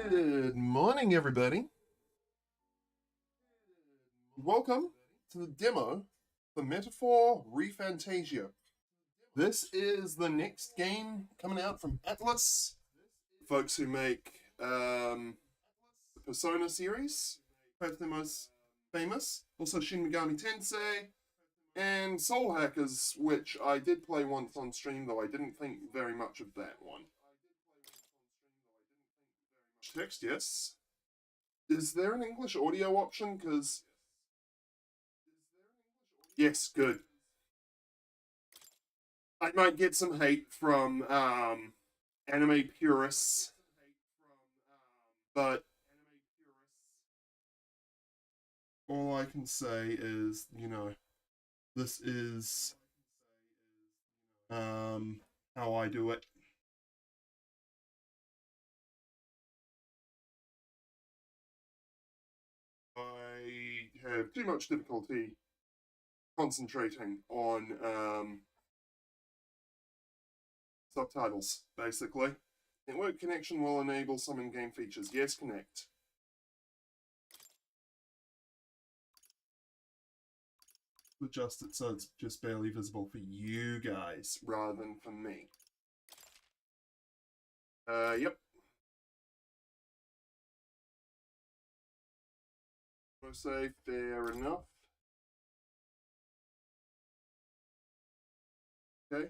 Good morning, everybody. Welcome to the demo for Metaphor ReFantazio. This is the next game coming out from Atlas, folks who make the Persona series, perhaps the most famous. Also Shin Megami Tensei and Soul Hackers, which I did play once on stream, though I didn't think very much of that one. Text, yes. Is there an English audio option? Because... Yes, good. I might get some hate from anime purists, but all I can say is, this is how I do it. I have too much difficulty concentrating on subtitles, basically. Network connection will enable some in-game features. Yes, connect. Adjust it so it's just barely visible for you guys rather than for me. Yep. I'll say fair enough. Okay.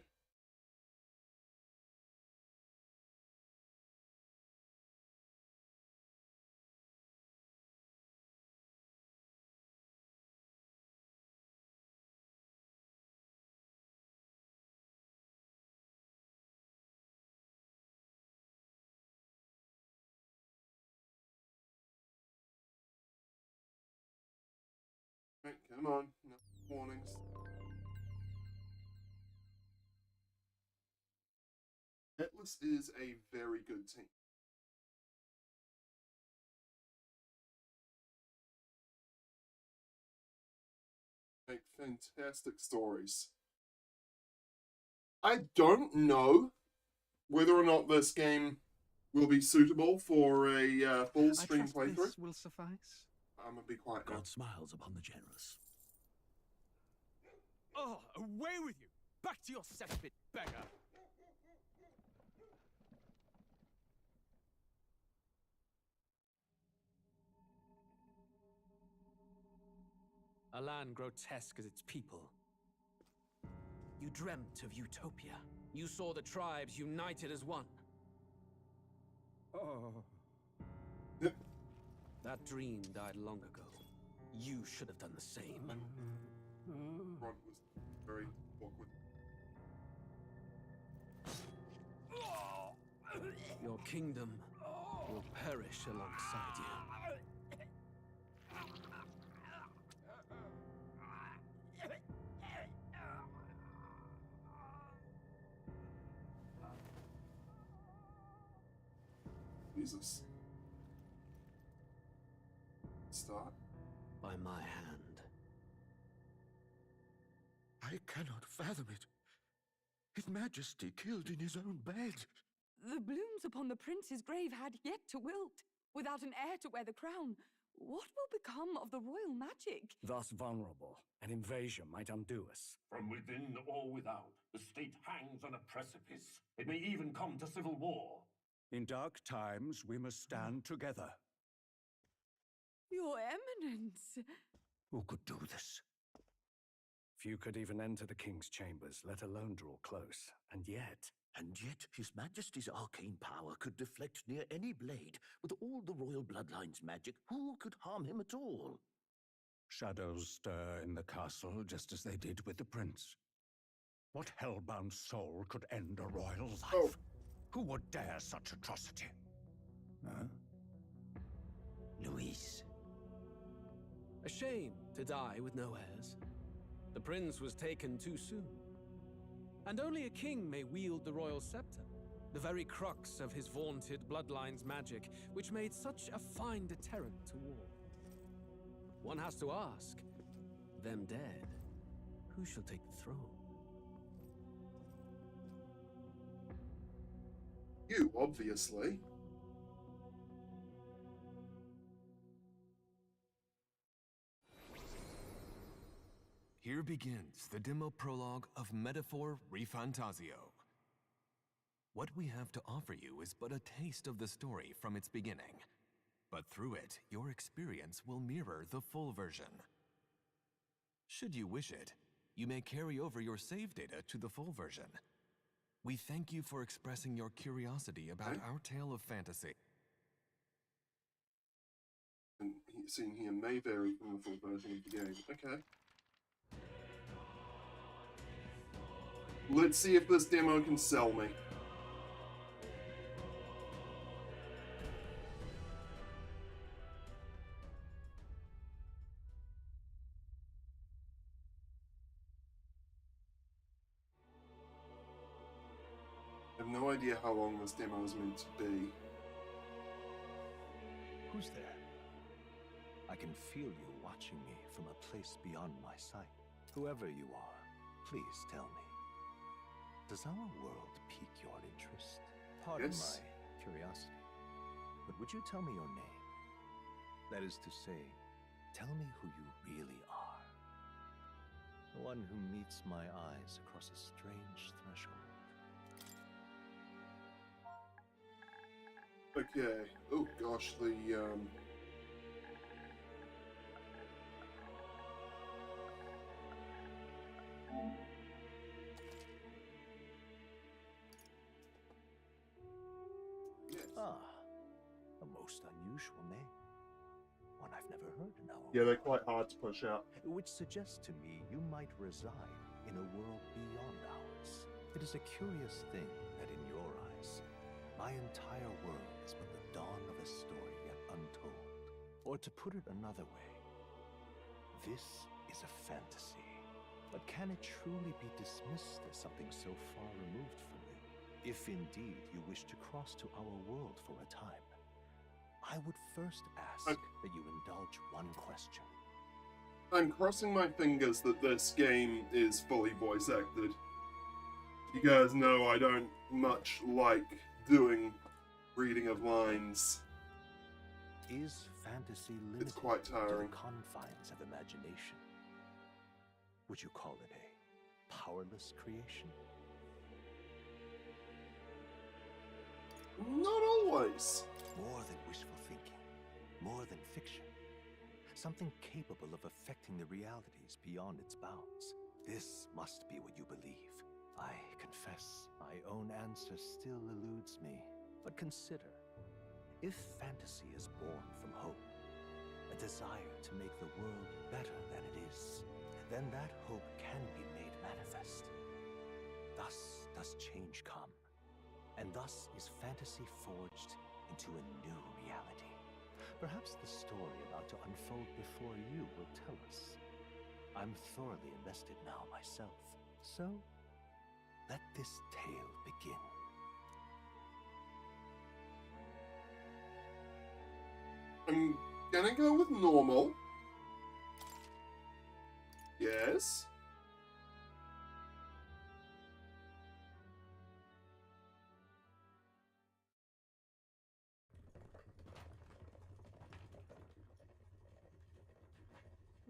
Right, come on. No warnings. Atlas is a very good team. Make fantastic stories. I don't know whether or not this game will be suitable for a full stream playthrough. This will suffice. I'm gonna be quiet now. God smiles upon the generous. Oh, away with you! Back to your cesspit, beggar! A land grotesque as its people. You dreamt of utopia. You saw the tribes united as one. Oh. Yep. That dream died long ago. You should have done the same. Front was very awkward. Your kingdom will perish alongside you. Jesus. Start. By my hand. I cannot fathom it. His Majesty killed in his own bed. The blooms upon the prince's grave had yet to wilt. Without an heir to wear the crown, what will become of the royal magic? Thus vulnerable, an invasion might undo us. From within or without, the state hangs on a precipice. It may even come to civil war. In dark times, we must stand together. Your Eminence! Who could do this? Few could even enter the king's chambers, let alone draw close. And yet, His Majesty's arcane power could deflect near any blade. With all the royal bloodline's magic, who could harm him at all? shadows stir in the castle just as they did with the prince. What hellbound soul could end a royal life? Oh. Who would dare such atrocity? Huh? Luis. A shame to die with no heirs. The prince was taken too soon. And only a king may wield the royal scepter, the very crux of his vaunted bloodline's magic, which made such a fine deterrent to war. One has to ask, them dead, who shall take the throne? You, obviously. Here begins the demo prologue of Metaphor ReFantazio. What we have to offer you is but a taste of the story from its beginning, but through it, your experience will mirror the full version. Should you wish it, you may carry over your save data to the full version. We thank you for expressing your curiosity about our tale of fantasy. And scene here may vary from the full version of the game. Okay. Let's see if this demo can sell me. I have no idea how long this demo is meant to be. Who's there? I can feel you watching me from a place beyond my sight. Whoever you are, please tell me. Does our world pique your interest? Pardon Yes. my curiosity, but would you tell me your name? That is to say, tell me who you really are. The one who meets my eyes across a strange threshold. Okay. Oh gosh, the yes. Ah, a most unusual name. One I've never heard in our Yeah, they're quite hard to push out. which suggests to me you might reside in a world beyond ours. It is a curious thing that in your eyes, my entire world is but the dawn of a story yet untold. Or to put it another way, this is a fantasy. But can it truly be dismissed as something so far removed from you? If indeed you wish to cross to our world for a time, I would first ask that you indulge one question. I'm crossing my fingers that this game is fully voice acted. You guys know I don't much like doing reading of lines. Is fantasy limited quite to tiring. the confines of imagination? Would you call it a powerless creation? Not always. More than wishful thinking, more than fiction. Something capable of affecting the realities beyond its bounds. This must be what you believe. I confess, my own answer still eludes me. But consider, if fantasy is born from hope, a desire to make the world better than it is, then that hope can be made manifest. Thus does change come, and thus is fantasy forged into a new reality. Perhaps the story about to unfold before you will tell us. I'm thoroughly invested now myself, so let this tale begin. I'm gonna go with normal. Yes.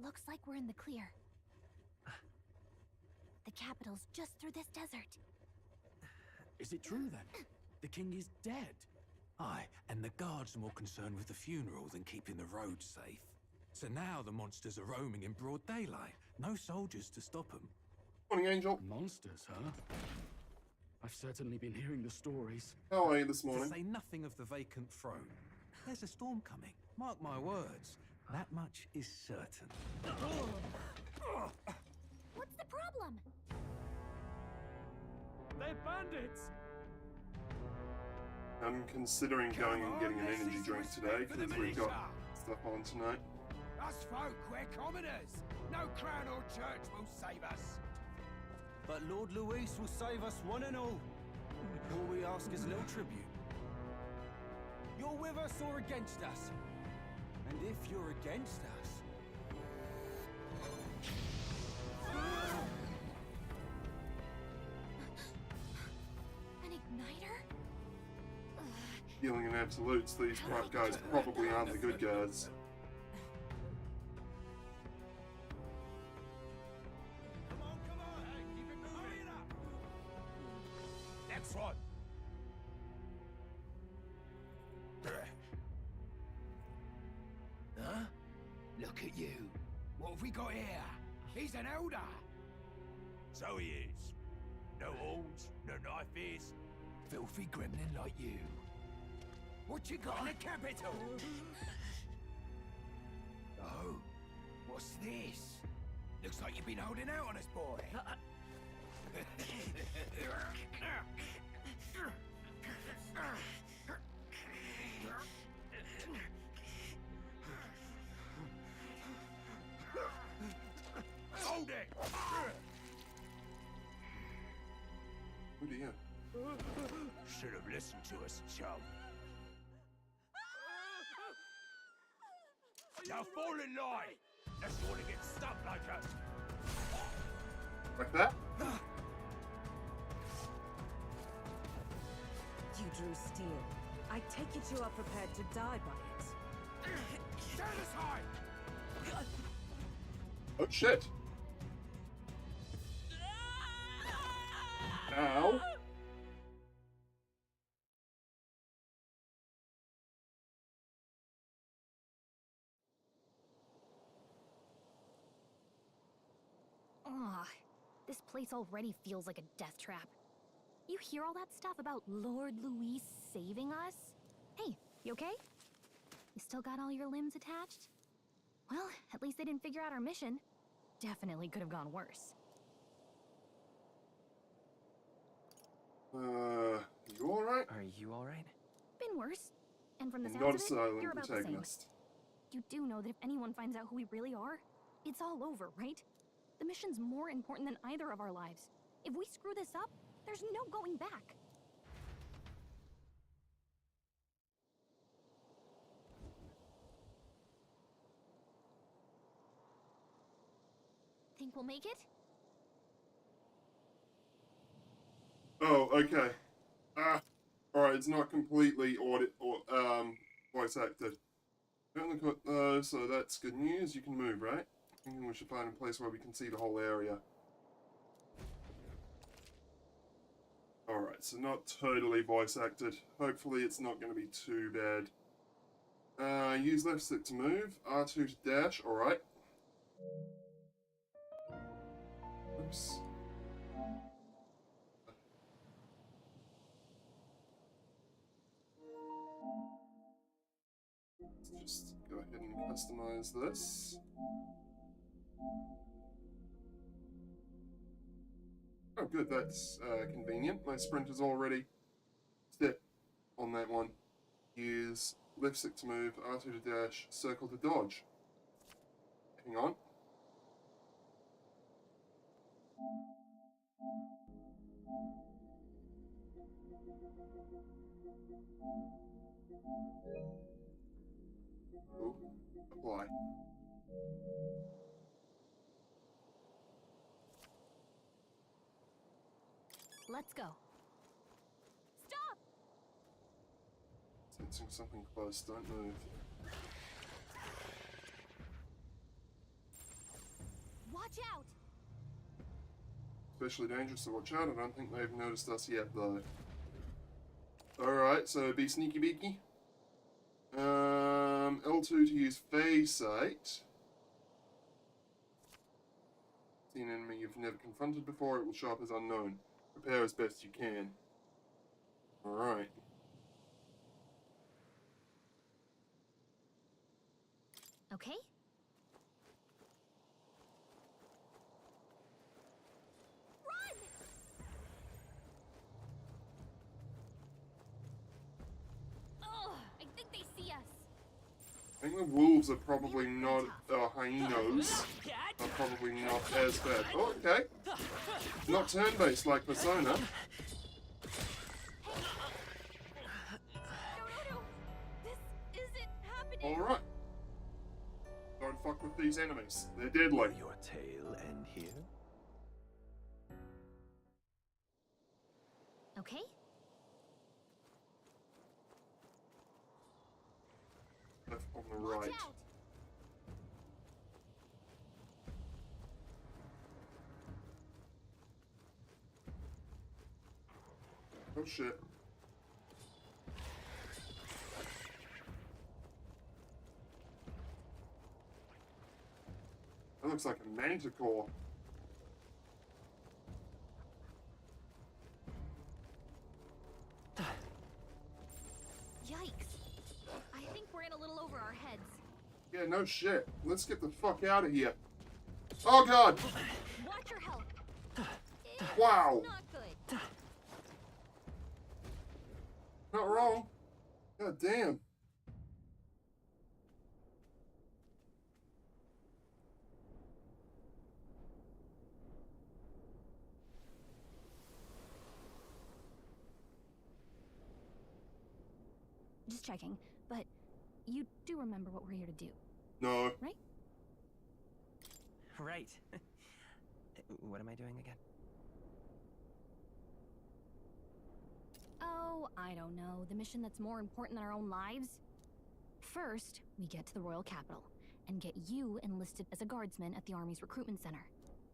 Looks like we're in the clear. The capital's just through this desert. Is it true then? The king is dead? Aye, and the guards are more concerned with the funeral than keeping the roads safe. So now the monsters are roaming in broad daylight. No soldiers to stop them. Morning, Angel. Monsters, huh? I've certainly been hearing the stories. How are you this To morning? say nothing of the vacant throne. There's a storm coming. Mark my words. That much is certain. What's the problem? They're bandits! I'm considering going and getting an energy drink today because we've got stuff on tonight. Us folk, we're commoners. No crown or church will save us. But Lord Luis will save us one and all. All we ask is a little tribute. You're with us or against us? And if you're against us... An igniter? Dealing in absolutes, these guys probably aren't the good guys. Look at you. What have we got here? He's an elder. So he is. No horns, no knife ears. Filthy gremlin like you. What you got in the capital? Oh, what's this? Looks like you've been holding out on us, boy. Hold it! Oh dear. Should have listened to us, chum. Now fall in line! Unless you want to get stuck like us. Like that? You drew steel. I take it you are prepared to die by it. Stand aside! Oh shit. Ow. Ugh, this place already feels like a death trap. You hear all that stuff about Lord Louis saving us? Hey, you okay? You still got all your limbs attached? Well, at least they didn't figure out our mission. Definitely could have gone worse. You alright? Are you alright? Been worse. And from the Not sounds a of it, silent you're about the same. protagonist. You do know that if anyone finds out who we really are, it's all over, right? The mission's more important than either of our lives. If we screw this up, there's no going back. Think we'll make it? Oh, okay. Alright, it's not completely voice acted. Don't look at so that's good news. You can move, right? Thinking we should find a place where we can see the whole area. Alright, so not totally voice acted. Hopefully it's not going to be too bad. Use left stick to move, R2 to dash, alright. Oops. Let's just go ahead and customize this. Oh good, that's convenient. My sprint is already set on that one. Use left stick to move, R2 to dash, circle to dodge. Hang on. Oh, apply. Let's go. Stop! Sensing something close, don't move. Watch out! Especially dangerous to watch out. I don't think they've noticed us yet, though. Alright, so be sneaky beaky. L2 to use phase sight. See an enemy you've never confronted before, it will show up as unknown. Prepare as best you can. Alright. Okay. Run! Ugh, I think they see us. I think the wolves are probably not, hyenas are probably not as bad. Oh, okay. Not turn-based like Persona. No. This isn't happening. Alright. Don't fuck with these enemies. They're deadly. Will your tale end here? Okay. Left on the Watch right. out. Oh shit. looks like a manticore. Yikes. I think we're in a little over our heads. Yeah, no shit. Let's get the fuck out of here. Oh god! Watch your health. Wow! Not good. Not wrong. God damn. Just checking, but you do remember what we're here to do, No. right? Right. What am I doing again? Oh, I don't know. The mission that's more important than our own lives? First, we get to the royal capital and get you enlisted as a guardsman at the army's recruitment center.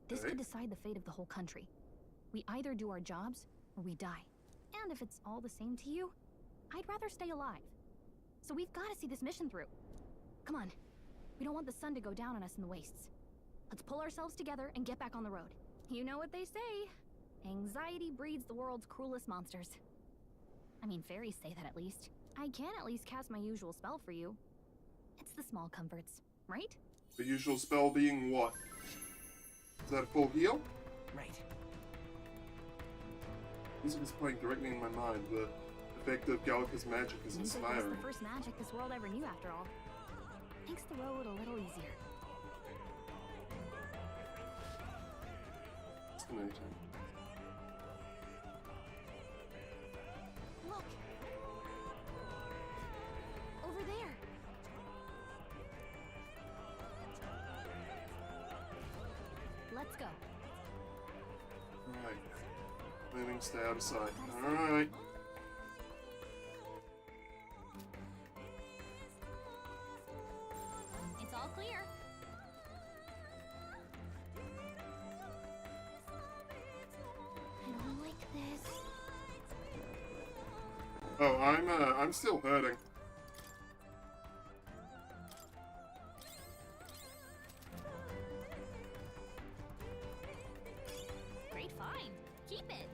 This could decide the fate of the whole country. We either do our jobs or we die. And if it's all the same to you, I'd rather stay alive. So we've got to see this mission through. Come on. We don't want the sun to go down on us in the wastes. Let's pull ourselves together and get back on the road. You know what they say. Anxiety breeds the world's cruelest monsters. I mean, fairies say that at least. I can at least cast my usual spell for you. It's the small comforts, right? The usual spell being what? Is that a full heal? Right. Music is playing directly in my mind. The effect of Gallica's magic is Music was inspiring. the first magic this world ever knew, after all. Makes the road a little easier. Fascinating. Look! Over there! Let's go. Alright. Moving, stay out of sight. Alright. It's all clear. I don't like this. Oh, I'm still hurting. Great find. Keep it.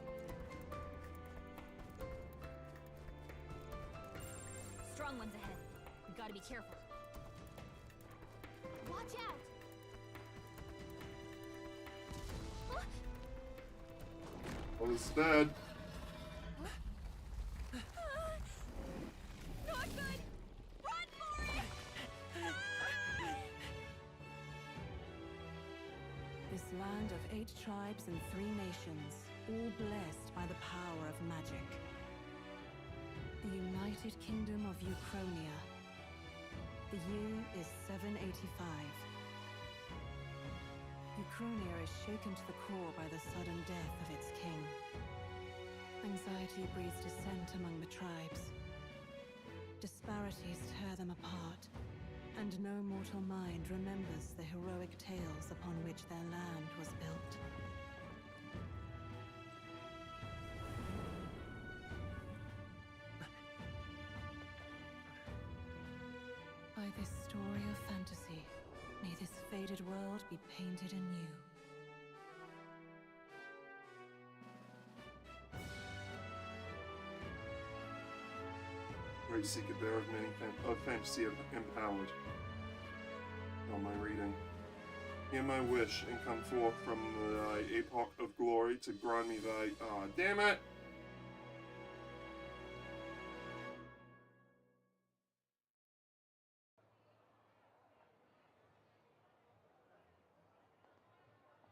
Strong ones ahead. We gotta be careful. Watch out! All is dead. Not good! Run for it! This land of 8 tribes and 3 nations, all blessed by the power of magic. The United Kingdom of Uchronia. The year is 785. Uchronia is shaken to the core by the sudden death of its king. Anxiety breeds dissent among the tribes. Disparities tear them apart, and no mortal mind remembers the heroic tales upon which their land was built. By this story of fantasy, may this faded world be painted anew. Great seeker bearer of many fantasy empowered. Oh, my reading. Hear my wish and come forth from thy epoch of glory to grant me thy. Ah, damn it!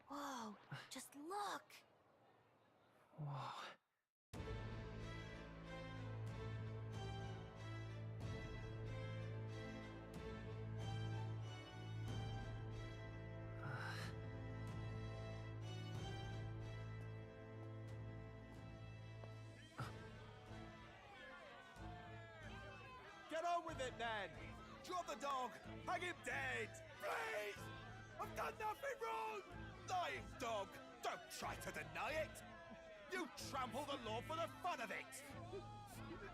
Whoa, just look! Whoa. Get on with it, then! Drop the dog! Hang him dead! Please! I've done nothing wrong! Lying dog! Don't try to deny it! You trample the law for the fun of it!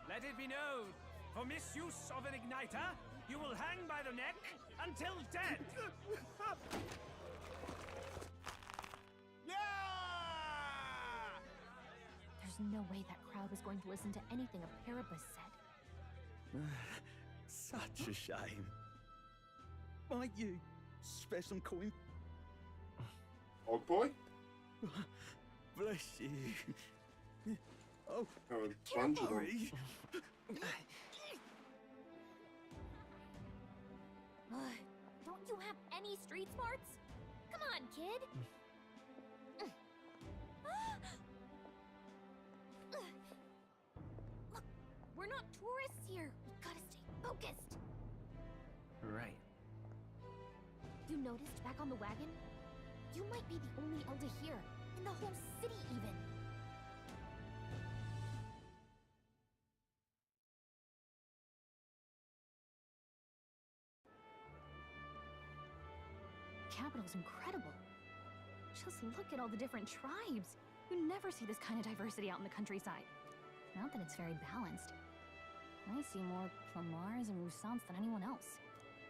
Let it be known, for misuse of an igniter, you will hang by the neck until dead. There's no way that crowd was going to listen to anything a Paribus said. Such a shame. Might you spare some coin? Old boy? Bless you. Oh, a bunch of them. Don't you have any street smarts? Come on, kid. Look, we're not tourists here. We gotta stay focused. Right. You noticed back on the wagon? You might be the only elder here, in the whole city even. Capital's incredible. Just look at all the different tribes. You never see this kind of diversity out in the countryside. Not that it's very balanced. I see more Plamars and Roussants than anyone else.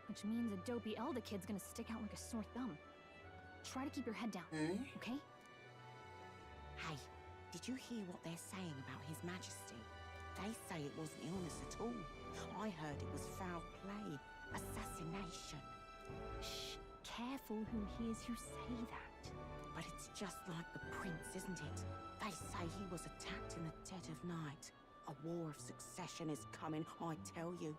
Which means a dopey Elda kid's gonna stick out like a sore thumb. Try to keep your head down, okay? Hey, did you hear what they're saying about His Majesty? They say it wasn't illness at all. I heard it was foul play, assassination. Shh, careful who hears you say that. But it's just like the prince, isn't it? They say he was attacked in the dead of night. A war of succession is coming, I tell you.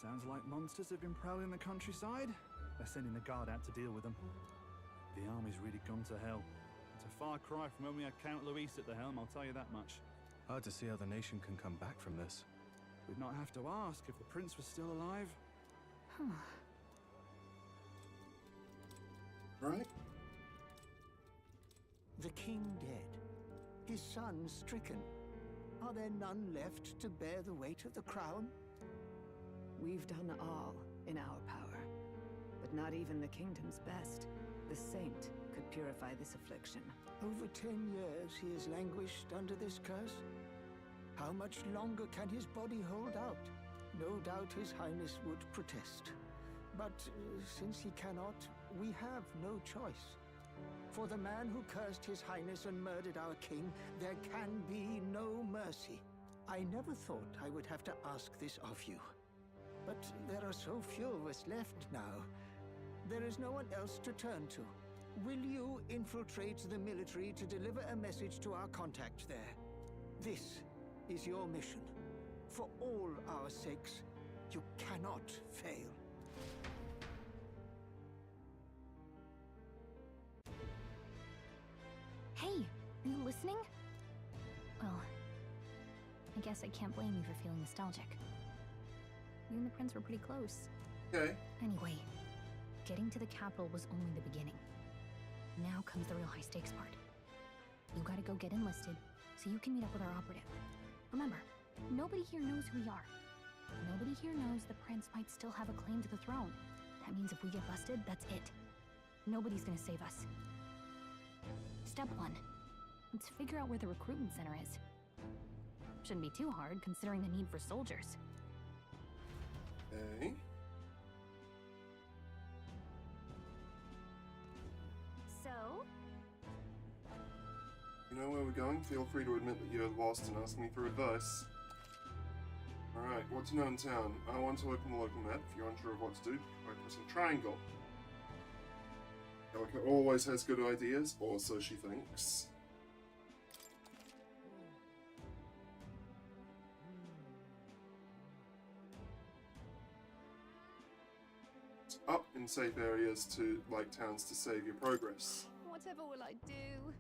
Sounds like monsters have been prowling the countryside. They're sending the guard out to deal with them. The army's really gone to hell. It's a far cry from when we had Count Luis at the helm, I'll tell you that much. Hard to see how the nation can come back from this. We'd not have to ask if the prince was still alive. Right? The king dead, his son stricken. Are there none left to bear the weight of the crown? We've done all in our power, but not even the kingdom's best, the saint, could purify this affliction. Over 10 years he has languished under this curse. How much longer can his body hold out? No doubt His Highness would protest. But since he cannot, we have no choice. For the man who cursed His Highness and murdered our king, there can be no mercy. I never thought I would have to ask this of you. But there are so few of us left now. There is no one else to turn to. Will you infiltrate the military to deliver a message to our contact there? This is your mission. For all our sakes, you cannot fail. Hey, are you listening? Well, I guess I can't blame you for feeling nostalgic. You and the prince were pretty close. Okay. Anyway, getting to the capital was only the beginning. Now comes the real high-stakes part. You gotta go get enlisted, so you can meet up with our operative. Remember, nobody here knows who we are. Nobody here knows the prince might still have a claim to the throne. That means if we get busted, that's it. Nobody's gonna save us. Step 1. Let's figure out where the recruitment center is. Shouldn't be too hard, considering the need for soldiers. Okay. So? You know where we're going? Feel free to admit that you're lost and ask me for advice. Alright, what to know in town? I want to open the local map. If you're unsure of what to do, try pressing triangle. Elka always has good ideas, or so she thinks. It's up in safe areas to, like towns, to save your progress. Whatever will I do?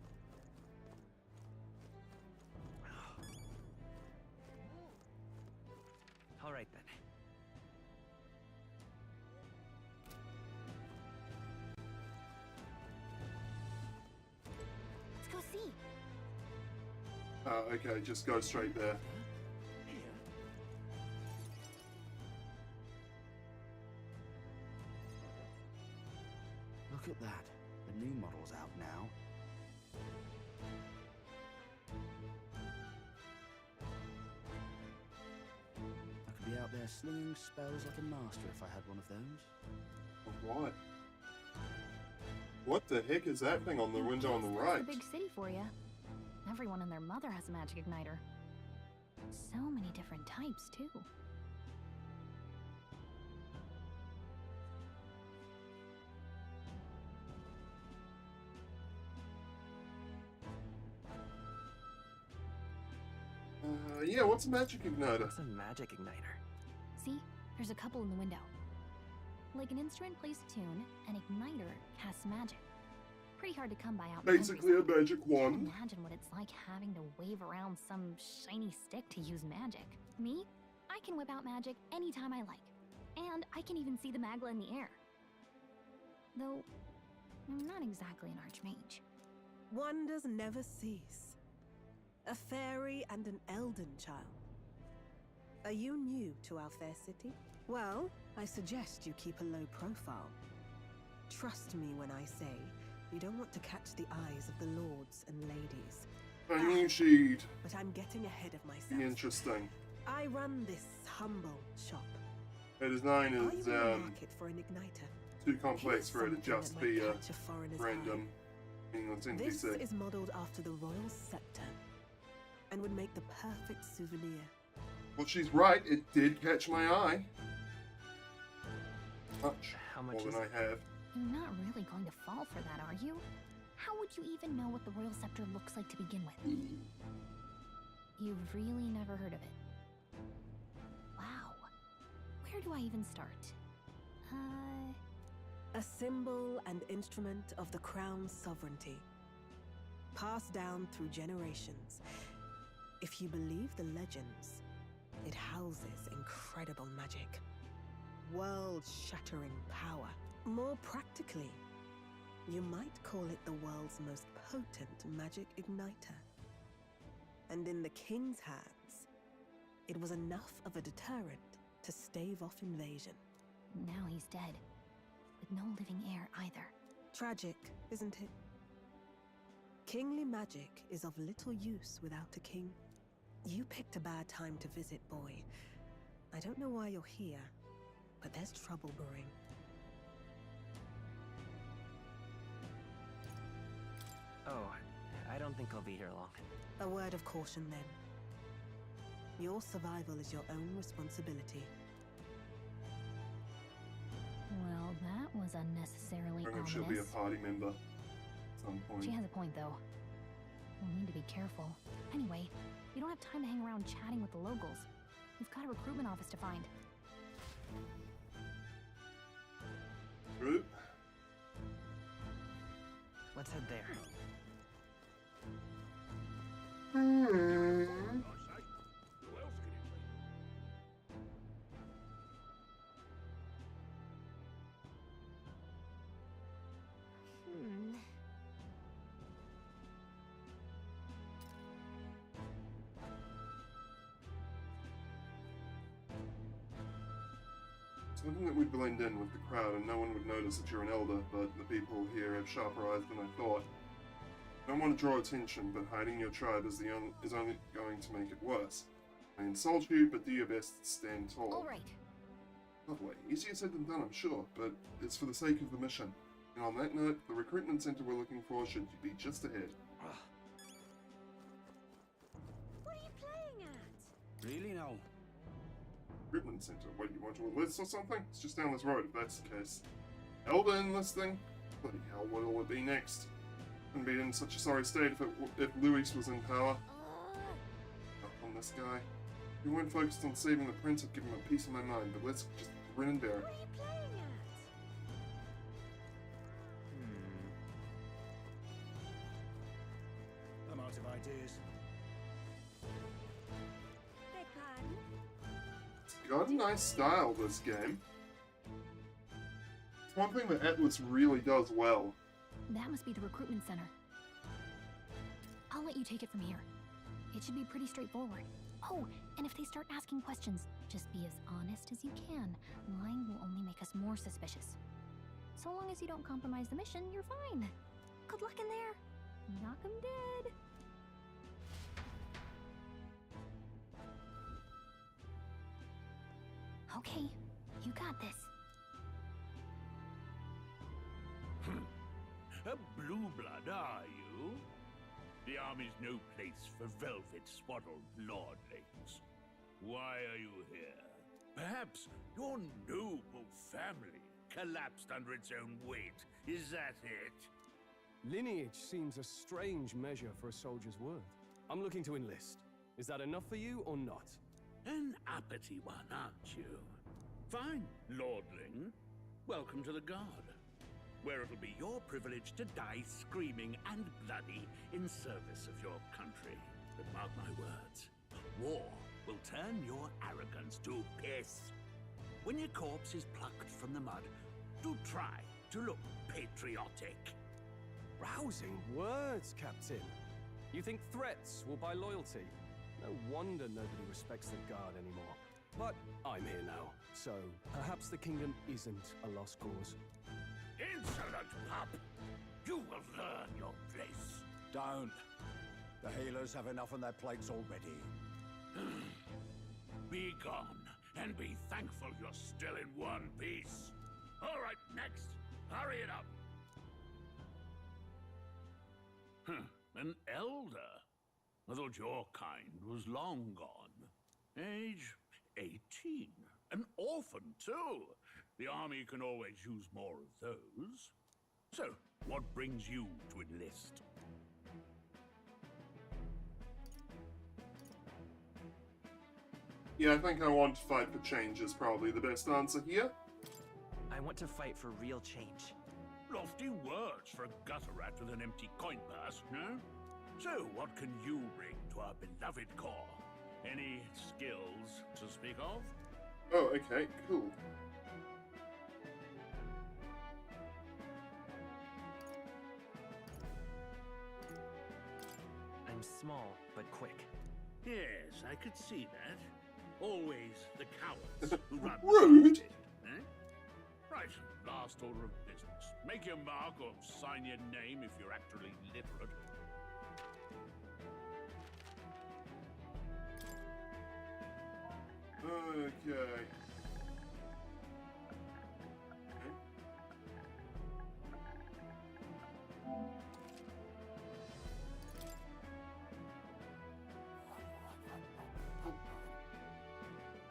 All right then. Let's go see. Okay, just go straight there. Look at that. The new model's out now. I could be out there slinging spells like a master if I had one of those. What? What the heck is that thing on the window on the right? That's the big city for you. Everyone and their mother has a magic igniter. So many different types, too. Yeah, what's a magic igniter? What's a magic igniter? See? There's a couple in the window. Like an instrument plays a tune, an igniter casts magic. Pretty hard to come by out in the Basically a magic wand. Can't imagine what it's like having to wave around some shiny stick to use magic. Me? I can whip out magic anytime I like. And I can even see the Magla in the air. Though, I'm not exactly an archmage. Wonders never cease. A fairy and an elden child. Are you new to our fair city? Well, I suggest you keep a low profile. Trust me when I say you don't want to catch the eyes of the lords and ladies. I knew she'd But I'm getting ahead of myself. be interesting. I run this humble shop. Her design Are is you in the market for an igniter? too complex for it to Something just that be might a catch a foreigner's random meaningless This NPC. is modeled after the royal scepter and would make the perfect souvenir. Well, she's right. It did catch my eye. Much How much more is than it? I have. You're not really going to fall for that, are you? How would you even know what the royal scepter looks like to begin with? You've really never heard of it. Wow. Where do I even start? A symbol and instrument of the crown's sovereignty. Passed down through generations. If you believe the legends, it houses incredible magic. World-shattering power. More practically, you might call it the world's most potent magic igniter. And in the king's hands, it was enough of a deterrent to stave off invasion. Now he's dead. With no living heir either. Tragic, isn't it? Kingly magic is of little use without a king. You picked a bad time to visit, boy. I don't know why you're here, but there's trouble brewing. Oh, I don't think I'll be here long. A word of caution then. Your survival is your own responsibility. Well, that was unnecessarily I reckon ominous. she'll be a party member at some point. She has a point, though. We'll need to be careful. Anyway, we don't have time to hang around chatting with the locals. We've got a recruitment office to find. True. Let's head there. It's looking that we'd blend in with the crowd and no one would notice that you're an elder, but the people here have sharper eyes than I thought. I don't want to draw attention, but hiding your tribe is only going to make it worse. I insult you, but do your best to stand tall. All right. Lovely. Easier said than done, I'm sure, but it's for the sake of the mission. And on that note, the recruitment center we're looking for should be just ahead. What are you playing at? Really now? Recruitment center? What, you want to enlist or something? It's just down this road, if that's the case. Elder enlisting? Bloody hell, what will it be next? Wouldn't be in such a sorry state if Luis was in power. Up on this guy. If we weren't focused on saving the prince, I'd give him a piece of my mind, but let's just grin and bear it. What are you playing at? I'm out of ideas. Beg pardon? It's got a nice style, this game. It's one thing that Atlas really does well. That must be the recruitment center. I'll let you take it from here. It should be pretty straightforward. Oh, and if they start asking questions, just be as honest as you can. Lying will only make us more suspicious. So long as you don't compromise the mission, you're fine. Good luck in there. Knock 'em dead. Okay, you got this. A blue blood, are you? The army's no place for velvet-swaddled lordlings. Why are you here? Perhaps your noble family collapsed under its own weight. Is that it? Lineage seems a strange measure for a soldier's worth. I'm looking to enlist. Is that enough for you or not? An uppity one, aren't you? Fine, lordling. Welcome to the Guard, where it'll be your privilege to die screaming and bloody in service of your country. But mark my words, war will turn your arrogance to piss. When your corpse is plucked from the mud, do try to look patriotic. Rousing words, Captain. You think threats will buy loyalty? No wonder nobody respects the Guard anymore. But I'm here now, so perhaps the kingdom isn't a lost cause. Insolent pup! You will learn your place. Don't. The healers have enough on their plates already. Be gone, and be thankful you're still in one piece. All right, next. Hurry it up. An elder? I thought your kind was long gone. Age 18. An orphan, too. The army can always use more of those. So, what brings you to enlist? Yeah, I think I want to fight for change is probably the best answer here. I want to fight for real change. Lofty words for a gutter rat with an empty coin purse, no? So, what can you bring to our beloved corps? Any skills to speak of? Oh, okay, cool. I'm small, but quick. Yes, I could see that. Always the cowards who run. Rude! Eh? Right, last order of business. Make your mark or sign your name if you're actually literate. Okay.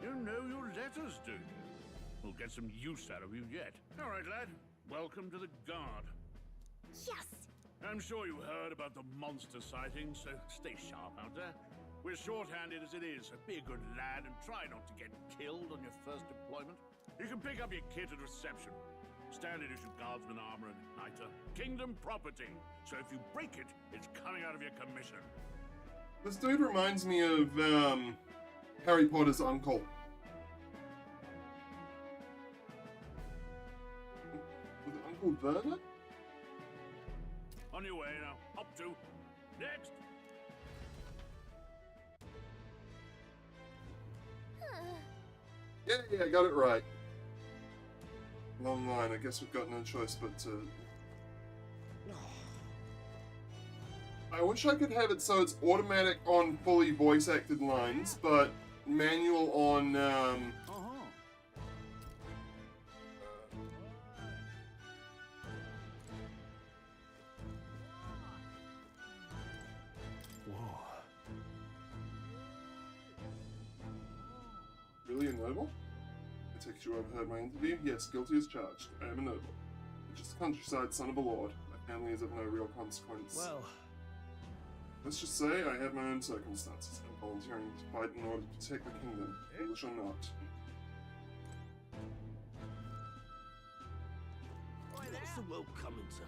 You know your letters, do you? We'll get some use out of you yet. All right, lad. Welcome to the Guard. Yes! I'm sure you heard about the monster sightings, so stay sharp out there. We're short-handed as it is, so be a good lad and try not to get killed on your first deployment. You can pick up your kit at reception. Standard issue guardsman armor and igniter. Kingdom property, so if you break it, it's coming out of your commission. This dude reminds me of, Harry Potter's uncle. Was it Uncle Vernon? On your way now. Up to. Next! Yeah, I got it right. Long line, I guess we've got no choice but to... I wish I could have it so it's automatic on fully voice-acted lines, but manual on, Whoa. Really a noble? I take it you overheard my interview? Yes, guilty as charged. I am a noble. I'm just a countryside son of a lord. My family is of no real consequence. Well... Let's just say I have my own circumstances. I'm volunteering to fight in order to protect the kingdom, English or not. What's the world coming to?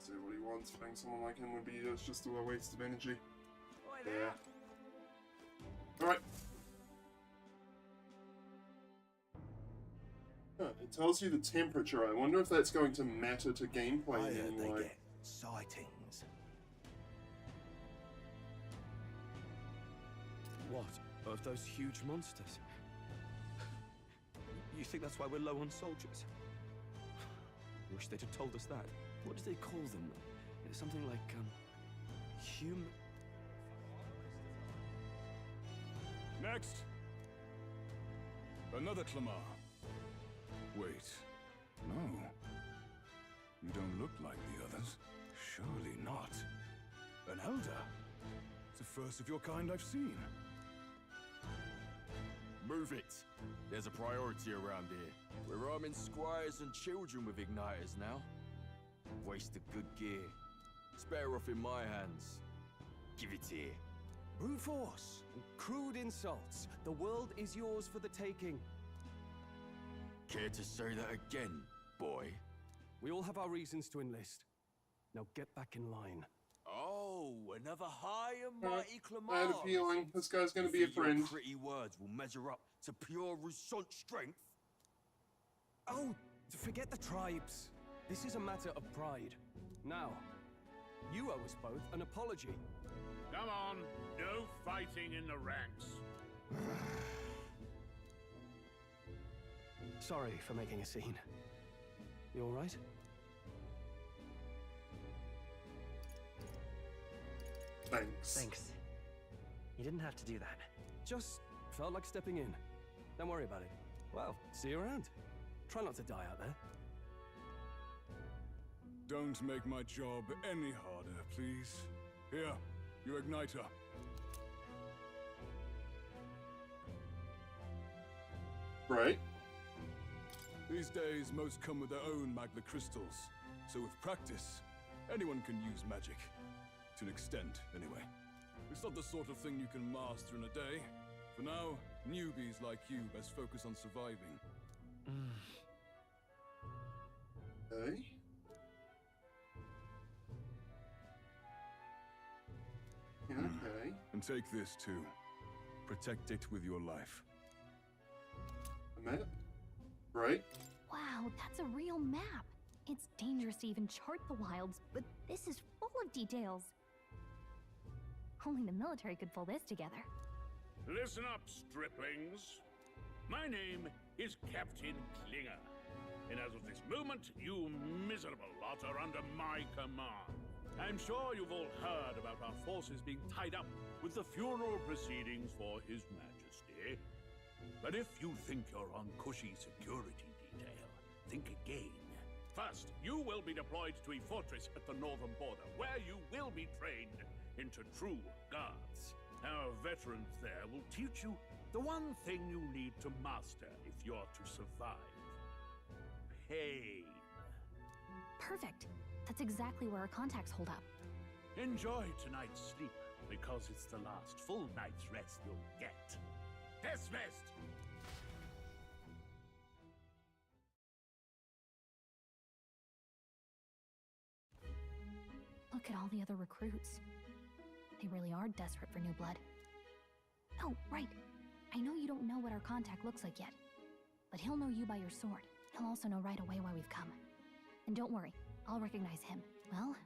Say what he wants, fighting someone like him would be just a waste of energy. Yeah. Alright. Huh, it tells you the temperature. I wonder if that's going to matter to gameplay I in heard any they way. get sightings. What? Of those huge monsters? You think that's why we're low on soldiers? I wish they'd have told us that. What do they call them? Something like, Next. Another Clamar. Wait. No. You don't look like the others. Surely not. An elder? It's the first of your kind I've seen. Move it. There's a priority around here. We're arming squires and children with igniters now. Waste of good gear. It's better off in my hands. Give it here. Brute force and crude insults. The world is yours for the taking. Care to say that again, boy? We all have our reasons to enlist. Now get back in line. Oh, another high and mighty Clamar. I had a feeling this guy's going to be a You think your friend. pretty words will measure up to pure Rousseau's strength? Oh, forget the tribes. This is a matter of pride. Now, you owe us both an apology. Come on, no fighting in the ranks. Sorry for making a scene. You all right? Thanks. Thanks. You didn't have to do that. Just felt like stepping in. Don't worry about it. Well, see you around. Try not to die out there. Don't make my job any harder, please. Here, your igniter. Right. These days, most come with their own magna crystals. So with practice, anyone can use magic. To an extent, anyway. It's not the sort of thing you can master in a day. For now, newbies like you best focus on surviving. Okay. Okay. And take this too. Protect it with your life. A map? Right? Wow, that's a real map. It's dangerous to even chart the wilds, but this is full of details. Only the military could pull this together. Listen up, striplings. My name is Captain Klinger, and as of this moment, you miserable lot are under my command. I'm sure you've all heard about our forces being tied up with the funeral proceedings for His Majesty. But if you think you're on cushy security detail, think again. First, you will be deployed to a fortress at the northern border, where you will be trained into true guards. Our veterans there will teach you the one thing you need to master if you're to survive. Pain. Perfect. That's exactly where our contacts hold up. Enjoy tonight's sleep, because it's the last full night's rest you'll get. Dismissed! Look at all the other recruits. They really are desperate for new blood. Oh, right. I know you don't know what our contact looks like yet, but he'll know you by your sword. He'll also know right away why we've come. And don't worry, I'll recognize him. Well,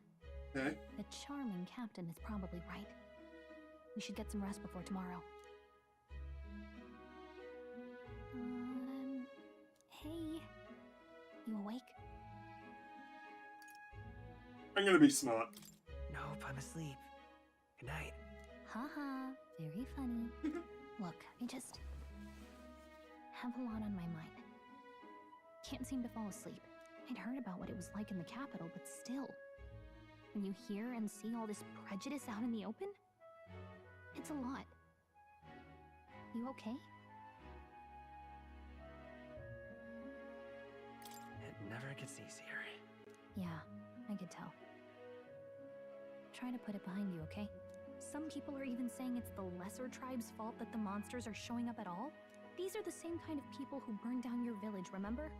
okay. The charming captain is probably right. We should get some rest before tomorrow. Hey. You awake? I'm gonna be smart. Nope, I'm asleep. Good night. Haha, very funny. Look, I just have a lot on my mind. Can't seem to fall asleep. I'd heard about what it was like in the capital, but still. When you hear and see all this prejudice out in the open, it's a lot. You okay? It never gets easier. Yeah, I could tell. Try to put it behind you, okay? Some people are even saying it's the lesser tribe's fault that the monsters are showing up at all. These are the same kind of people who burned down your village, remember?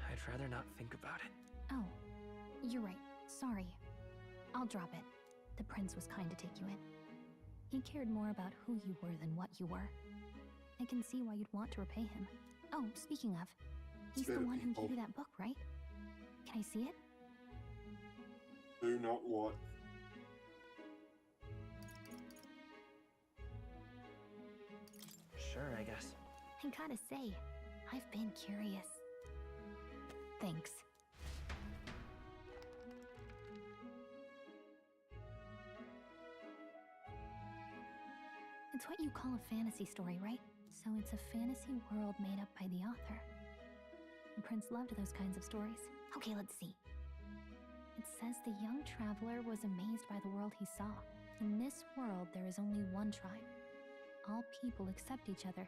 I'd rather not think about it. Oh, you're right. Sorry. I'll drop it. The prince was kind to take you in. He cared more about who you were than what you were. I can see why you'd want to repay him. Oh, speaking of, he's the one who gave you that book, right? Can I see it? Do not what? Sure, I guess. I gotta say, I've been curious. Thanks. It's what you call a fantasy story, right? So it's a fantasy world made up by the author. The prince loved those kinds of stories. Okay, let's see. It says the young traveler was amazed by the world he saw. In this world, there is only one tribe. All people accept each other,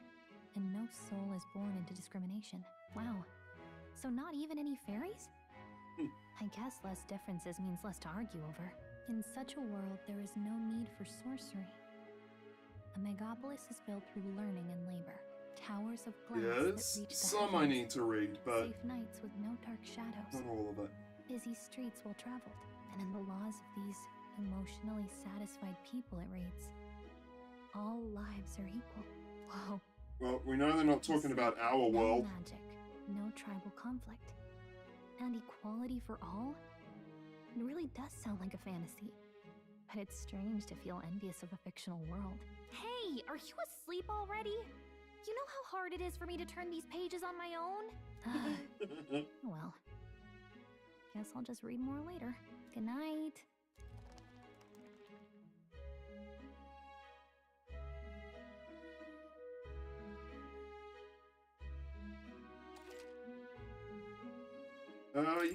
and no soul is born into discrimination. Wow. So not even any fairies? I guess less differences means less to argue over. In such a world, there is no need for sorcery. A megapolis is built through learning and labor. Towers of glass Yes, that reach the some I heavens. need to read, but Safe nights with no dark shadows. not all of it. Busy streets well traveled. And in the laws of these emotionally satisfied people, it reads, all lives are equal. Whoa. Well, we know they're not talking about our world. No magic, no tribal conflict, and equality for all? It really does sound like a fantasy. But it's strange to feel envious of a fictional world. Hey, are you asleep already? You know how hard it is for me to turn these pages on my own? Well, guess I'll just read more later. Good night.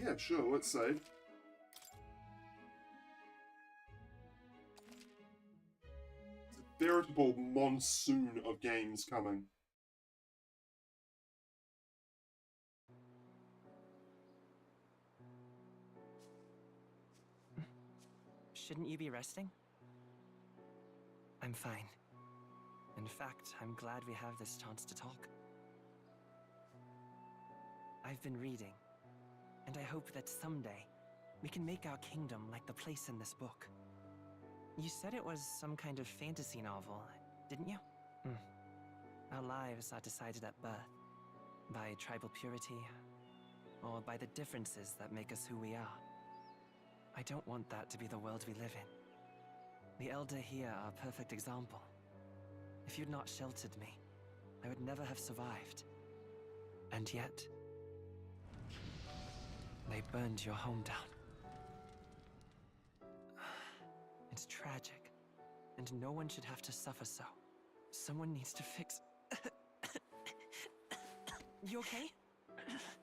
Yeah, sure, let's save. It's a veritable monsoon of games coming. Shouldn't you be resting? I'm fine. In fact, I'm glad we have this chance to talk. I've been reading, and I hope that someday we can make our kingdom like the place in this book. You said it was some kind of fantasy novel, didn't you? Our lives are decided at birth, by tribal purity, or by the differences that make us who we are. I don't want that to be the world we live in. The Elder here are a perfect example. If you'd not sheltered me, I would never have survived. And yet, they burned your home down. It's tragic, and no one should have to suffer so. Someone needs to fix... You okay?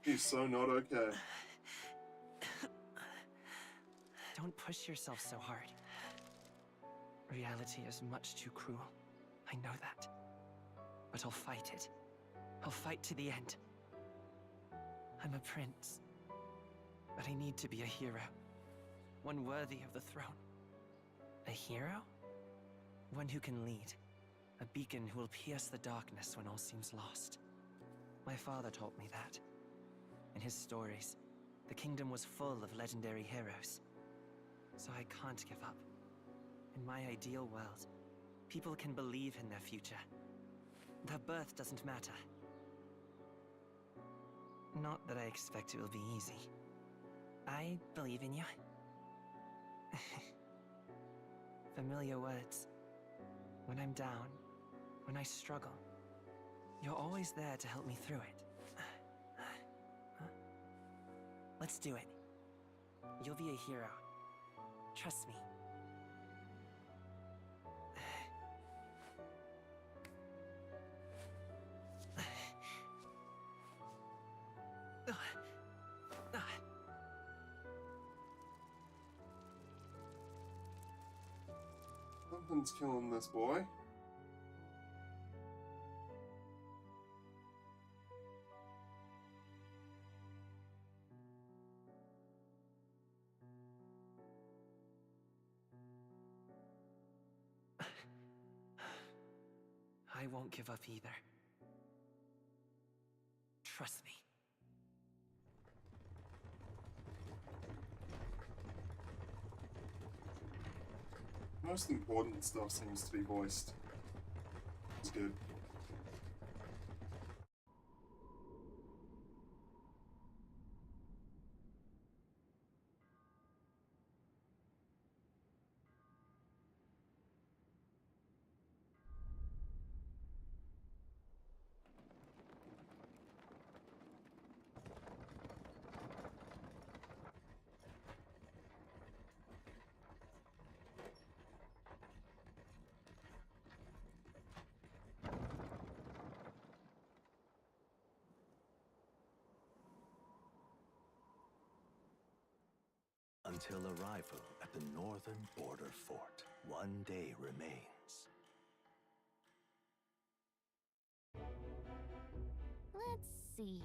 He's so not okay. Don't push yourself so hard. Reality is much too cruel. I know that. But I'll fight it. I'll fight to the end. I'm a prince. But I need to be a hero. One worthy of the throne. A hero? One who can lead. A beacon who will pierce the darkness when all seems lost. My father taught me that. In his stories, the kingdom was full of legendary heroes. So I can't give up. In my ideal world, people can believe in their future. Their birth doesn't matter. Not that I expect it will be easy. I believe in you. Familiar words. When I'm down, when I struggle, you're always there to help me through it. Let's do it. You'll be a hero. Trust me. Something's killing this boy. I won't give up either. Trust me. Most important stuff seems to be voiced. It's good. until arrival at the northern border fort. One day remains. Let's see.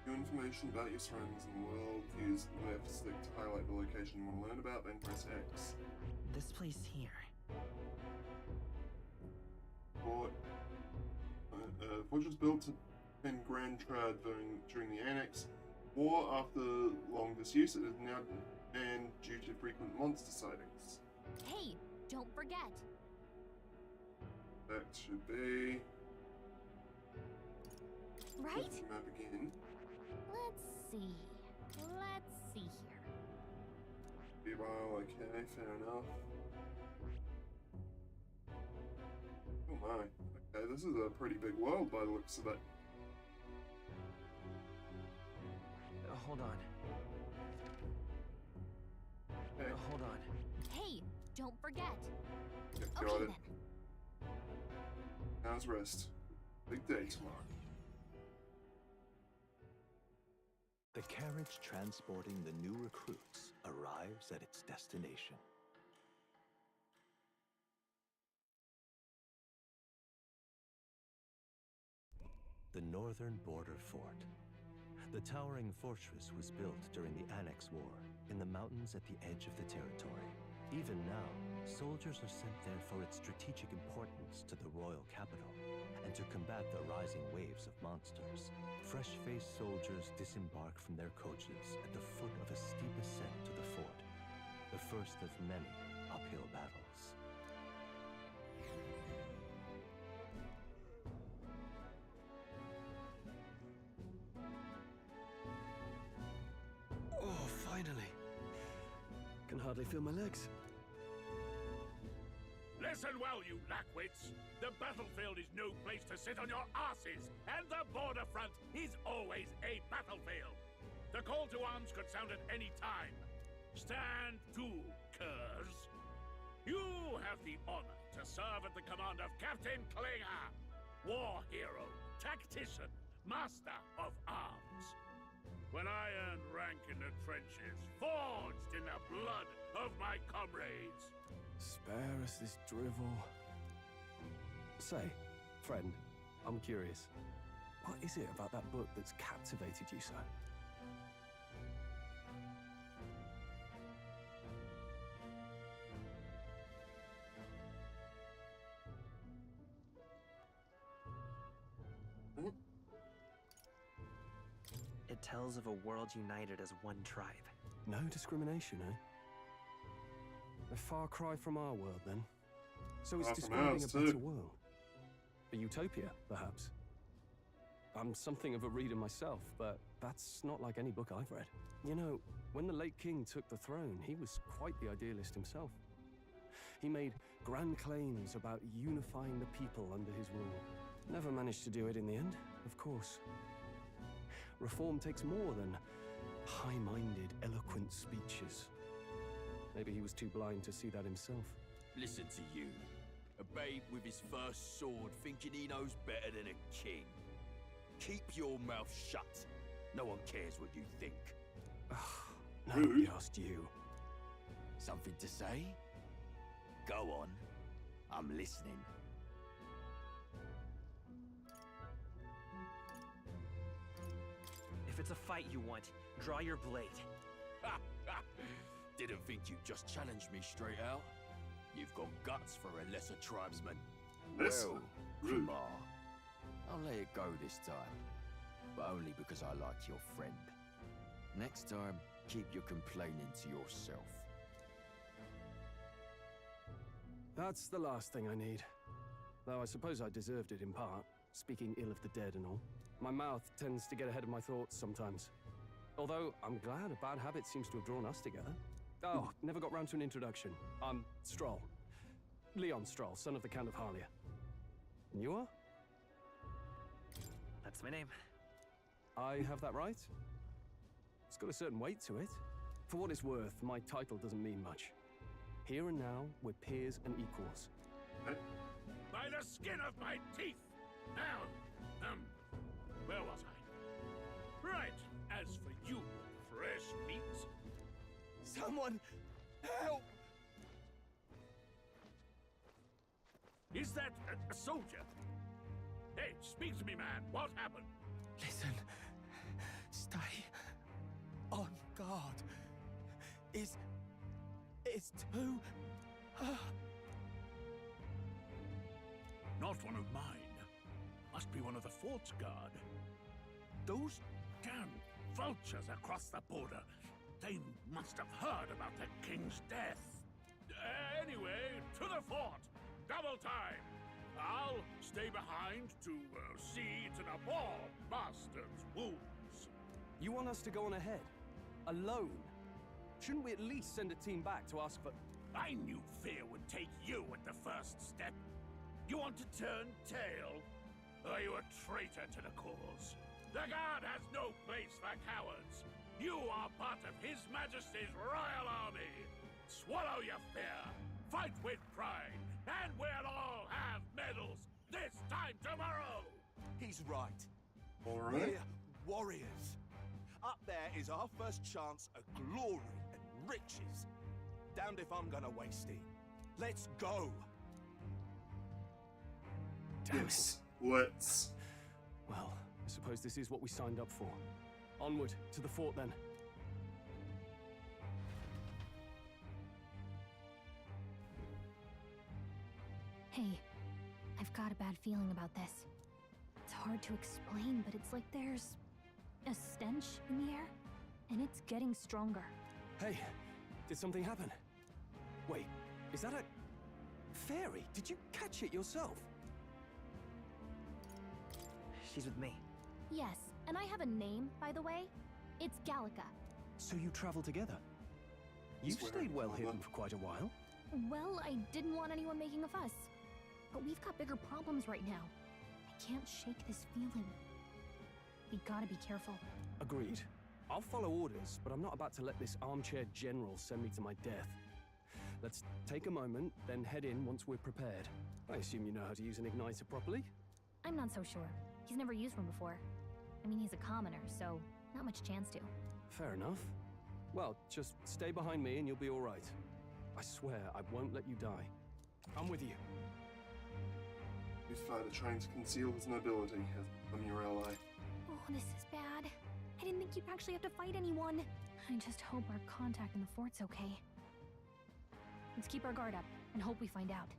New information about your surroundings in the world. Use the left stick to highlight the location you want to learn about, then press X. This place here. Fort. Fort was built in Grand Trad during the Annex War. After long disuse, it is now banned due to frequent monster sightings. Hey, don't forget. That should be... Right? Map again. Let's see. Let's see here. Well, okay, fair enough. Oh my. Okay, this is a pretty big world by the looks of it. Hold on. Okay. Hold on. Hey, don't forget. Yep, got Okay it. then. How's rest? Big day tomorrow. The carriage transporting the new recruits arrives at its destination. The northern border fort. The towering fortress was built during the Annex War in the mountains at the edge of the territory. Even now, soldiers are sent there for its strategic importance to the royal capital and to combat the rising waves of monsters. Fresh-faced soldiers disembark from their coaches at the foot of a steep ascent to the fort, the first of many uphill battles. Oh, finally. Can hardly feel my legs. Listen well, you lackwits. The battlefield is no place to sit on your asses, and the border front is always a battlefield. The call to arms could sound at any time. Stand to, curs. You have the honor to serve at the command of Captain Klinger, war hero, tactician, master of arms. When I earned rank in the trenches, forged in the blood of my comrades. Spare us this drivel. Say, friend, I'm curious. What is it about that book that's captivated you so? It tells of a world united as one tribe. No discrimination, eh? A far cry from our world, then. So it's Far from describing ours, a better too. world. A utopia, perhaps. I'm something of a reader myself, but that's not like any book I've read. You know, when the late king took the throne, he was quite the idealist himself. He made grand claims about unifying the people under his rule. Never managed to do it in the end, of course. Reform takes more than high-minded, eloquent speeches. Maybe he was too blind to see that himself. Listen to you. A babe with his first sword thinking he knows better than a king. Keep your mouth shut. No one cares what you think. Nobody asked you. Something to say? Go on. I'm listening. If it's a fight you want, draw your blade. Didn't think you'd just challenge me straight out. You've got guts for a lesser tribesman. Listen. Well, Kumar, I'll let it go this time. But only because I like your friend. Next time, keep your complaining to yourself. That's the last thing I need. Though I suppose I deserved it in part, speaking ill of the dead and all. My mouth tends to get ahead of my thoughts sometimes. Although, I'm glad a bad habit seems to have drawn us together. Oh, never got round to an introduction. I'm Stroll. Leon Stroll, son of the Count of Harlia. And you are? That's my name. I have that right? It's got a certain weight to it. For what it's worth, my title doesn't mean much. Here and now, we're peers and equals. By the skin of my teeth! Now, where was I? Right. As for you, fresh meat. Someone help! Is that a soldier? Hey, speak to me, man. What happened? Listen. Stay on guard. It's too... Not one of mine. Must be one of the fort's guard. Those damn vultures across the border. They must have heard about the king's death. Anyway, to the fort. Double time. I'll stay behind to see to the poor bastard's wounds. You want us to go on ahead? Alone? Shouldn't we at least send a team back to ask for... I knew fear would take you at the first step. You want to turn tail? Are you a traitor to the cause? The Guard has no place for cowards. You are part of His Majesty's Royal Army. Swallow your fear. Fight with pride. And we'll all have medals this time tomorrow. He's right. All right. We're warriors. Up there is our first chance at glory and riches. Damned if I'm gonna waste it. Let's go. Yes, let's. Well, I suppose this is what we signed up for. Onward, to the fort then. Hey, I've got a bad feeling about this. It's hard to explain, but it's like there's a stench in the air, and it's getting stronger. Hey, did something happen? Wait, is that a... fairy? Did you catch it yourself? She's with me. Yes, and I have a name, by the way. It's Gallica. So you travel together? You've stayed well hidden for quite a while. Well, I didn't want anyone making a fuss. But we've got bigger problems right now. I can't shake this feeling. We gotta be careful. Agreed. I'll follow orders, but I'm not about to let this armchair general send me to my death. Let's take a moment, then head in once we're prepared. I assume you know how to use an igniter properly? I'm not so sure. He's never used one before. I mean, he's a commoner, so not much chance to. Fair enough. Well, just stay behind me and you'll be all right. I swear I won't let you die. I'm with you. This fighter trying to conceal his nobility has become your ally. Oh, this is bad. I didn't think you'd actually have to fight anyone. I just hope our contact in the fort's okay. Let's keep our guard up and hope we find out.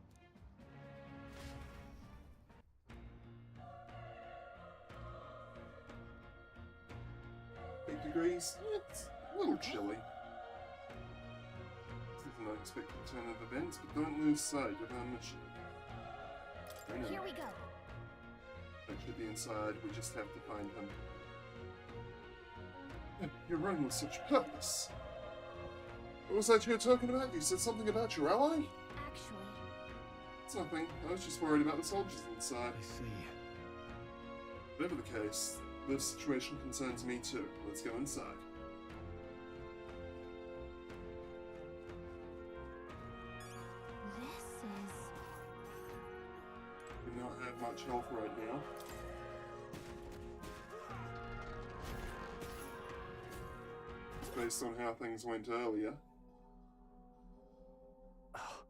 Degrees, it's a little chilly. This is an unexpected turn of events, but don't lose sight of our mission. Here we go. They should be inside, we just have to find him. You're running with such purpose. What was that you were talking about? You said something about your ally? Actually... It's nothing. I was just worried about the soldiers inside. I see. Whatever the case, this situation concerns me too. Let's go inside. This is... We don't have much health right now. Based on how things went earlier. Oh.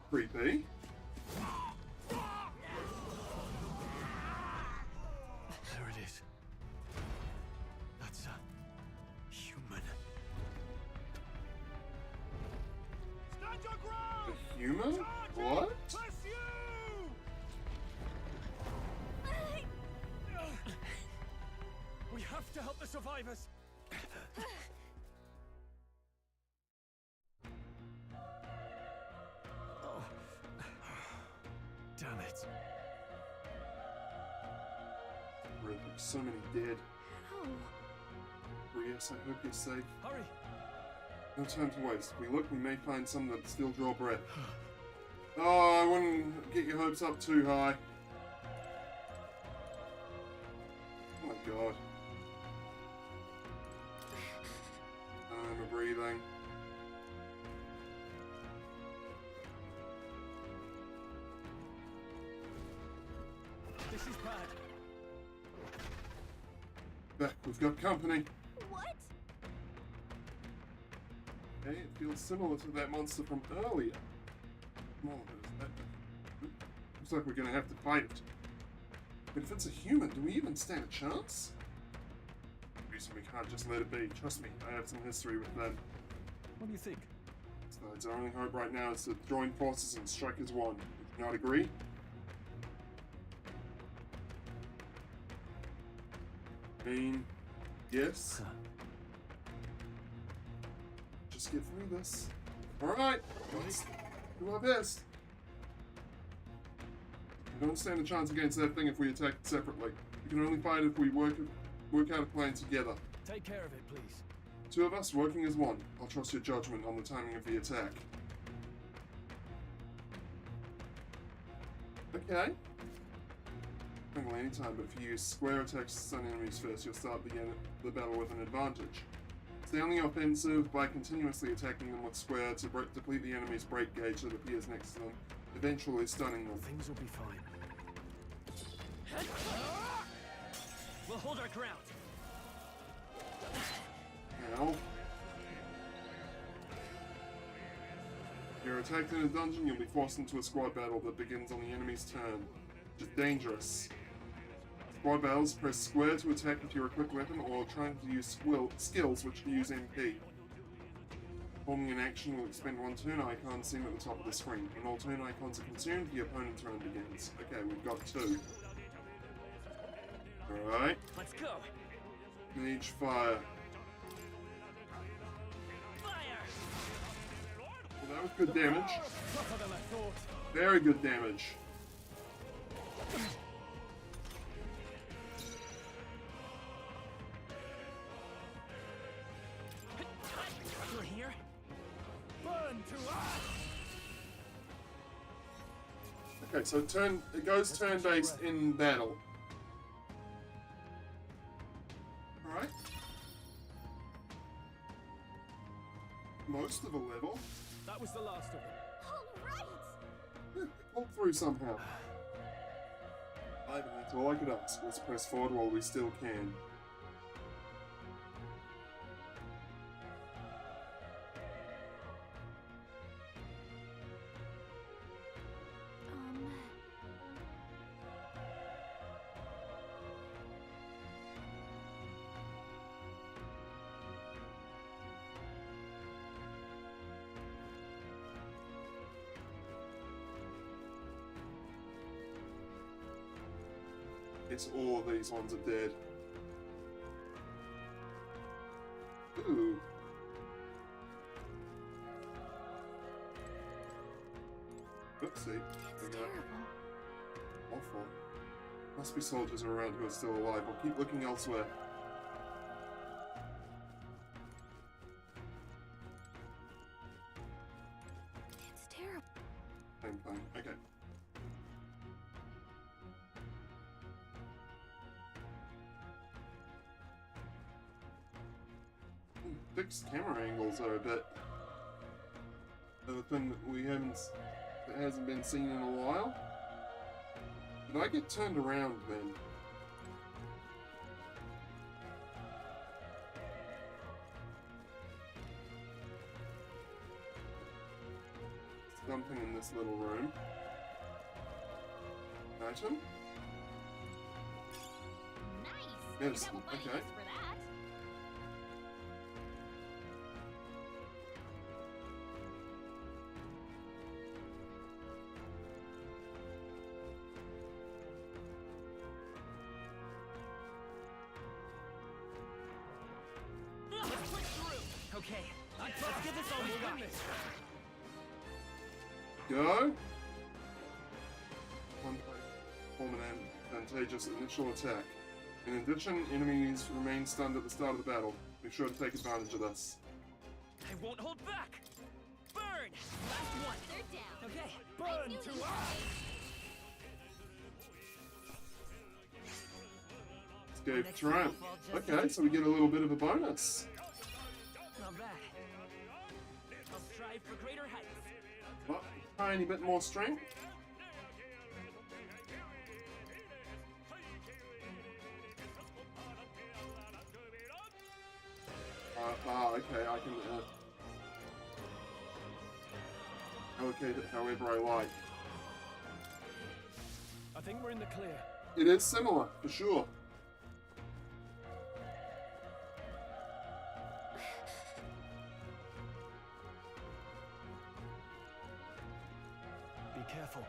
Creepy. There it is. That's a human. Stand your ground! A human? What? We have to help the survivors. Oh. Damn it. Rip, so many dead. Oh. Rias, I hope you're safe. Hurry! No time to waste. If we look, we may find some that still draw breath. Oh, I wouldn't get your hopes up too high. Oh my god. I'm breathing. This is bad. Back, we've got company. What? Okay, it feels similar to that monster from earlier. Come on, looks like we're gonna have to fight it. But if it's a human, do we even stand a chance? Reason we can't just let it be. Trust me, I have some history with them. What do you think? Besides, our only hope right now is to join forces and strike as one. Would you not agree? I mean, yes. Just get through this. Alright, let's do our best. We don't stand a chance against that thing if we attack it separately. We can only fight if we work out a plan together. Take care of it, please. Two of us working as one. I'll trust your judgment on the timing of the attack. Okay. Only any time, but if you use square attacks on enemies first, you'll start the battle with an advantage. Stay on the offensive by continuously attacking them with square to deplete the enemy's break gauge that appears next to them, eventually stunning them. Things will be fine. We'll hold our ground. Now, if you're attacked in a dungeon, you'll be forced into a squad battle that begins on the enemy's turn, which is dangerous. Squad battles, press square to attack with your equipped weapon, or trying to use skills which use MP. Forming an action will expend one turn icon seen at the top of the screen. When all turn icons are consumed, the opponent's turn begins. Okay, we've got 2. Alright. Let's go. Mage fire. Well, that was good damage. Tougher than I thought. Very good damage. You're here? Burn to us! Okay, so it goes turn-based in battle. Alright. Most of a level. That was the last of them. Alright! Yeah, pulled through somehow. Ivan, that's all I could ask. Let's press forward while we still can. Guess all of these ones are dead. Ooh. Oopsie. Awful. Must be soldiers around who are still alive. I'll keep looking elsewhere. It's terrible. Same thing. Okay. Fixed camera angles are a bit of a thing that hasn't been seen in a while. Did I get turned around then? Something in this little room. Item? Nice! Yes, Double bunnies okay. for that. Let's push through. Okay, let's give this all we got. Go. One play. Form an advantageous initial attack. In addition, enemies remain stunned at the start of the battle. Be sure to take advantage of this. I won't hold back. Burn! Last one. They're down. Okay, I burn knew to you us. Escape triumph. Okay, so we get a little bit of a bonus. Not bad. I'll strive for greater heights. But tiny bit more strength. okay, I can allocate it however I like. I think we're in the clear. It is similar, for sure. Be careful.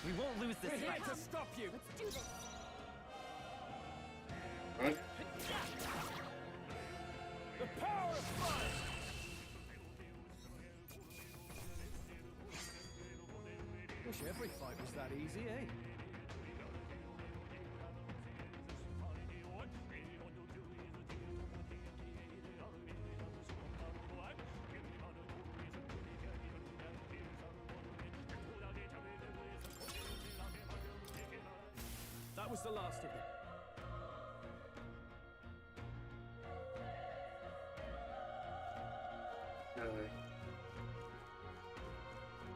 We won't lose this We're here fight. to stop you. Let's do this. Right? The power of fire. Wish every fight was that easy, eh? That was the last of them. Okay.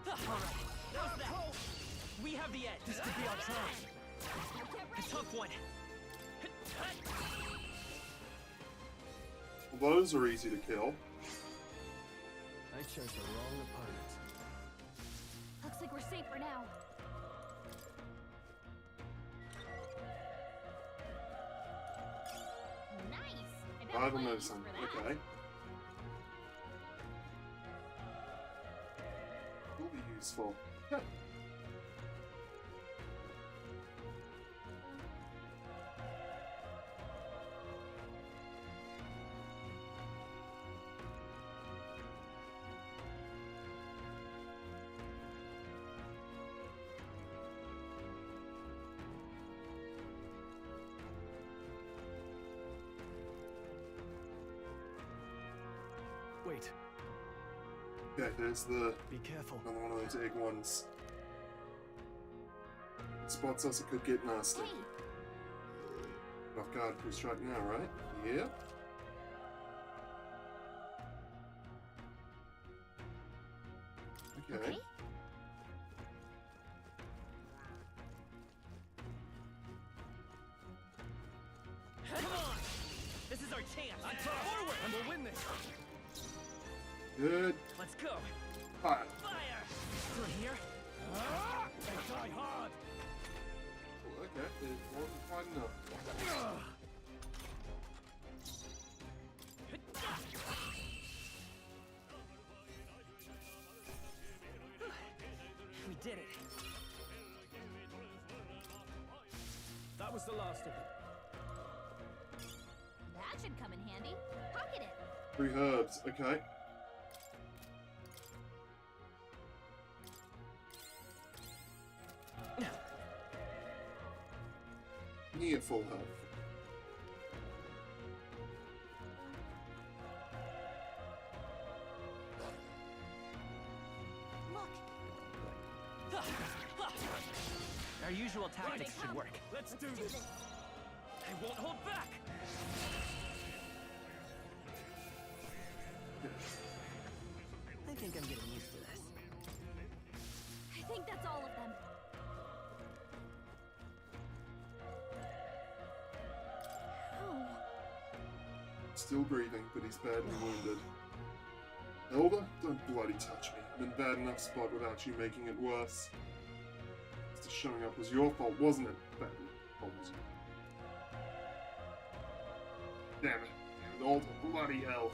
How's that? We have the edge. This could be our chance. A tough one. Well, those are easy to kill. I chose the wrong opponent. Looks like we're safe for now. Nice. I bet Bible we medicine. for that. Okay. Will be useful. Yeah. Wait. Okay, there's the Be careful. another one of those egg ones. It spots us, it could get nasty. Hey, Off guard if we strike now, right? Yeah. Okay. okay. Come on! This is our chance. Forward, and we'll win this. Good. Let's go. Fire. Fire! Through here. They die hard. Oh, okay, it wasn't quite enough. We did it. That was the last of them. That should come in handy. Pocket it. 3 herbs, okay. Near full health. Look. Our usual tactics should work. Let's do this. I won't hold back. I think I'm getting used to this. I think that's all of them. Oh. Still breathing, but he's badly wounded. Elder, don't bloody touch me. I'm in bad enough spot without you making it worse. Just showing up was your fault, wasn't it? Bad fault. Damn it. Damn it, Alder, bloody hell.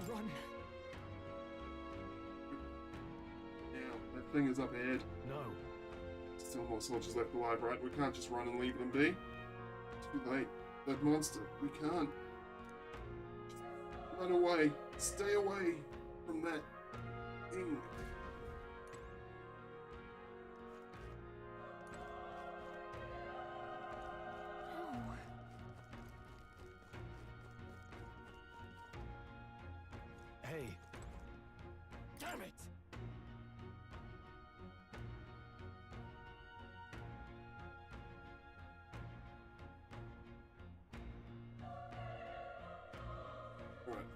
Run. Now, that thing is up ahead. No. Still more soldiers left alive, right? We can't just run and leave them be. Too late. That monster. We can't. Run away. Stay away from that thing. No. Hey. Damn it!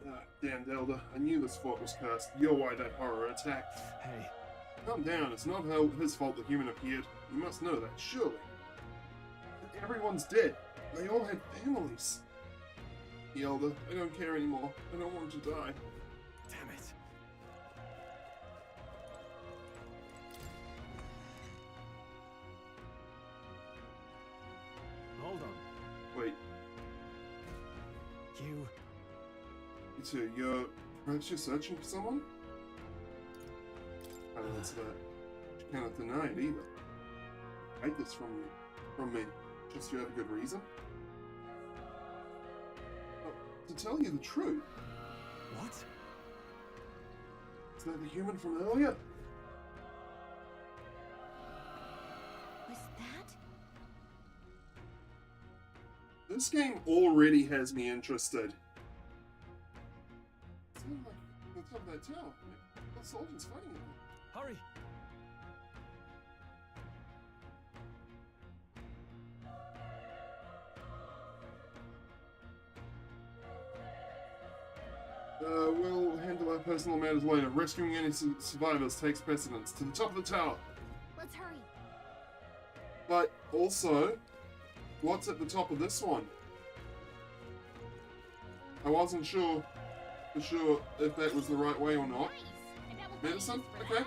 Right, damned Elder. I knew this fort was cursed. You're why that horror attacked. Hey, Calm down, it's not his fault the human appeared. You must know that, surely. Everyone's dead. They all had families. The Elder, I don't care anymore. I don't want to die. Damn it. Hold on. Wait. You... So perhaps you're searching for someone? I don't answer that. You cannot deny it either. Hide this from me. Just you have a good reason? To tell you the truth. What? Is that the human from earlier? Was that? This game already has me interested. It's not like the top of that tower. The soldiers fighting it. Hurry! We'll handle our personal matters later. Rescuing any survivors takes precedence. To the top of the tower. Let's hurry. But also, what's at the top of this one? I wasn't for sure if that was the right way or not. Medicine? Okay.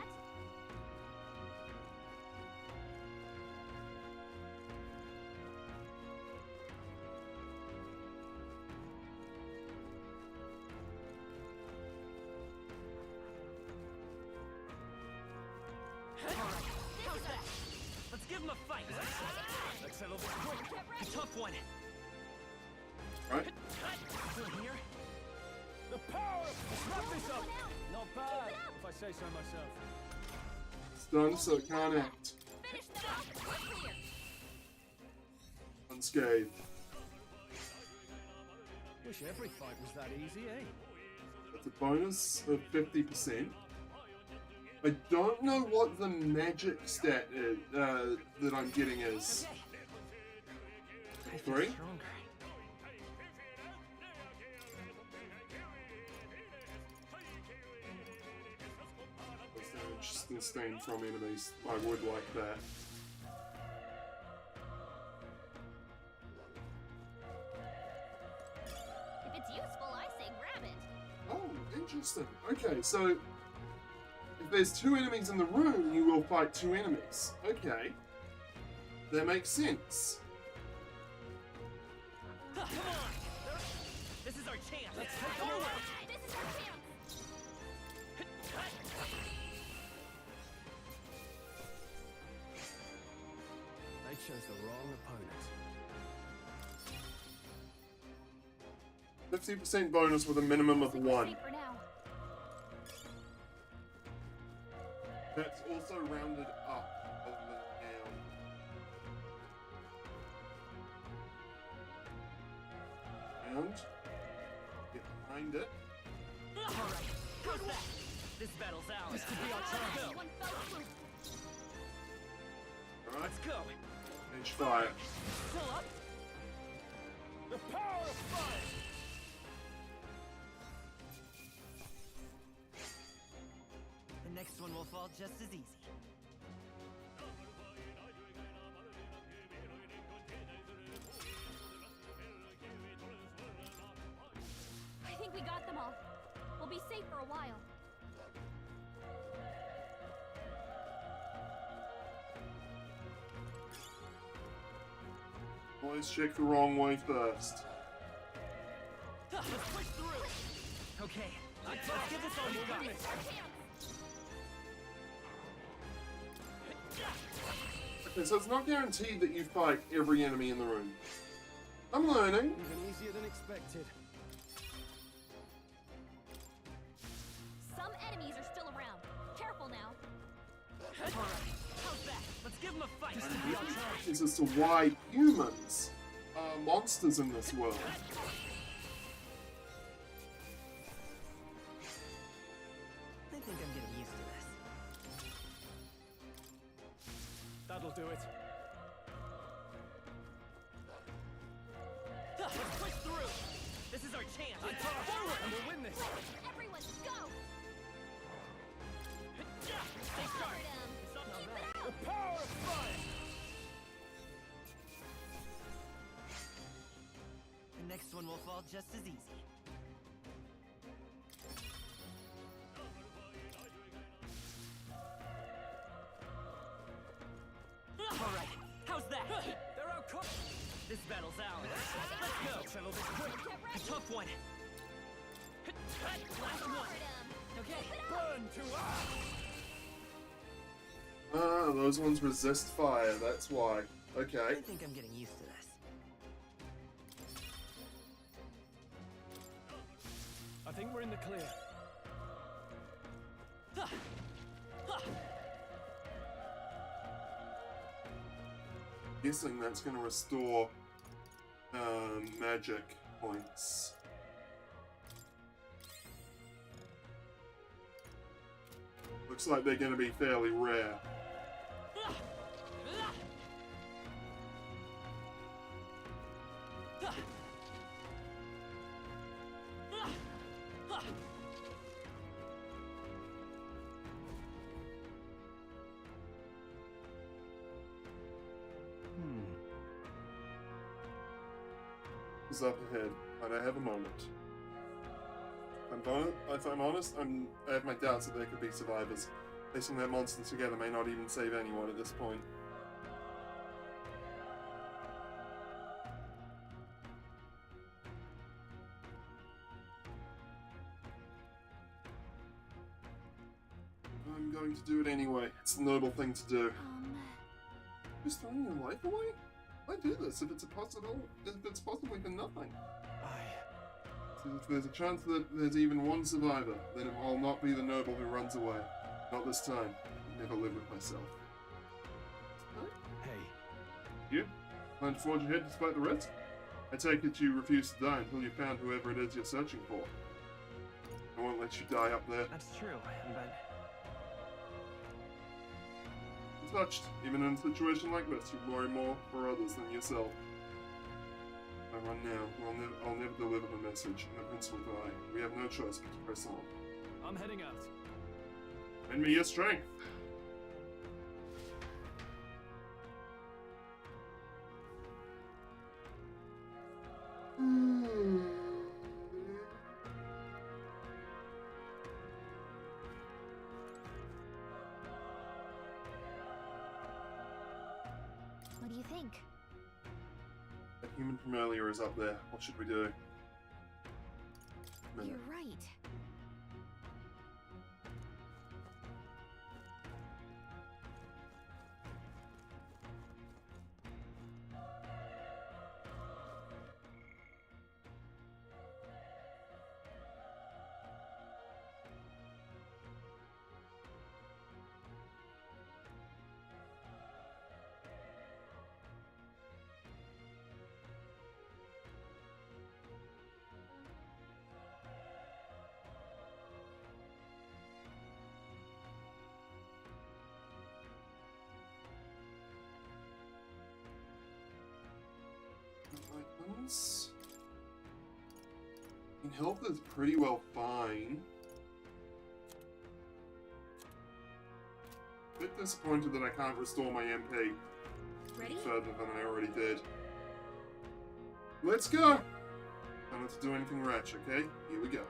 Let's give him a fight. Let's settle this quick. A tough one. Right. Still here? The power! Wrap this up! Not bad, if I say so myself. Stunned so it can't act. Unscathed. Wish every fight was that easy, eh? That's a bonus of 50%. I don't know what the magic stat is, that I'm getting is. 3? Damage sustained from enemies. I would like that. If it's useful, I say grab it. Oh, interesting. Okay, so if there's 2 enemies in the room, you will fight 2 enemies. Okay. That makes sense. Come on! This is our chance! Let's take forward! This is our chance! They chose the wrong opponent. 50% bonus with a minimum of 1. For now. That's also rounded up of the down. And get behind it. Alright, how's that? This battle's ours. This could be our chance. One fell swoop. Alright, Let's go. edge fire. Still up? The power of fire! The next one will fall just as easy. I think we got them all. We'll be safe for a while. Always check the wrong way first. Let's push through. Okay, let's give this all we got. Okay, so it's not guaranteed that you fight every enemy in the room. I'm learning. Even easier than expected. Some enemies are still around. Careful now. Alright, how's that? Let's give him a fight. Is as to why humans are monsters in this world. I think I'm getting used to this. That'll do it. Let's push through. This is our chance. Forward, and we'll win this. Everyone, go! Stay sharp. just as easy. Alright, how's that? They're outcooked! This battle's ours. Let's go! Settle this quick! A tough one! Last one! Okay, burn to us! Ah, those ones resist fire, that's why. Okay. I think I'm getting used to this. I think we're in the clear. Guessing that's going to restore magic points. Looks like they're going to be fairly rare. Is up ahead, and I have a moment. If I'm honest, I have my doubts that there could be survivors. Placing that monster together may not even save anyone at this point. I'm going to do it anyway. It's the noble thing to do. Just throwing your life away? Why do this if it's possibly for nothing? So if there's a chance that there's even one survivor, then I'll not be the noble who runs away. Not this time. I'll never live with myself. Hey. You? Plan to forge ahead despite the risk? I take it you refuse to die until you've found whoever it is you're searching for. I won't let you die up there. That's true, but... Touched. Even in a situation like this, you worry more for others than yourself. If I run now, I'll never deliver the message, and the prince will die. We have no choice but to press on. I'm heading out. Lend me your strength. What do you think? That human from earlier is up there. What should we do? You're right. Items. In health is pretty well fine. A bit disappointed that I can't restore my MP Ready? further than I already did. Let's go! Try not to do anything rash, okay? Here we go.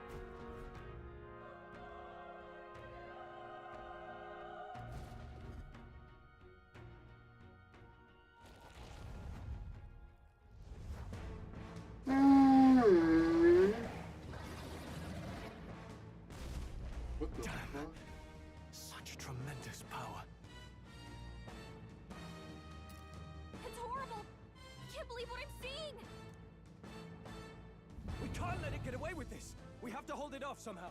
What the fuck? Such tremendous power. It's horrible! I can't believe what I'm seeing! We can't let it get away with this. We have to hold it off somehow.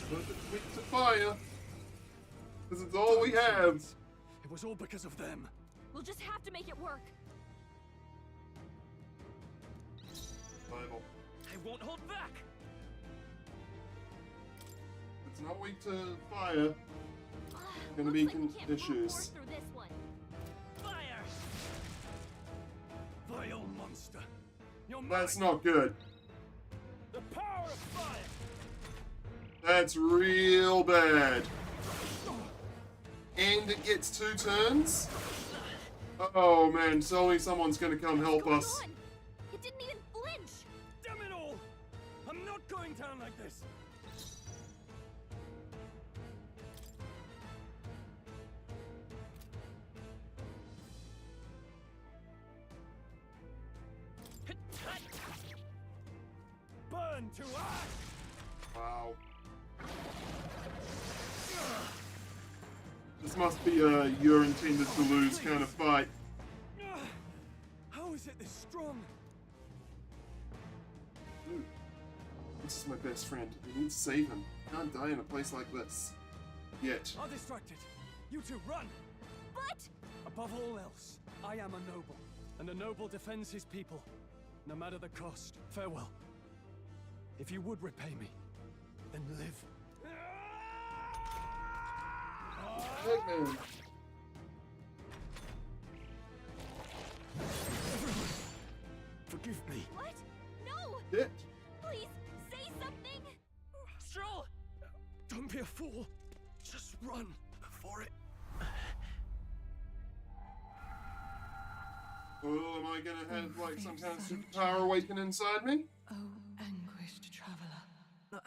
Put it quick to fire. This is all we have. It was all because of them. We'll just have to make it work. Bible. I won't hold back. It's not weak to fire. Gonna be issues. Through this one. Fire! Vile monster. You're That's mine. not good. The power of fire. That's real bad. And it gets 2 turns? Oh man, tell me someone's gonna come help us. It didn't even flinch! going down like this? Burn to ash! Wow. This must be a you're intended to lose kind of fight. How is it this strong? Ooh. This is my best friend. I need to save him. I can't die in a place like this. Yet. I'm distracted. You two, run! But... Above all else, I am a noble, and a noble defends his people, no matter the cost. Farewell. If you would repay me, then live. Hitman. Forgive me. What? No! Shit. Please, say something! Stroll! Don't be a fool. Just run for it. Oh, am I gonna have like some kind of superpower awaken inside me? Oh, anguished traveler.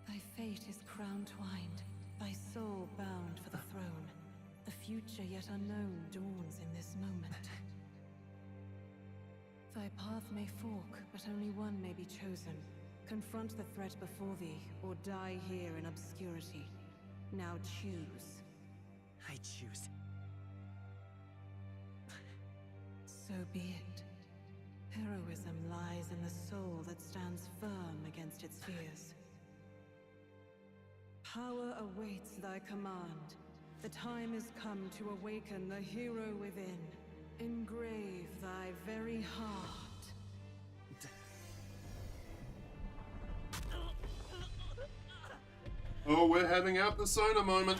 Thy fate is crown-twined, thy soul bound for the throne. The future yet unknown dawns in this moment. Thy path may fork, but only one may be chosen. Confront the threat before thee, or die here in obscurity. Now choose. I choose. So be it. Heroism lies in the soul that stands firm against its fears. Power awaits thy command. The time is come to awaken the hero within. Engrave thy very heart. Oh, we're having our persona moment.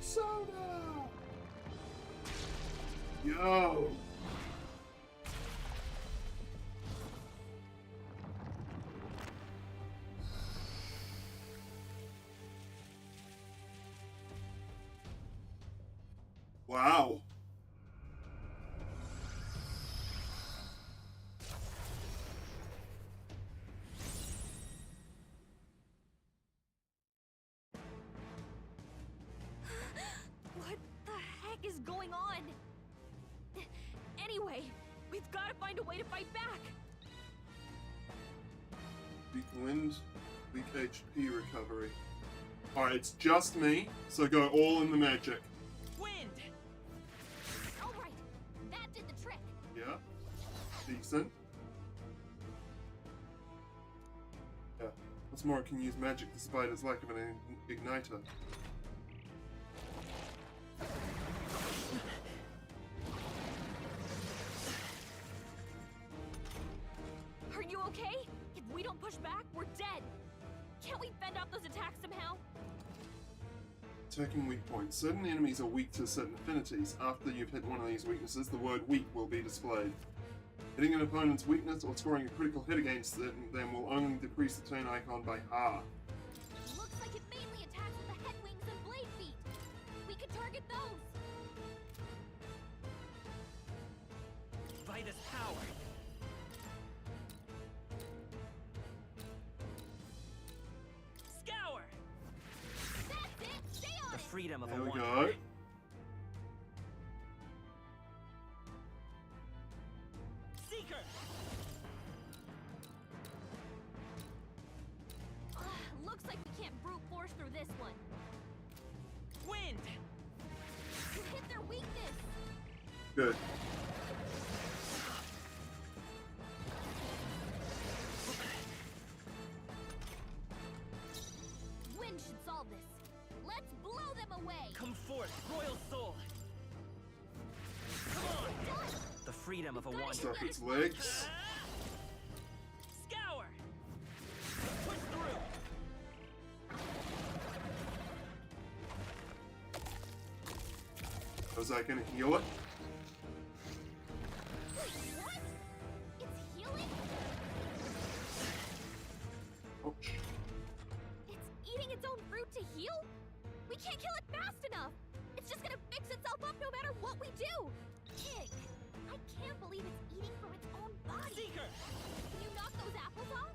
Persona! Yo! Wow. What the heck is going on? Anyway, we've got to find a way to fight back. Weak wind, weak HP recovery. Alright, it's just me, so go all in the magic. Wind! Alright, that did the trick. Yeah. Decent. Yeah. What's more, it can use magic despite its lack of an igniter. Are you okay? If we don't push back, we're dead. Can't we fend off those attacks somehow? Attacking weak points. Certain enemies are weak to certain affinities. After you've hit one of these weaknesses, the word weak will be displayed. Hitting an opponent's weakness or scoring a critical hit against them will only decrease the turn icon by half. Looks like it mainly attacks with the head wings and blade feet. We could target those. By this power. Scour! That's it! Stay on The it! freedom of There a we one. go. Seeker! Looks like we can't brute force through this one. Wind! You hit their weakness. Good. Wind should solve this. Let's blow them away. Come forth, royal soul! Come on! The freedom of a one. Stop its legs. Scour! Push through! Was that gonna heal it? Wait, what? It's healing? Ouch. It's eating its own fruit to heal? We can't kill it fast enough! It's just gonna fix itself up no matter what we do! Ick! I can't believe it's eating from its own body! Seeker! Can you knock those apples off?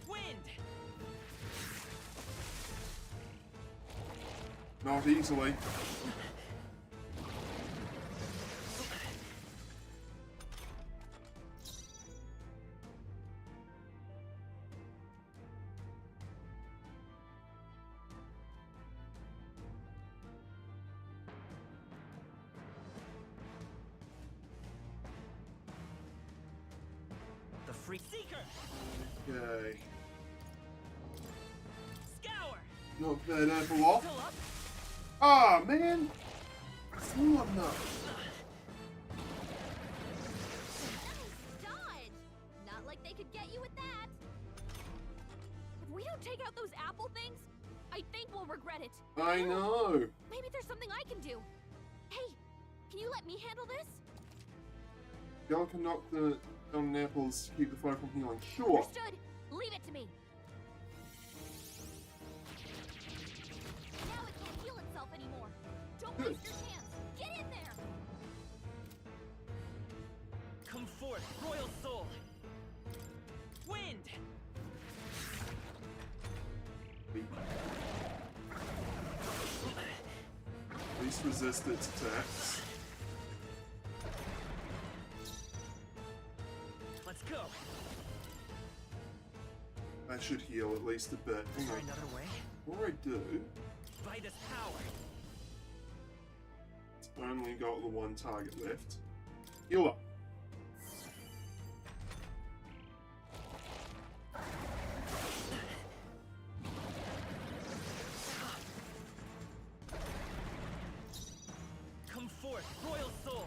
Wind! Not easily. The freak seeker! Okay. Scour! Knock that apple off. Pull up! Ah, man! Still not enough. Nice dodge! Not like they could get you with that! If we don't take out those apple things, I think we'll regret it. I know. Maybe there's something I can do. Hey, can you let me handle this? Y'all can knock the down apples to keep the foe from healing. Sure. Understood. Leave it to me. Now it can't heal itself anymore. Don't waste your chance. Get in there. Come forth, royal soul! Wind! At least resist its attacks. Let's go! That should heal at least a bit. Is Hang there on. another way? Before I do, Vitus power! it's only got the one target left. Heal up. Come forth, royal soul!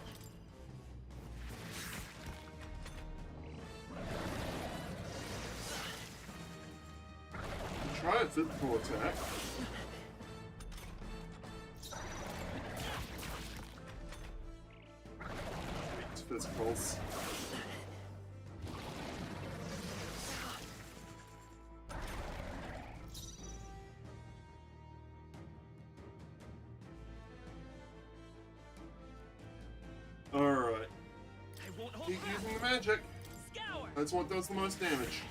Try a physical attack. It's physicals. Alright. I won't hold Keep back. using the magic. Scour! That's what does the most damage.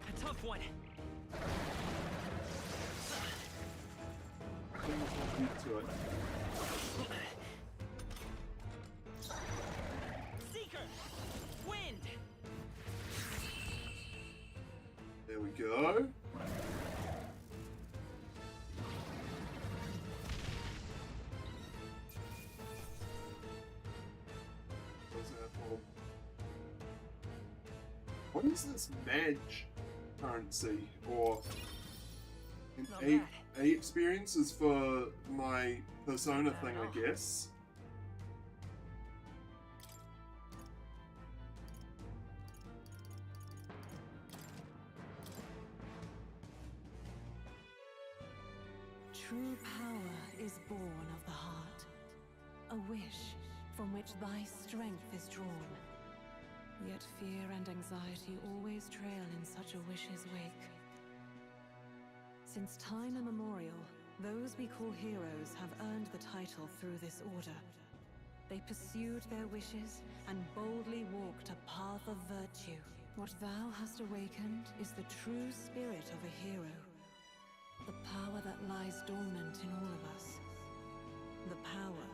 A tough one. Things will beat to it. Seeker! Wind! There we go. What is this Madge currency? Or an Not A bad. experience is for my persona thing, I guess. True power is born of the heart, a wish from which thy strength is drawn. Yet fear and anxiety always trail in such a wish's wake. Since time immemorial, those we call heroes have earned the title through this order. They pursued their wishes and boldly walked a path of virtue. What thou hast awakened is the true spirit of a hero. The power that lies dormant in all of us. The power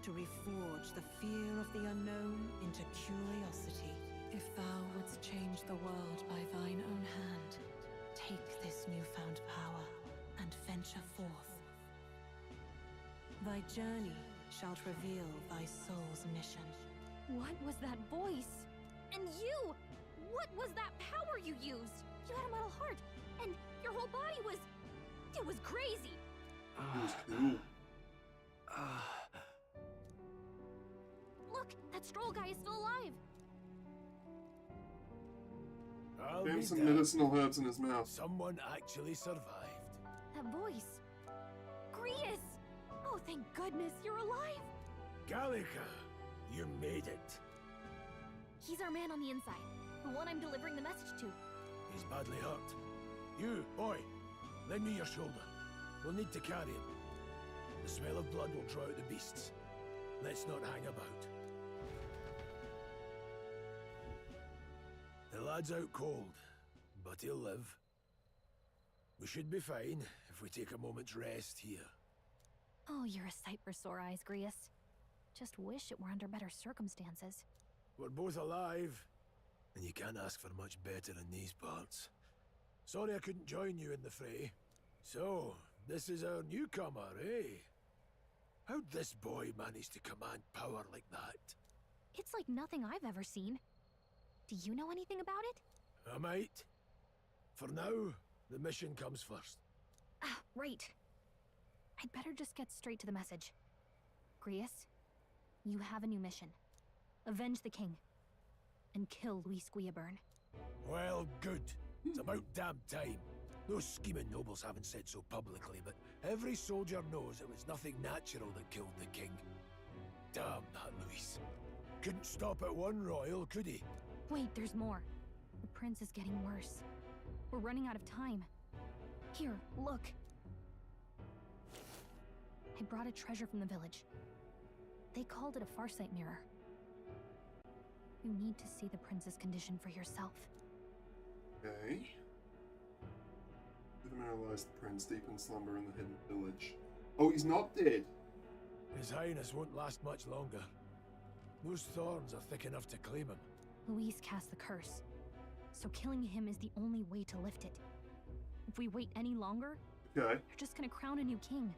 to reforge the fear of the unknown into curiosity. If thou wouldst change the world by thine own hand, take this newfound power and venture forth. Thy journey shalt reveal thy soul's mission. What was that voice? And you! What was that power you used? You had a metal heart, and your whole body was... It was crazy! Look, that Stroll guy is still alive! Found some medicinal herbs in his mouth. Someone actually survived. That voice... Grius! Oh, Thank goodness you're alive! Gallica, you made it. He's our man on the inside, the one I'm delivering the message to. He's badly hurt. You, boy, lend me your shoulder. We'll need to carry him. The smell of blood will draw out the beasts. Let's not hang about. The lad's out cold, but he'll live. We should be fine if we take a moment's rest here. Oh, you're a sight for sore eyes, Grius. Just wish it were under better circumstances. We're both alive, and you can't ask for much better in these parts. Sorry I couldn't join you in the fray. So, this is our newcomer, eh? How'd this boy manage to command power like that? It's like nothing I've ever seen. Do you know anything about it? I might. For now, the mission comes first. Ah, right. I'd better just get straight to the message. Grius, you have a new mission. Avenge the king. And kill Luis Guillaburn. Well, good. It's about damn time. Those scheming nobles haven't said so publicly, but every soldier knows it was nothing natural that killed the king. Damn that Luis. Couldn't stop at one royal, could he? Wait, there's more. The prince is getting worse. We're running out of time. Here, look. I brought a treasure from the village. They called it a farsight mirror. You need to see the prince's condition for yourself. Okay. The mirror lies the prince deep in slumber in the hidden village. Oh, he's not dead. His Highness won't last much longer. Those thorns are thick enough to claim him. Luis cast the curse, so killing him is the only way to lift it. If we wait any longer, okay, you're just gonna crown a new king.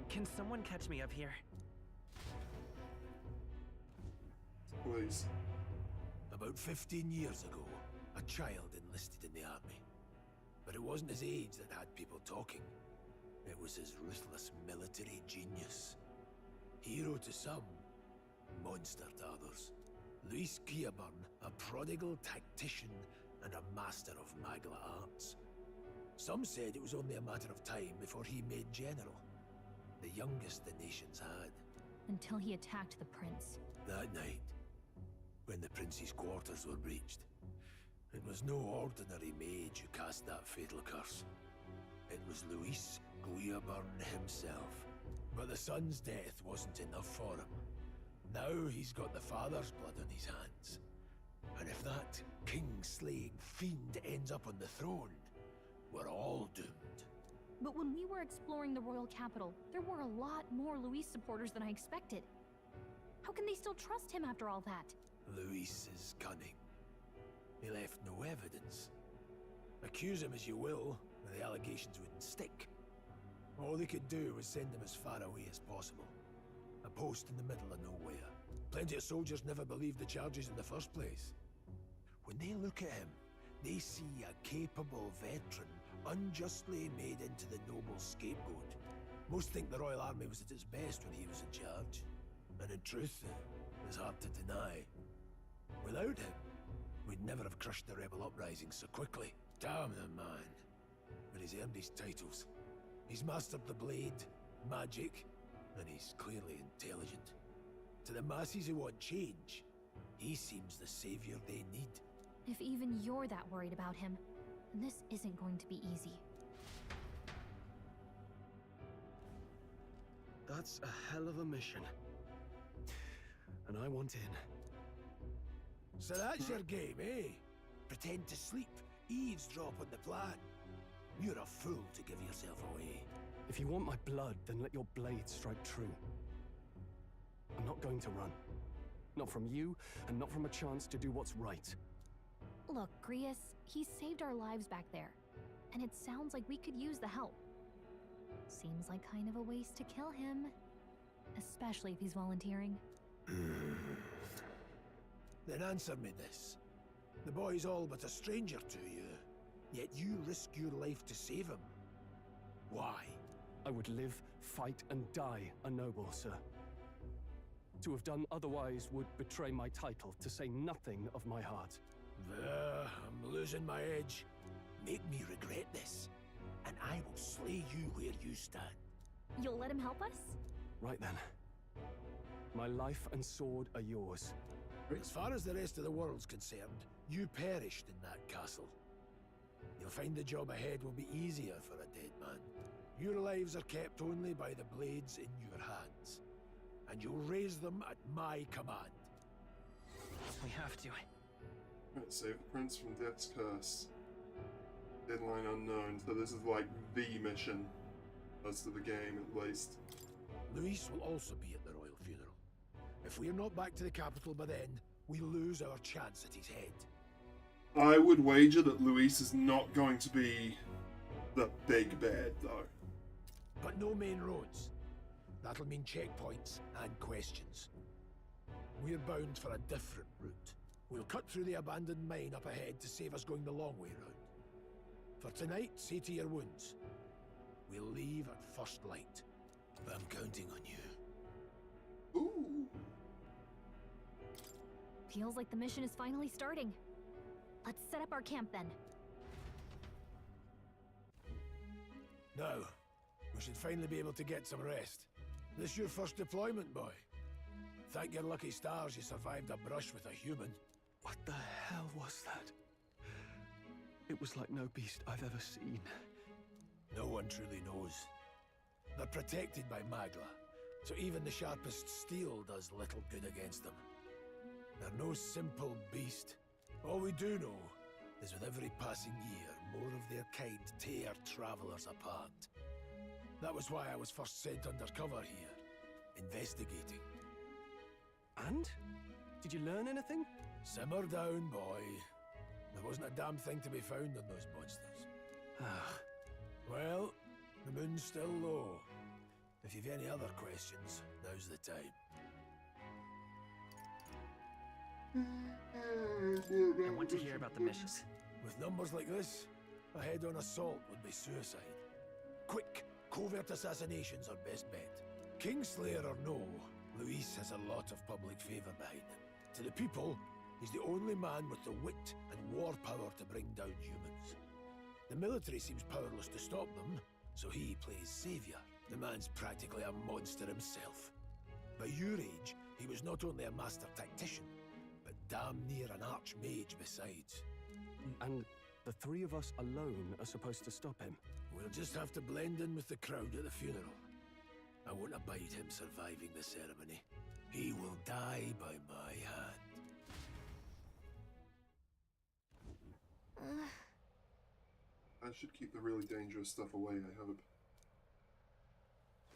Can someone catch me up here? Please. About 15 years ago, a child enlisted in the army. But it wasn't his age that had people talking. It was his ruthless military genius. Hero to some, monster to others. Luis Guillaburn, a prodigal tactician and a master of magla arts. Some said it was only a matter of time before he made general. The youngest the nations had. Until he attacked the prince. That night, when the prince's quarters were breached, it was no ordinary mage who cast that fatal curse. It was Luis Guillaburn himself. But the son's death wasn't enough for him. Now he's got the father's blood on his hands. And if that king-slaying fiend ends up on the throne, we're all doomed. But when we were exploring the royal capital, there were a lot more Luis supporters than I expected. How can they still trust him after all that? Luis is cunning. He left no evidence. Accuse him as you will, the allegations wouldn't stick. All they could do was send him as far away as possible. A post in the middle of nowhere. Plenty of soldiers never believed the charges in the first place. When they look at him, they see a capable veteran unjustly made into the noble scapegoat. Most think the Royal Army was at its best when he was in charge. And in truth, it's hard to deny. Without him, we'd never have crushed the rebel uprising so quickly. Damn the man. But he's earned his titles. He's mastered the blade, magic, and he's clearly intelligent. To the masses who want change, he seems the savior they need. If even you're that worried about him, then this isn't going to be easy. That's a hell of a mission. And I want in. So that's your game, eh? Pretend to sleep, eavesdrop on the plan. You're a fool to give yourself away. If you want my blood, then let your blade strike true. I'm not going to run. Not from you, and not from a chance to do what's right. Look, Grius, he saved our lives back there. And it sounds like we could use the help. Seems like kind of a waste to kill him. Especially if he's volunteering. Then answer me this. The boy's all but a stranger to you, yet you risk your life to save him. Why? I would live, fight, and die a noble, sir. To have done otherwise would betray my title, to say nothing of my heart. I'm losing my edge. Make me regret this. and I will slay you where you stand. You'll let him help us? Right then. My life and sword are yours. As far as the rest of the world's concerned, you perished in that castle. You'll find the job ahead will be easier for a dead man. Your lives are kept only by the blades in your hands, and you'll raise them at my command. We have to. Right, save the prince from death's curse. Deadline unknown, so this is like the mission. Most of the game, at least. Luis will also be at the royal funeral. If we're not back to the capital by then, we lose our chance at his head. I would wager that Luis is not going to be the big bad, though. But no main roads. That'll mean checkpoints and questions. We're bound for a different route. We'll cut through the abandoned mine up ahead to save us going the long way round. For tonight, see to your wounds. We'll leave at first light. I'm counting on you. Ooh. Feels like the mission is finally starting. Let's set up our camp then. Now, we should finally be able to get some rest. This your first deployment, boy? Thank your lucky stars you survived a brush with a human. What the hell was that? It was like no beast I've ever seen. No one truly knows. They're protected by Magla, so even the sharpest steel does little good against them. They're no simple beast. All we do know is with every passing year, more of their kind tear travelers apart. That was why I was first sent undercover here, investigating. And? Did you learn anything? Simmer down, boy. There wasn't a damn thing to be found on those monsters. Well, the moon's still low. If you've any other questions, now's the time. I want to hear about the mission. With numbers like this, a head-on assault would be suicide. Quick, covert assassinations are best bet. Kingslayer or no, Luis has a lot of public favor behind him. To the people, he's the only man with the wit and war power to bring down humans. The military seems powerless to stop them, so he plays savior. The man's practically a monster himself. By your age, he was not only a master tactician, but damn near an archmage besides. And the three of us alone are supposed to stop him? We'll just have to blend in with the crowd at the funeral. I won't abide him surviving the ceremony. He will die by my hand. I should keep the really dangerous stuff away, I hope.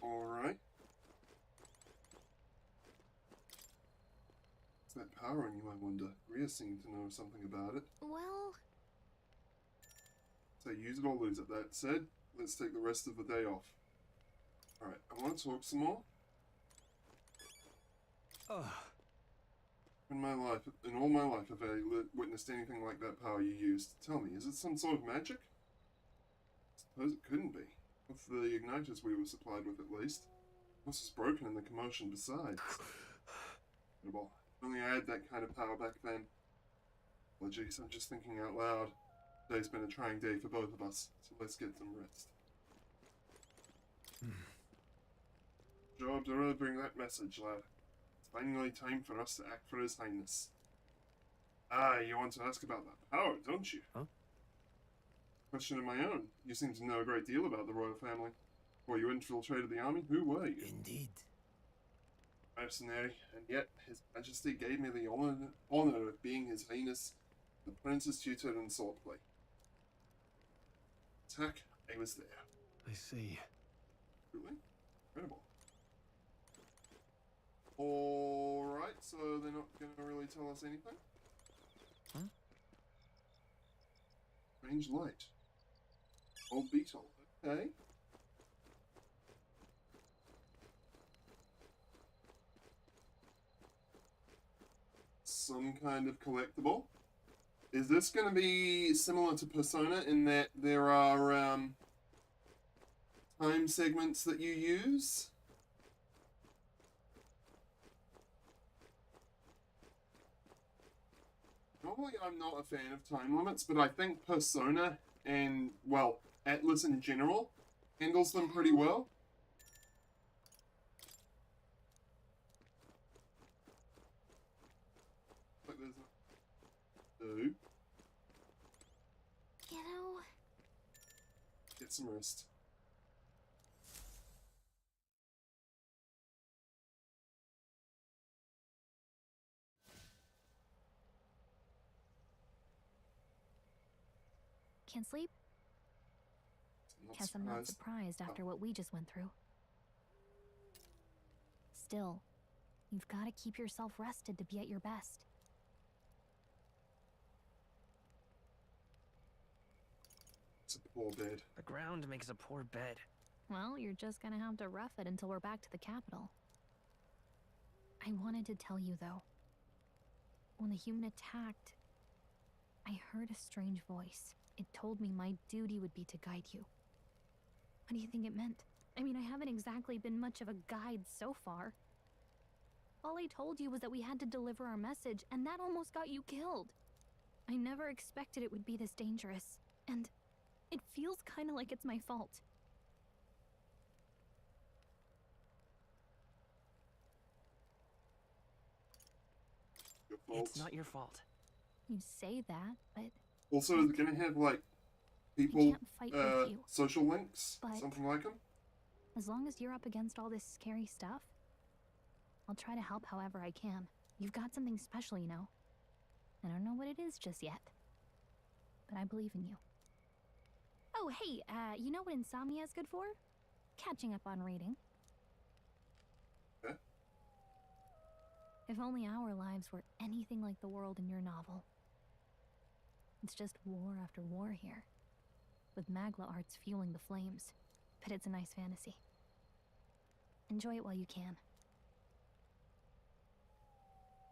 Alright. What's that power on you, I wonder? Rhea seemed to know something about it. Well... So use it or lose it. That said, let's take the rest of the day off. Alright, I want to talk some more. In all my life, have I witnessed anything like that power you used? Tell me, is it some sort of magic? I suppose it couldn't be. With the igniters we were supplied with, at least. This was broken in the commotion besides. Well, if only I had that kind of power back then. Well, geez, I'm just thinking out loud. Today's been a trying day for both of us, so let's get some rest. Job delivering that message, lad. It's finally time for us to act for His Highness. Ah, you want to ask about that power, don't you? Huh? Question of my own. You seem to know a great deal about the royal family. Were you infiltrated the army? Who were you? Indeed. Mercenary, and yet His Majesty gave me the honor of being His Highness, the Prince's tutor in swordplay. Attack, I was there. I see. Really? Incredible. Alright, so they're not going to really tell us anything? Huh? Strange light. Old beetle. Okay. Some kind of collectible. Is this going to be similar to Persona in that there are time segments that you use? Normally I'm not a fan of time limits, but I think Persona and, well, Atlas in general handles them pretty well. Like there's no. You know, Get some rest. can't sleep? Guess I'm not surprised after what we just went through. Still, you've got to keep yourself rested to be at your best. It's a poor bed. The ground makes a poor bed. Well, you're just gonna have to rough it until we're back to the capital. I wanted to tell you, though. When the human attacked, I heard a strange voice. It told me my duty would be to guide you. What do you think it meant? I mean, I haven't exactly been much of a guide so far. All I told you was that we had to deliver our message, and that almost got you killed. I never expected it would be this dangerous, and it feels kind of like it's my fault. Your fault. It's not your fault. You say that, but Also, they're gonna have like people can't fight with you, social links, but something like them. as long as you're up against all this scary stuff, I'll try to help however I can. You've got something special, you know. I don't know what it is just yet, but I believe in you. Oh, hey, you know what insomnia is good for? Catching up on reading. Okay. If only our lives were anything like the world in your novel. It's just war after war here, with Magla arts fueling the flames. But it's a nice fantasy. Enjoy it while you can.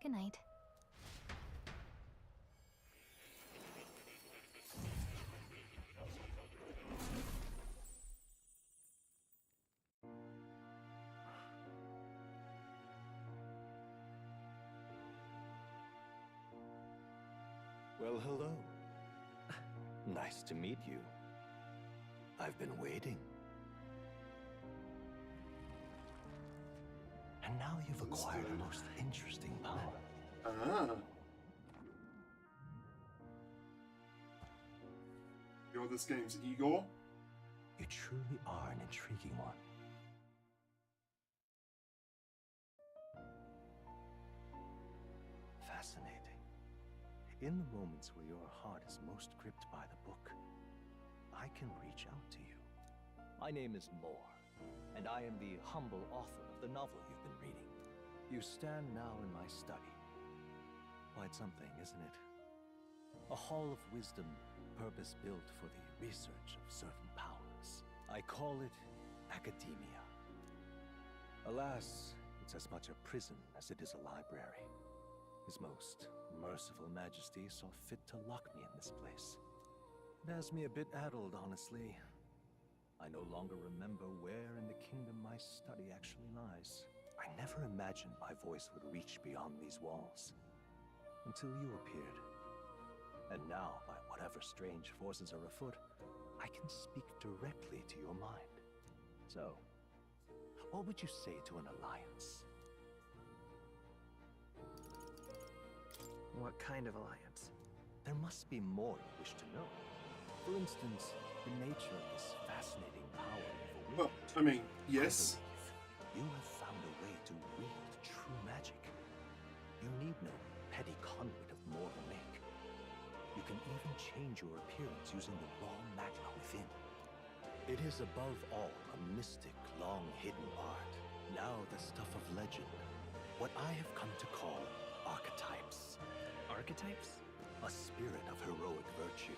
Good night. Well, hello. Nice to meet you. I've been waiting. And now you've acquired a most interesting power. Ah. You're this game's Igor? You truly are an intriguing one. Fascinating. In the moments where your heart is most gripped by the book, I can reach out to you. My name is Moore, and I am the humble author of the novel you've been reading. You stand now in my study. Quite something, isn't it? A hall of wisdom, purpose-built for the research of certain powers. I call it academia. Alas, it's as much a prison as it is a library. His most merciful majesty saw fit to lock me in this place. It has me a bit addled, honestly. I no longer remember where in the kingdom my study actually lies. I never imagined my voice would reach beyond these walls. Until you appeared. And now, by whatever strange forces are afoot, I can speak directly to your mind. So, what would you say to an alliance? What kind of alliance? There must be more you wish to know. For instance, the nature of this fascinating power you've Well, I mean, yes. I believe you have found a way to wield true magic. You need no petty conduit of mortal make. You can even change your appearance using the raw magma within. It is above all a mystic, long-hidden art. Now the stuff of legend. What I have come to call archetypes. Archetypes? A spirit of heroic virtue.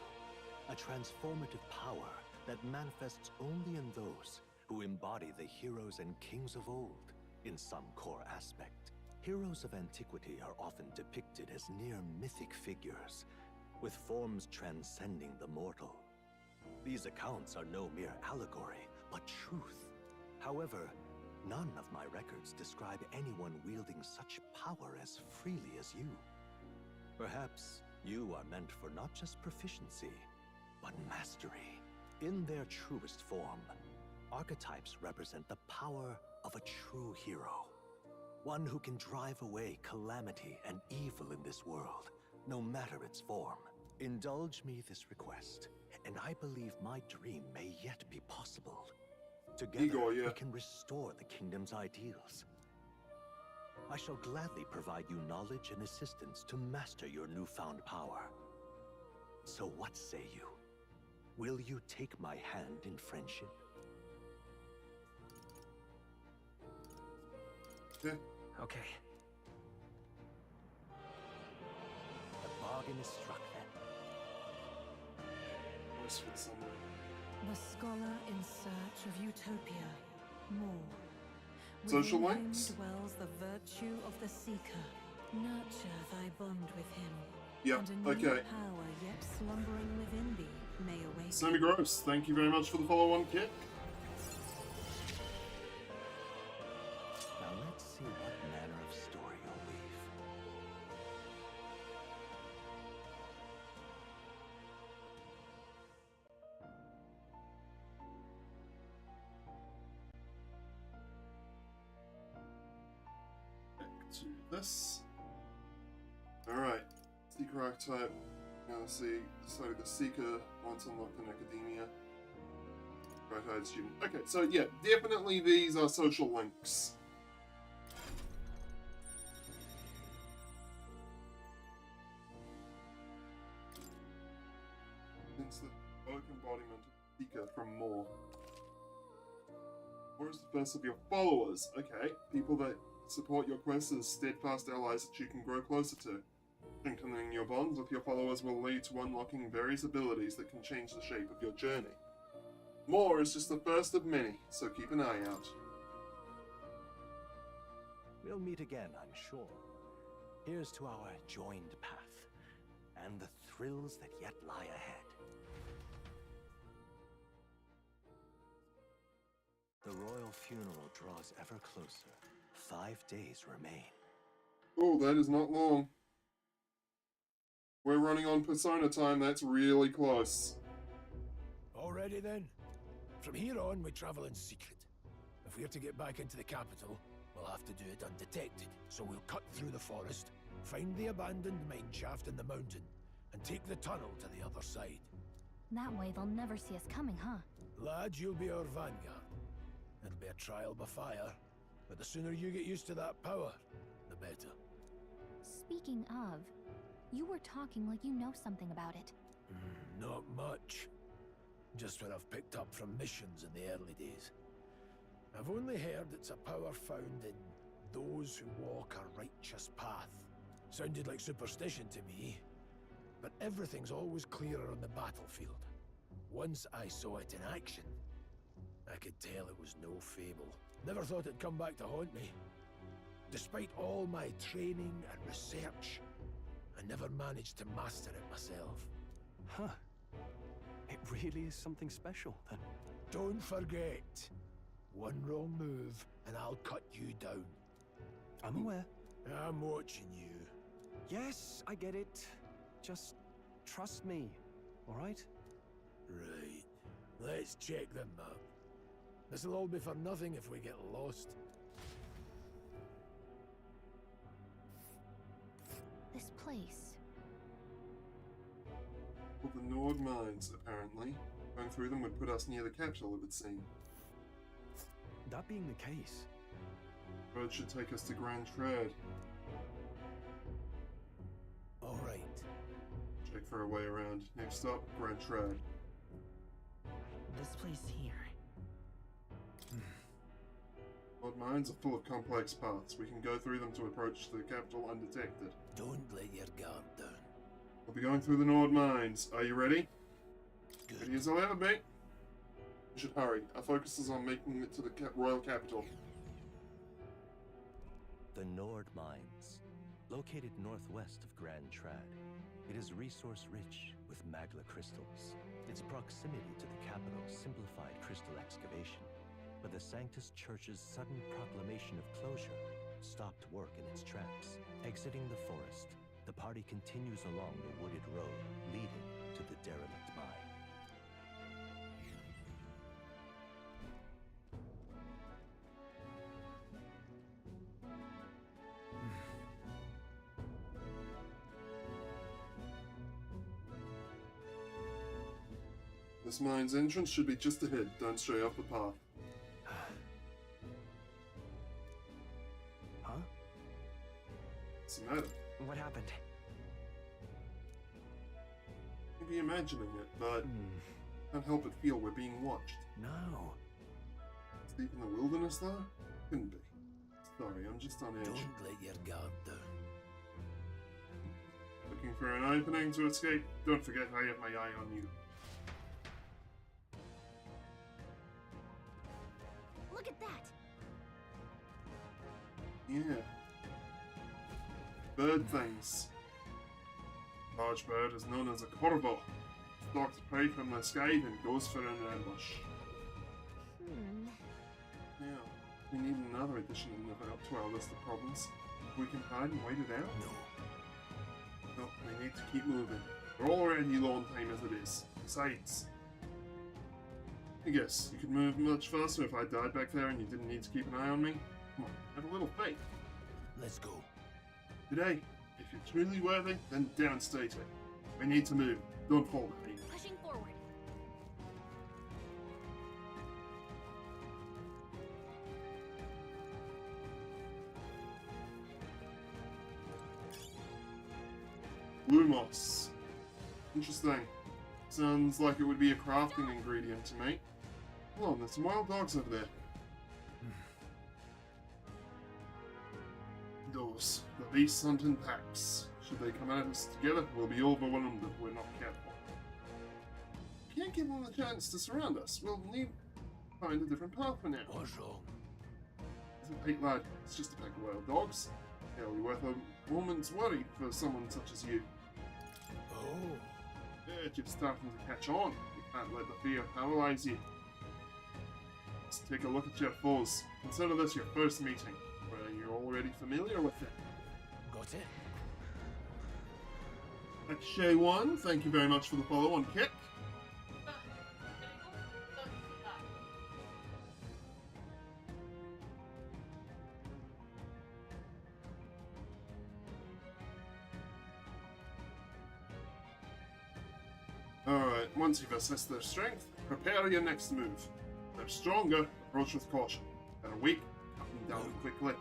A transformative power that manifests only in those who embody the heroes and kings of old in some core aspect. Heroes of antiquity are often depicted as near mythic figures, with forms transcending the mortal. These accounts are no mere allegory, but truth. However, none of my records describe anyone wielding such power as freely as you. Perhaps you are meant for not just proficiency, but mastery. In their truest form, archetypes represent the power of a true hero. One who can drive away calamity and evil in this world, no matter its form. Indulge me this request, and I believe my dream may yet be possible. Together, Igor, yeah. we can restore the kingdom's ideals. I shall gladly provide you knowledge and assistance to master your newfound power. So what say you? Will you take my hand in friendship? Okay. The bargain is struck then. The scholar in search of utopia. More. Social Within links? him dwells the virtue of the seeker. Nurture thy bond with him. Yep, And a new okay. power yet slumbering within thee may awaken. Sammy Gross, thank you very much for the follow-on kick. Now let's see what manner of story you'll weave. Back to this. Alright, Seeker archetype. Now let's see, so the Seeker once unlocked in Academia. Right-eyed student. Okay, so yeah, definitely these are social links. Since the oak embodiment of Seeker from more. More is the first of your followers. Okay, people that support your quest as steadfast allies that you can grow closer to. Strengthening your bonds with your followers will lead to unlocking various abilities that can change the shape of your journey. More is just the first of many, so keep an eye out. We'll meet again, I'm sure. Here's to our joined path, and the thrills that yet lie ahead. The royal funeral draws ever closer. 5 days remain. Oh, that is not long. We're running on Persona time, that's really close. Already then? From here on, we travel in secret. If we're to get back into the capital, we'll have to do it undetected. So we'll cut through the forest, find the abandoned mine shaft in the mountain, and take the tunnel to the other side. That way they'll never see us coming, huh? Lad, you'll be our vanguard. It'll be a trial by fire, but the sooner you get used to that power, the better. Speaking of, you were talking like you know something about it. Not much. Just what I've picked up from missions in the early days. I've only heard it's a power found in those who walk a righteous path. Sounded like superstition to me, but everything's always clearer on the battlefield. Once I saw it in action, I could tell it was no fable. Never thought it'd come back to haunt me. Despite all my training and research, I never managed to master it myself. Huh. It really is something special, then. Don't forget. One wrong move, and I'll cut you down. I'm aware. I'm watching you. Yes, I get it. Just trust me, all right? Right. Let's check the map. This'll all be for nothing if we get lost. This place. Well, the Nord mines, apparently. Going through them would put us near the capital, it would seem. That being the case... Road should take us to Grand Trad. Alright. Check for a way around. Next stop, Grand Trad. This place here. Nord mines are full of complex paths. We can go through them to approach the capital undetected. Don't let your guard down. We'll be going through the Nord mines. Are you ready? Good. Ready as I'll ever be. We should hurry. Our focus is on making it to the royal capital. The Nord Mines, located northwest of Grand Trad. It is resource-rich with magla crystals. Its proximity to the capital simplified crystal excavation, but the Sanctus Church's sudden proclamation of closure stopped work in its tracks. Exiting the forest, the party continues along the wooded road leading to the derelict mine. This mine's entrance should be just ahead. Don't stray off the path. Huh? What's the matter? What happened? Maybe imagining it, but can't help but feel we're being watched. No. Sleep in the wilderness, though? Couldn't be. Sorry, I'm just on edge. Don't let your guard down. Looking for an opening to escape? Don't forget I have my eye on you. Look at that! Yeah. Bird things. Large bird is known as a corvo. Stalks prey from the sky and goes for an ambush. Yeah, we need another addition to our list of problems. We can hide and wait it out? No, we need to keep moving. We're already low on time as it is. Besides, I guess you could move much faster if I died back there and you didn't need to keep an eye on me. Come on, have a little faith. Let's go. Today, if you're truly worthy, then demonstrate it. We need to move. Don't fall behind. Pushing forward. Blue moss. Interesting. Sounds like it would be a crafting ingredient to me. Hold on, there's some wild dogs over there. Those. The beasts hunt in packs. Should they come at us together, we'll be overwhelmed if we're not careful. Can't give them the chance to surround us. We'll need to find a different path for now. What's wrong? Isn't Pete lad? It's just a pack of wild dogs. Barely worth a moment's worry for someone such as you. Oh. Yeah, you're starting to catch on. You can't let the fear paralyze you. Let's take a look at your foes. Consider this your first meeting, where you're already familiar with it. Got it. Shay1, thank you very much for the follow on Kick. Alright, once you've assessed their strength, prepare your next move. If they're stronger, approach with caution. If they're weak, cut them down quickly.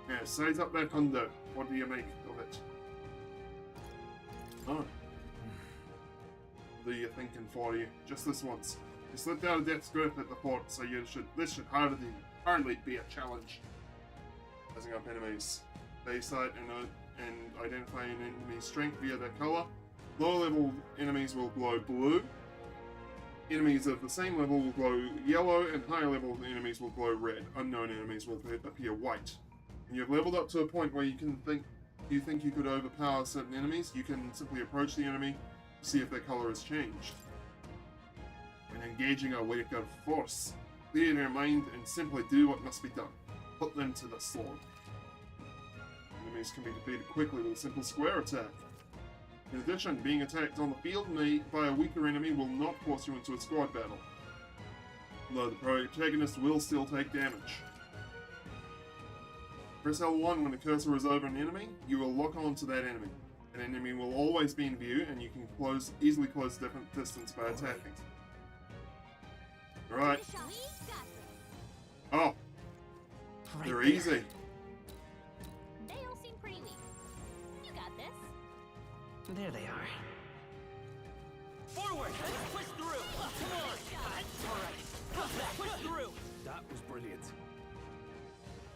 Yeah, size up that hundo. What do you make of it? Oh. What are you thinking for you? Just this once. You slipped out of death's grip at the port, so this should hardly be a challenge. Sizing up enemies. Base sight and identifying enemy strength via their color. Low-level enemies will glow blue. Enemies of the same level will glow yellow, and higher-level enemies will glow red. Unknown enemies will appear white. When you've leveled up to a point where you think you could overpower certain enemies, you can simply approach the enemy to see if their color has changed. When engaging a wake of force, clear your mind and simply do what must be done. Put them to the sword. Enemies can be defeated quickly with a simple square attack. In addition, being attacked on the field by a weaker enemy will not force you into a squad battle, although the protagonist will still take damage. Press L1 when the cursor is over an enemy, you will lock on to that enemy. An enemy will always be in view, and you can easily close different distance by attacking. Alright. Oh! They're easy. They all seem pretty weak. You got this. There they are. Forward! Push through! Come on! Alright, push through! That was brilliant.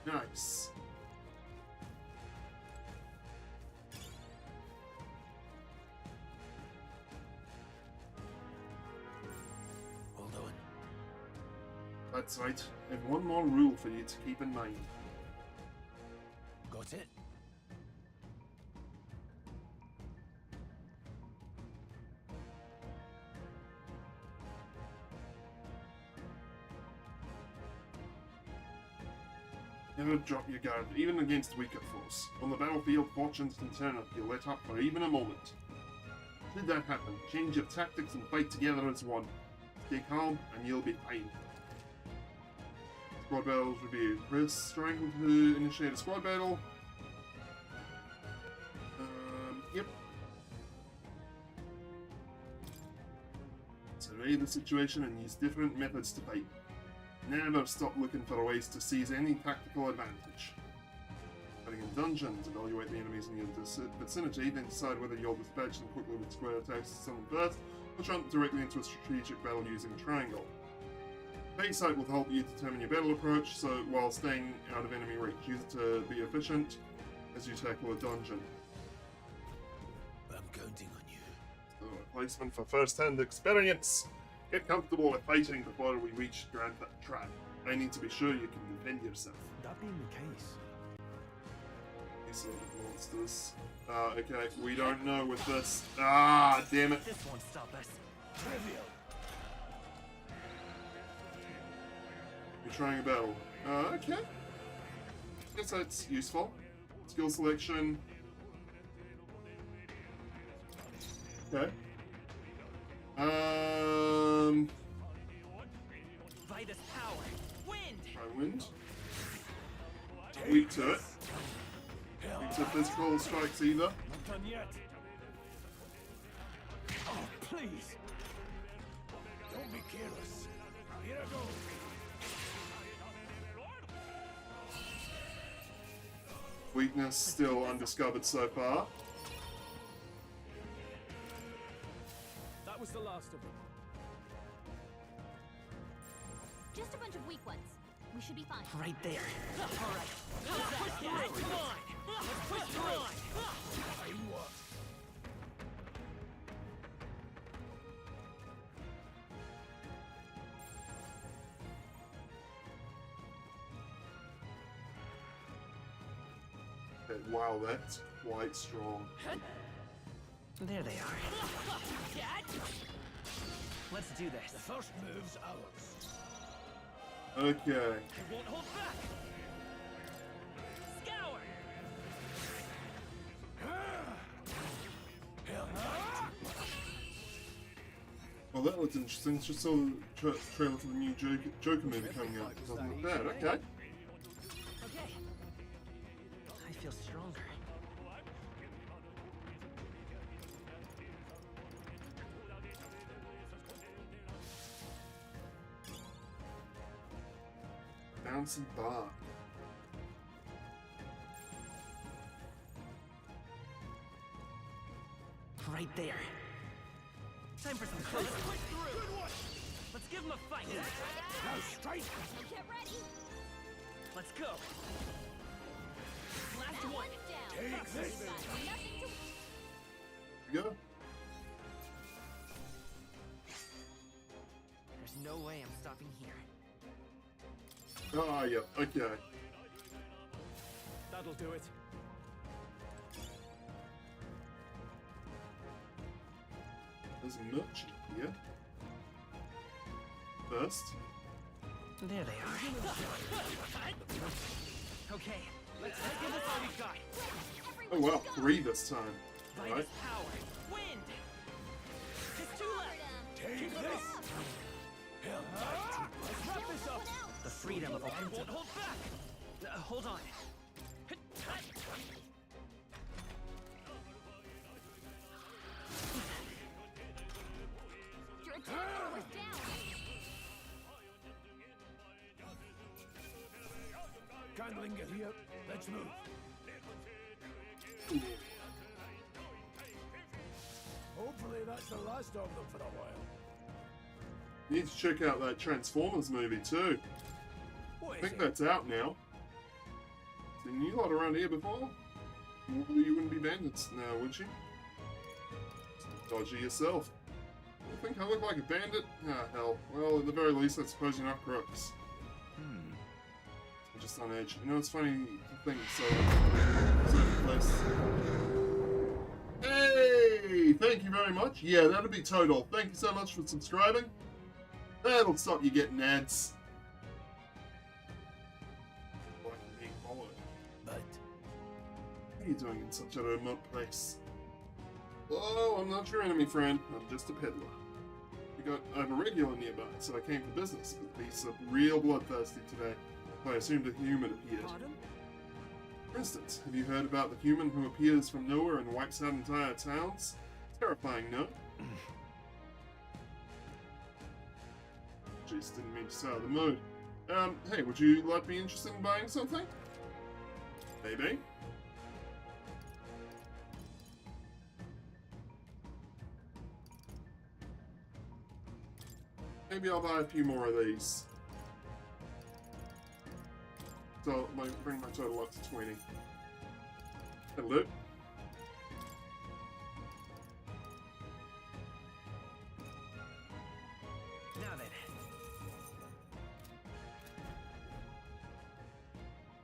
Nice. Well done. That's right. And one more rule for you to keep in mind. Got it? Never drop your guard, even against weaker foes. On the battlefield, fortunes can turn if you let up for even a moment. Should that happen, change your tactics and fight together as one. Stay calm, and you'll be fine. Squad battles review. Press triangle to initiate a squad battle. Yep. So survey the situation and use different methods to fight. Never stop looking for ways to seize any tactical advantage. Fighting in dungeons, evaluate the enemies in your vicinity, then decide whether you'll dispatch them quickly with square attacks to someone first, or jump directly into a strategic battle using triangle. Base sight will help you determine your battle approach, so while staying out of enemy reach, use it to be efficient as you tackle a dungeon. I'm counting on you. So, a placement for first-hand experience. Get comfortable with fighting before we reach Grand Trap. I need to be sure you can defend yourself. That being the case. These sort of monsters. Okay, we don't know with this. Ah, damn it. This won't stop us. Trivial. You're trying a battle. Okay. Guess that's useful. Skill selection. Okay. Vitus power. Wind. Try wind. Weak to it. Weak to physical strikes either. Not done yet. Oh, please. Don't be careless. Here I go. Weakness still undiscovered so far. That was the last of them. Just a bunch of weak ones. We should be fine. Right there. All right. Let's push through it. Come on. Let's push through. Okay, wow, that's quite strong. There they are. Let's do this. The first move's ours. Okay. I won't hold back. Scour. Well, that looks interesting. Just saw the trailer for the new Joker movie coming out. Doesn't look bad. Okay. Okay. I feel stronger. Bouncy bar. Right there. Time for some close. Let's give him a fight. Now straight. Get ready. Let's go. Last one. Take this. Nothing to Here we go. There's no way I'm stopping here. Ah, yeah. Okay. That'll do it. There's a merchant here. First. There they are. Okay, let's give this all we got. Oh wow, 3 this time. Vitus Alright. power. Wind. Just 2 left. Take this. Let's wrap this up. The freedom of I won't hold back. Hold on. Your attack was down. Can't linger here. Let's move. Hopefully that's the last of them for a while. You need to check out that Transformers movie too. I think that's out now. Seen you lot around here before? Well, you wouldn't be bandits now, would you? Dodgy yourself. You think I look like a bandit? Ah, hell. Well, at the very least, I suppose you're not crooks. I'm just on edge. You know, it's funny to think so place. Hey! Thank you very much. Yeah, that'll be total. Thank you so much for subscribing. That'll stop you getting ads. Like being followed. But what are you doing in such a remote place? Oh, I'm not your enemy, friend. I'm just a peddler. I have a regular nearby, so I came for business. But he's real bloodthirsty today. So I assumed a human appeared. For instance, have you heard about the human who appears from nowhere and wipes out entire towns? Terrifying, no? Apologies, didn't mean to sour the mood. Hey, would you like be interested in buying something? Maybe. Maybe I'll buy a few more of these. So, bring my total up to 20. Hello? Now then.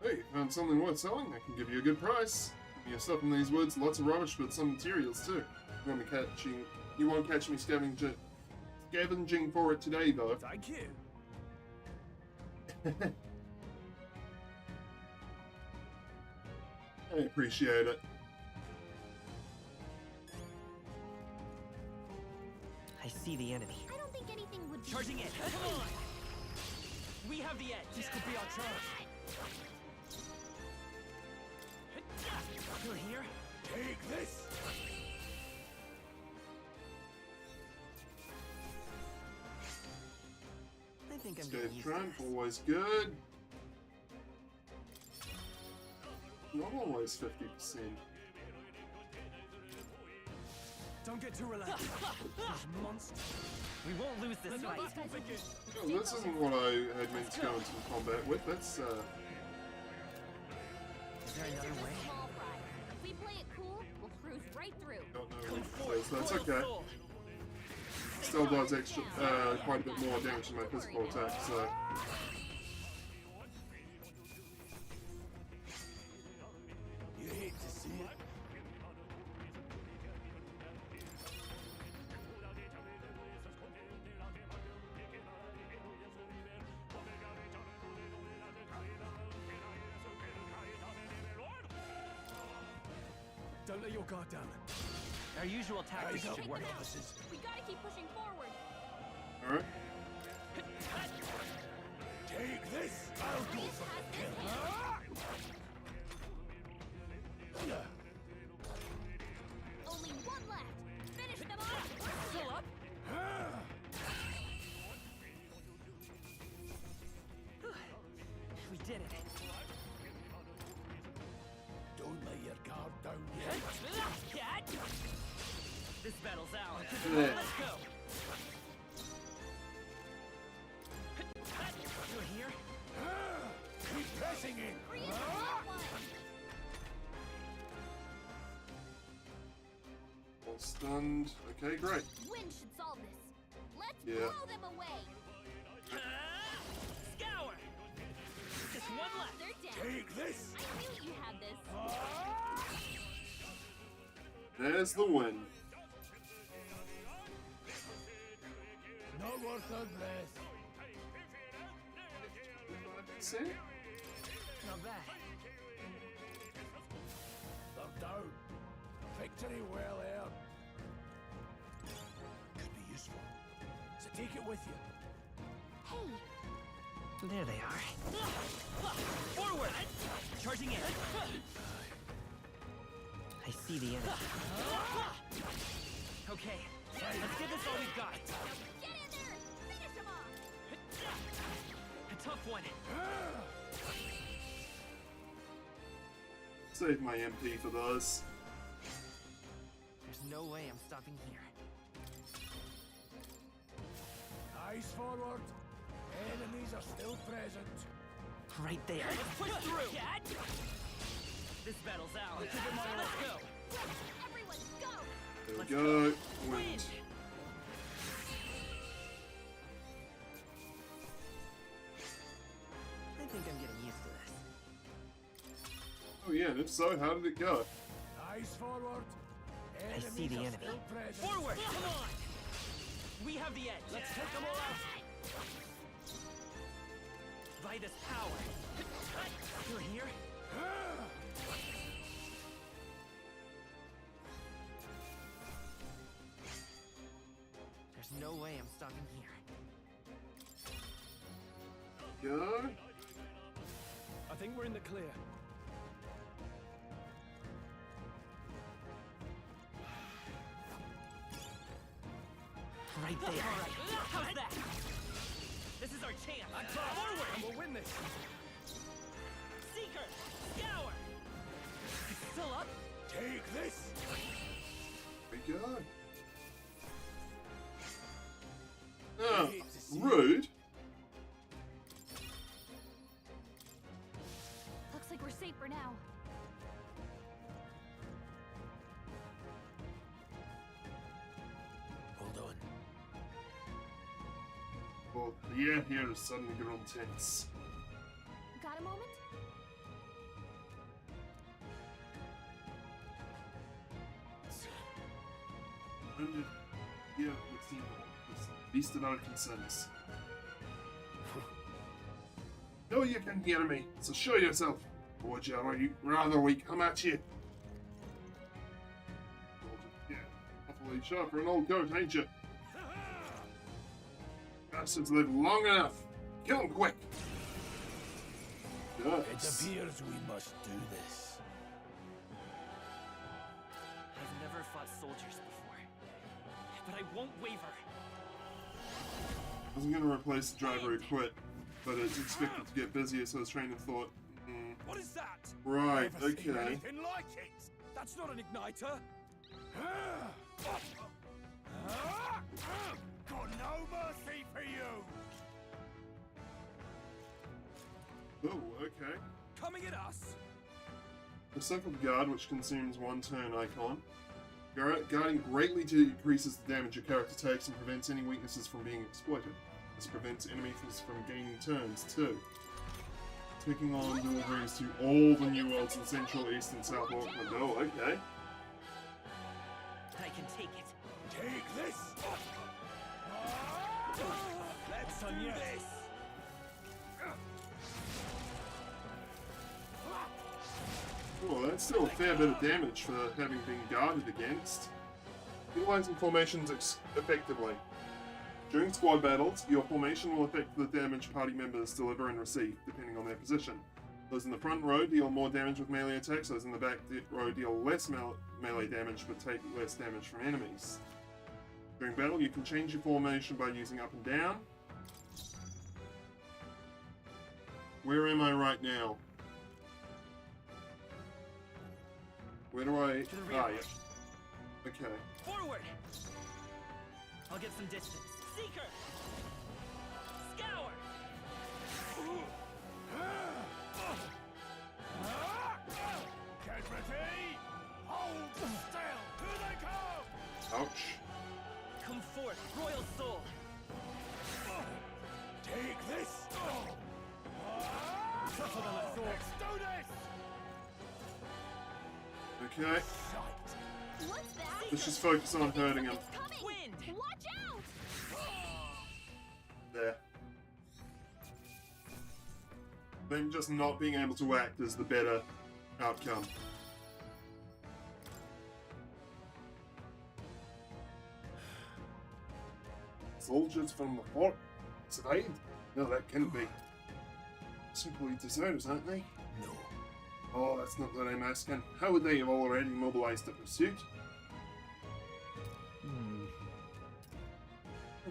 Hey, found something worth selling? I can give you a good price. Your stuff in these woods, lots of rubbish, but some materials too. You won't catch me scavenging for it today, though. Thank you. I appreciate it. I see the enemy. I don't think anything would be... Charging in. Come on! We have the edge. This could be our chance. You're here? Take this! I think I'm Escape getting used to Triumph, this. always good. Not always 50%. Don't get too relaxed. These monsters. We won't lose this fight. Oh, this isn't what I had meant to go into combat with. That's, Is there another way? Small fry. If we play it cool, we'll cruise right through. don't know what it says. That's okay. Still does extra, quite a bit more damage to my physical attack, so... You hate to see it. Don't let your guard down. Our usual tactics should work. We gotta keep pushing forward. Alright. Take this! I'll go for the kill. Only one left. Finish them off. Still up? We did it. Don't let your guard down yet. This battle's ours. Yeah. Let's go. You're here? Keep pressing in. All stunned. Okay, great. Wind should solve this. Let's Yeah. blow them away. Scour! Just one left. They're down. Take this! I knew you had this. There's the win. Not worth our breath. See? Not bad. They're down. Victory well earned. Could be useful. So take it with you. Hey, There they are. Forward! Charging in. I see the enemy. Okay, let's give this all we've got. get in there. Finish them off. A tough one. Save my MP for those. There's no way I'm stopping here. Eyes forward. Enemies are still present. Right there. Let's push through. This battle's ours. Let's go. Everyone, go. There we Let's go. Win. Wind. I think I'm getting used to this. Oh yeah, and if so, how did it go? Eyes forward. I see the Enemies are enemy. still present. Forward! Come on! We have the edge. Let's take them all out. By this power. You're here? There's no way I'm stopping here. Go. I think we're in the clear. Right there. How's that? This is our chance. Forward, and we'll win this. Seeker, scour. It's still up. Take this. There we go. Oh, rude. Looks like we're safe for now. Hold on. Well, the air here has suddenly grown tense. Got a moment? Wounded here would seem the least of our concerns. No, you can hear me, so show yourself. Or would you rather we come at you? Yeah, awfully sharp for an old goat, ain't you? Bastards live long enough. Kill them quick. It appears we must do this. I've never fought soldiers before, but I won't waver. I wasn't going to replace the driver who quit, but it's expected to get busier, so I was trained and thought, What is that? Right, Never seen okay. anything like it. That's not an igniter. Got no mercy for you. Oh, okay. Coming at us. The Circled Guard, which consumes one turn icon. Guarding greatly decreases the damage your character takes and prevents any weaknesses from being exploited. This prevents enemies from gaining turns, too. Taking on deliveries to all the new worlds in Central, East, and South Auckland. Oh, okay. I can take it. Take this. Let's do this. Well, that's still a fair bit of damage for having been guarded against. Utilizing formations effectively. During squad battles, your formation will affect the damage party members deliver and receive, depending on their position. Those in the front row deal more damage with melee attacks, those in the back row deal less melee damage but take less damage from enemies. During battle, you can change your formation by using up and down. Where am I right now? Where do I... Ah, yeah. Okay. Forward! I'll get some distance. Seeker! Scour! Get ready! Hold still! Here they come! Ouch. Come forth, Royal Soul! Take this! Tougher than I thought. Let's do this! Okay. What's that? Let's just focus on hurting him. Wind! Watch out! There. Them just not being able to act is the better outcome. Soldiers from the fort survived? No, that can't be. Simply deserters, aren't they? No. Oh, that's not what I'm asking. How would they have already mobilized the pursuit?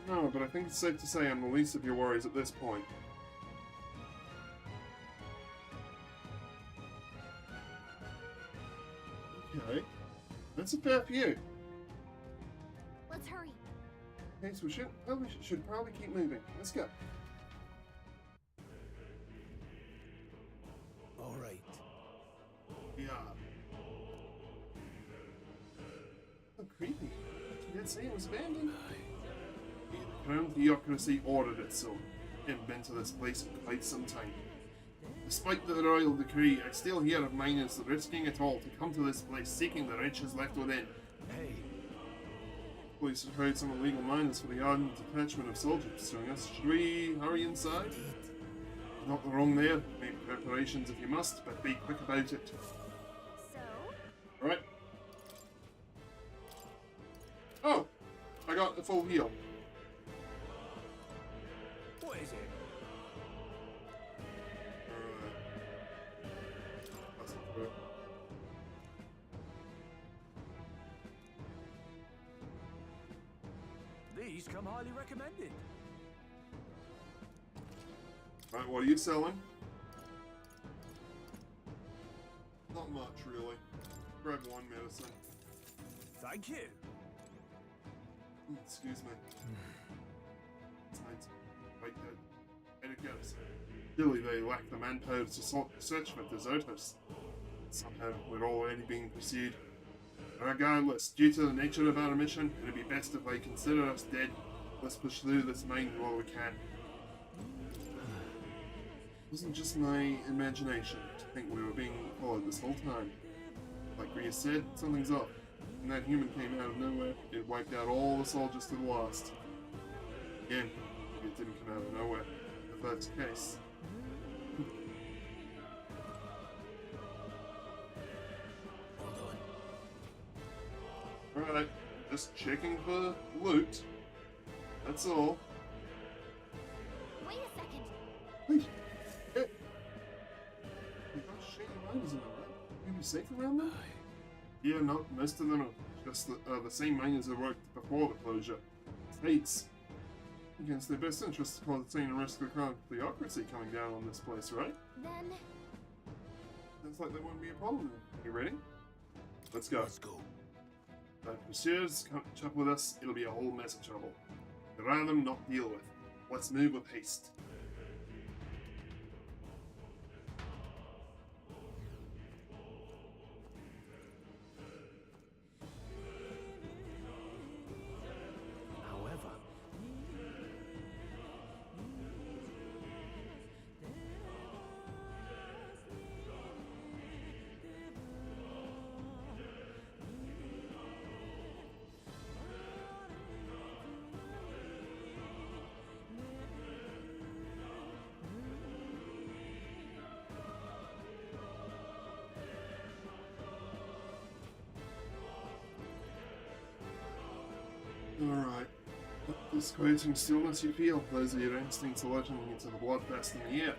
No, but I think it's safe to say I'm the least of your worries at this point. Okay. That's a fair few. Let's hurry. Okay, so we should probably keep moving. Let's go. All right. Yeah. So creepy. You did say it was abandoned? The Crown Theocracy ordered it so. I haven't been to this place in quite some time. Despite the royal decree, I still hear of miners risking it all to come to this place seeking the riches left within. Hey. Police have hired some illegal miners for the ardent detachment of soldiers pursuing us. Should we hurry inside? Not the wrong there. Make preparations if you must, but be quick about it. So? Alright. Oh! I got a full heal. What is it? That's not good. These come highly recommended. Right, what are you selling? Not much, really. Grab one medicine. Thank you. Excuse me. Wait, and it goes. Clearly they lack the manpower to search for deserters. Somehow we're already being pursued. Regardless, due to the nature of our mission, it'd be best if they consider us dead. Let's push through this mine while we can. It wasn't just my imagination to think we were being followed this whole time. Like Rhea said, something's up. When that human came out of nowhere, it wiped out all the soldiers to the last. Again, it didn't come out of nowhere, if that's the case. Alright, just checking for loot. That's all. Wait a second. Wait. Hey. You got shady miners in there, right? You be safe around them? Yeah, no, most of them are just the same miners that worked before the closure. States. Against their best interests to cause a scene and risk the crown theocracy coming down on this place, right? Then... Looks like there won't be a problem. You ready? Let's go. Let's go. Pursuers, catch up with us, it'll be a whole mess of trouble. I'd rather them not deal with. Let's move with haste. However, Alright. This quieting stillness you feel, those are your instincts alerting you to the bloodbath in the air.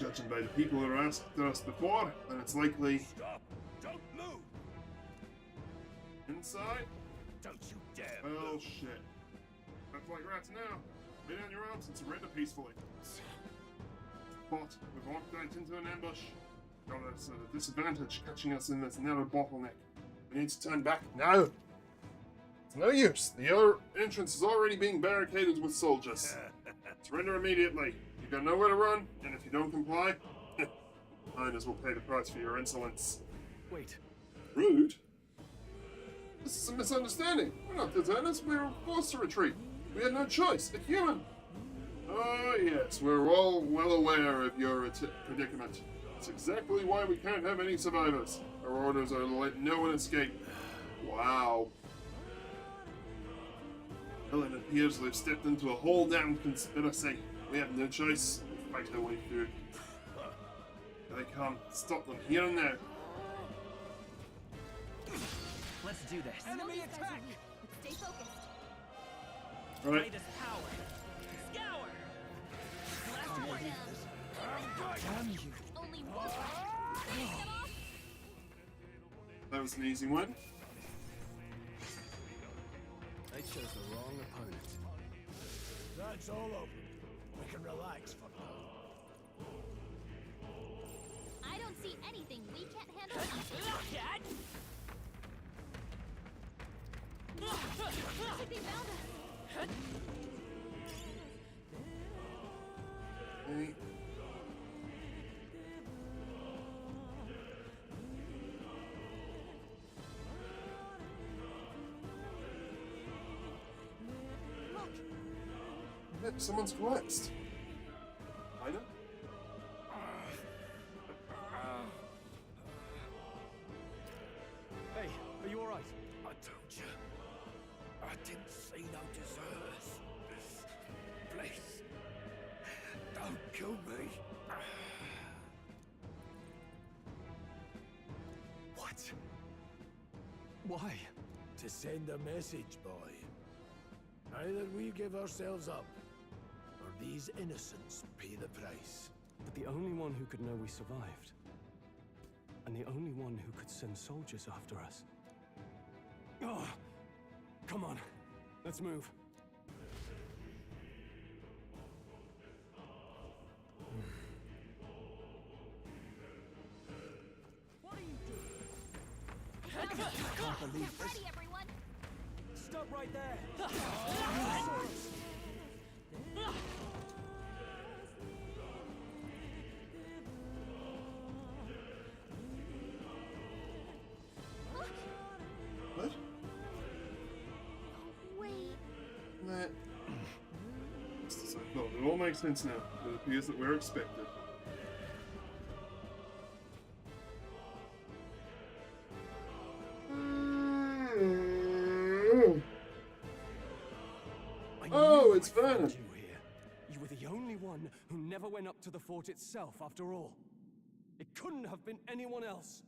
Judging by the people who asked us before, then it's likely... Stop! Don't move! Inside? Don't you dare Well, move! shit. Act like rats now. Lay down your arms and surrender peacefully. But we've walked right into an ambush. Got us at a disadvantage, catching us in this narrow bottleneck. We need to turn back now. It's no use. The other entrance is already being barricaded with soldiers. Surrender immediately. You've got nowhere to run, and if you don't comply, miners will pay the price for your insolence. wait. Rude? This is a misunderstanding. We're not deserters. We were forced to retreat. We had no choice. A human. Oh, yes. We're all well aware of your predicament. That's exactly why we can't have any survivors. Our orders are to let no one escape. Wow. Well, it appears we've stepped into a whole damn conspiracy. We have no choice. We fight our way through. Here they come. Stop them here and now. Let's do this. Enemy attack! Stay focused. Right. Greatest power. Scour! Blast one. Damn you. Only one. Finish them off. That was an easy one. They chose the wrong opponent. That's all over. We can relax for now. I don't see anything we can't handle. Looks like they found us. Hey. Look, someone's collapsed. I know. Hey, are you alright? I told you. I didn't see no deserters. Please. Don't kill me. What? Why? To send a message, boy. Either we give ourselves up, or these innocents pay the price. But the only one who could know we survived, and the only one who could send soldiers after us. Oh, come on, let's move. I can't believe Get this. ready, everyone! Stop right there! What? Wait. That. No, it all makes sense now. It appears that we're expected. Oh, it's Vernon. You were the only one who never went up to the fort itself, after all. It couldn't have been anyone else.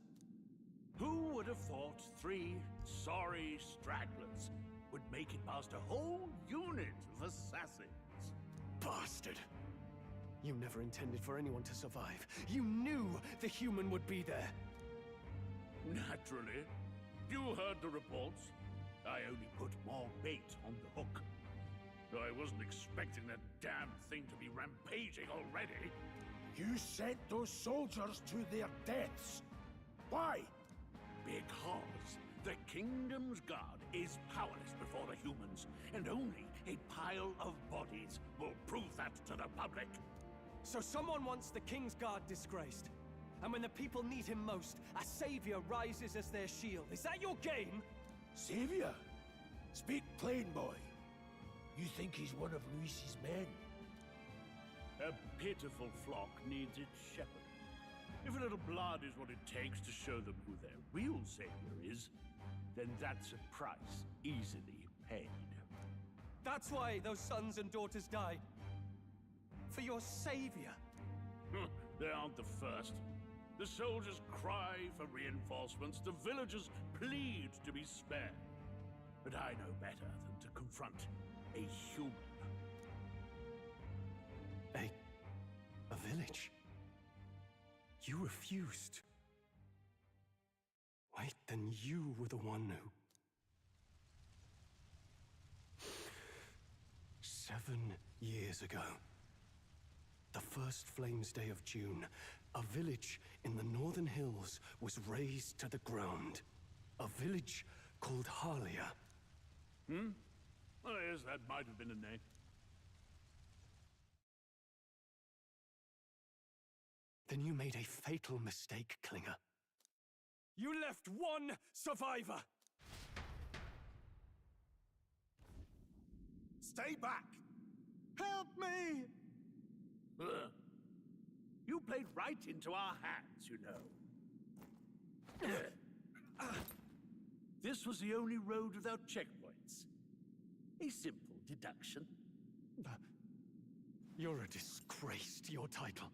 Who would have thought 3 sorry stragglers would make it past a whole unit of assassins? Bastard! You never intended for anyone to survive. You knew the human would be there. Naturally. You heard the reports. I only put more bait on the hook. I wasn't expecting that damn thing to be rampaging already. You sent those soldiers to their deaths. Why? Because the Kingdom's Guard is powerless before the humans, and only a pile of bodies will prove that to the public. So someone wants the King's Guard disgraced. And when the people need him most, a savior rises as their shield. Is that your game? Savior? Speak plain, boy. You think he's one of Luis's men? A pitiful flock needs its shepherd. If a little blood is what it takes to show them who their real savior is, then that's a price easily paid. That's why those sons and daughters died. For your savior. They aren't the first. The soldiers cry for reinforcements, the villagers plead to be spared. But I know better than to confront a human. A village? You refused. Wait, then you were the one who... 7 years ago, the first Flames Day of June, a village in the northern hills was razed to the ground. A village called Harlia. Oh, yes, that might have been a name. Then you made a fatal mistake, Klinger. You left one survivor! Stay back! Help me! You played right into our hands, you know. This was the only road without checkpoints. A simple deduction. You're a disgrace to your title.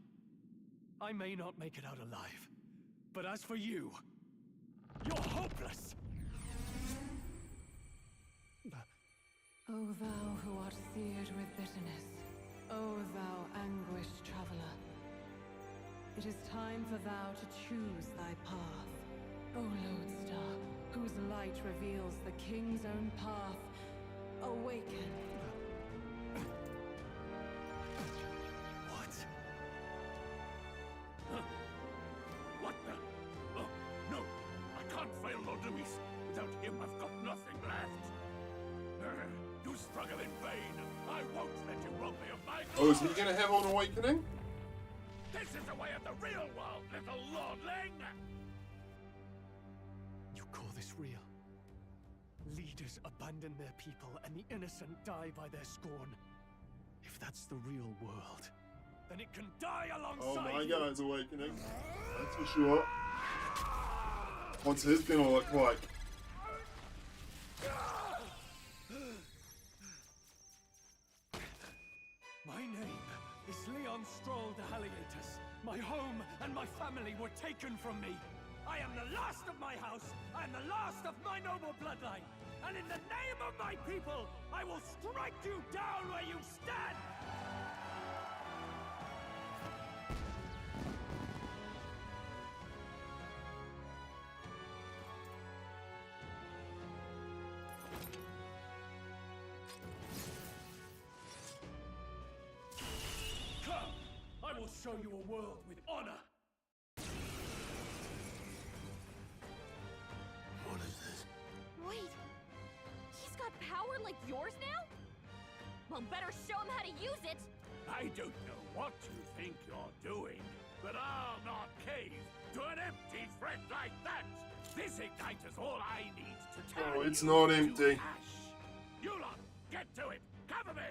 I may not make it out alive, but as for you, you're hopeless! O thou who art seared with bitterness, O thou anguished traveler, it is time for thou to choose thy path. O lodestar, whose light reveals the king's own path, awaken. What? What the? Oh, no! I can't fail Lord Luis. Without him, I've got nothing left. You struggle in vain. I won't let you rob me of my glory. Oh, is he gonna have an awakening? This is the way of the real world, little lordling! You call this real? Leaders abandon their people and the innocent die by their scorn. If that's the real world, then it can die alongside Oh my you. god, it's awakening. That's for sure. What's his gonna look like? My name is Leon Stroll de Halliatus. My home and my family were taken from me. I am the last of my house. I am the last of my noble bloodline. And in the name of my people, I will strike you down where you stand! Come! I will show you a world with honor! What is sword like yours now? Well, better show him how to use it! I don't know what you think you're doing, but I'll not cave to an empty threat like that! This igniter's all I need to turn Oh, it's you not to empty. ash. You lot, get to it! Cover me!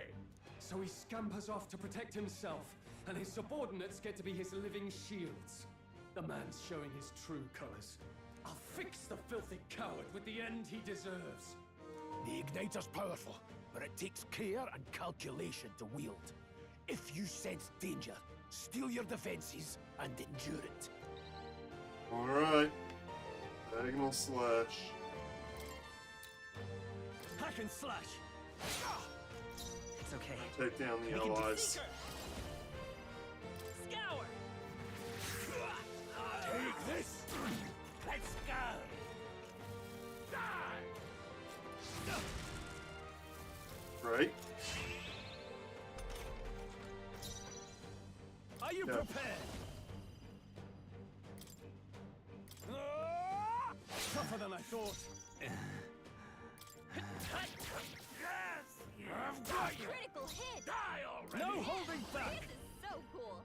So he scampers off to protect himself, and his subordinates get to be his living shields. The man's showing his true colors. I'll fix the filthy coward with the end he deserves. The igniter's powerful, but it takes care and calculation to wield. If you sense danger, steel your defenses and endure it. Alright. Diagonal slash. Hack and slash. It's okay. Take down the We can allies. defeat her. Scour. Take this! Let's go! Die! Right. Are you Yeah. prepared? Tougher than I thought. Yes! I've got you! Critical hit! Die already! No holding back. This is so cool!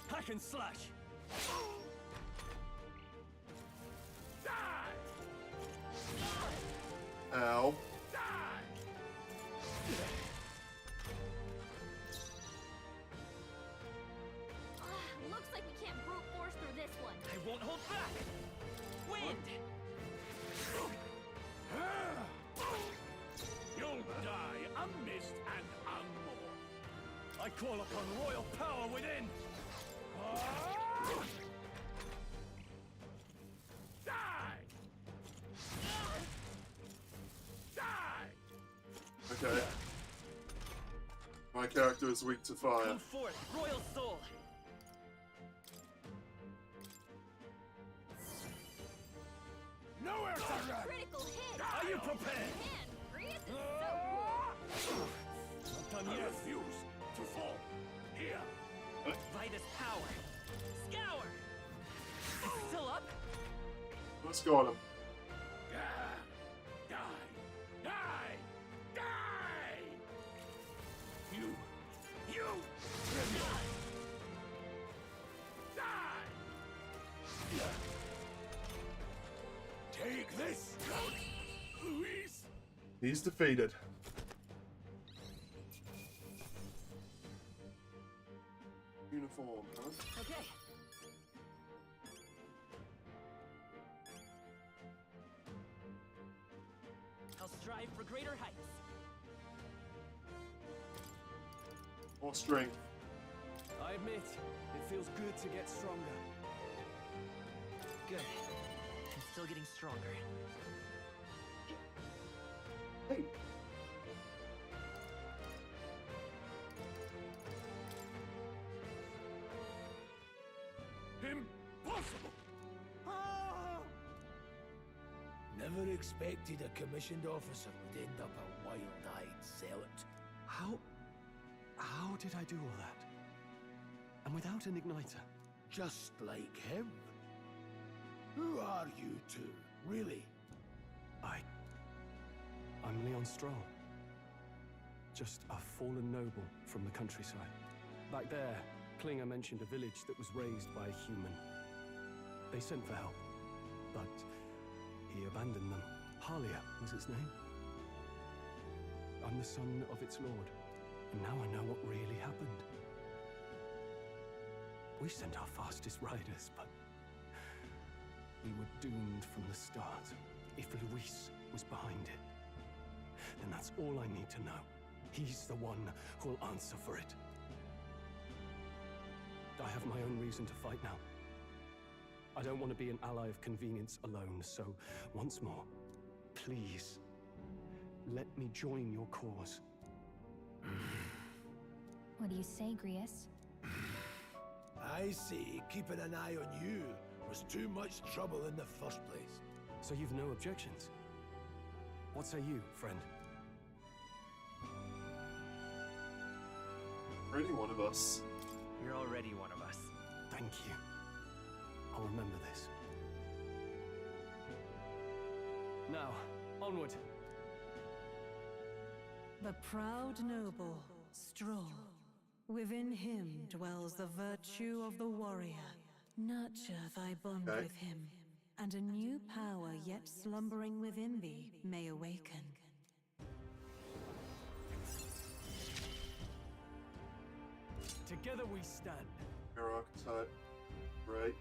Hack and slash. Die! Ow. Die! Looks like we can't brute force through this one. I won't hold back. Wind. You'll die unmissed and unmourned. I call upon royal power within. Die! Die! Okay. My character is weak to fire. Come forth, royal soul. Nowhere to run! Critical hit! Are you prepared? Man, Grius is so cool! Not done I yet. refuse to fall. Here. Vitus power. Scour. It's still up. Let's go on him. Die! Die! Die! You! Die! Take this! Luis! He's defeated. Uniform, huh? Okay. I'll strive for greater heights. More strength. I admit, it feels good to get stronger. Good. I'm still getting stronger. Hey. Impossible! Never expected a commissioned officer would end up a wild-eyed zealot. How did I do all that? And without an igniter? Just like him. Who are you two, really? I'm Leon Stroll. Just a fallen noble from the countryside. Back there, Klinger mentioned a village that was raised by a human. They sent for help, but he abandoned them. Halia was its name. I'm the son of its lord, and now I know what really happened. We sent our fastest riders, but we were doomed from the start. If Luis was behind it, then that's all I need to know. He's the one who'll answer for it. I have my own reason to fight now. I don't want to be an ally of convenience alone, so once more, please, let me join your cause. What do you say, Grius? I say keeping an eye on you was too much trouble in the first place. So you've no objections? What say you, friend? Already one of us. You're already one of us. Thank you. I'll remember this. Now, onward. The proud noble, Stroll. Within him dwells the virtue of the warrior. Nurture thy bond Okay. with him, and a new power yet slumbering within thee may awaken. Together we stand. Your archetype. Right.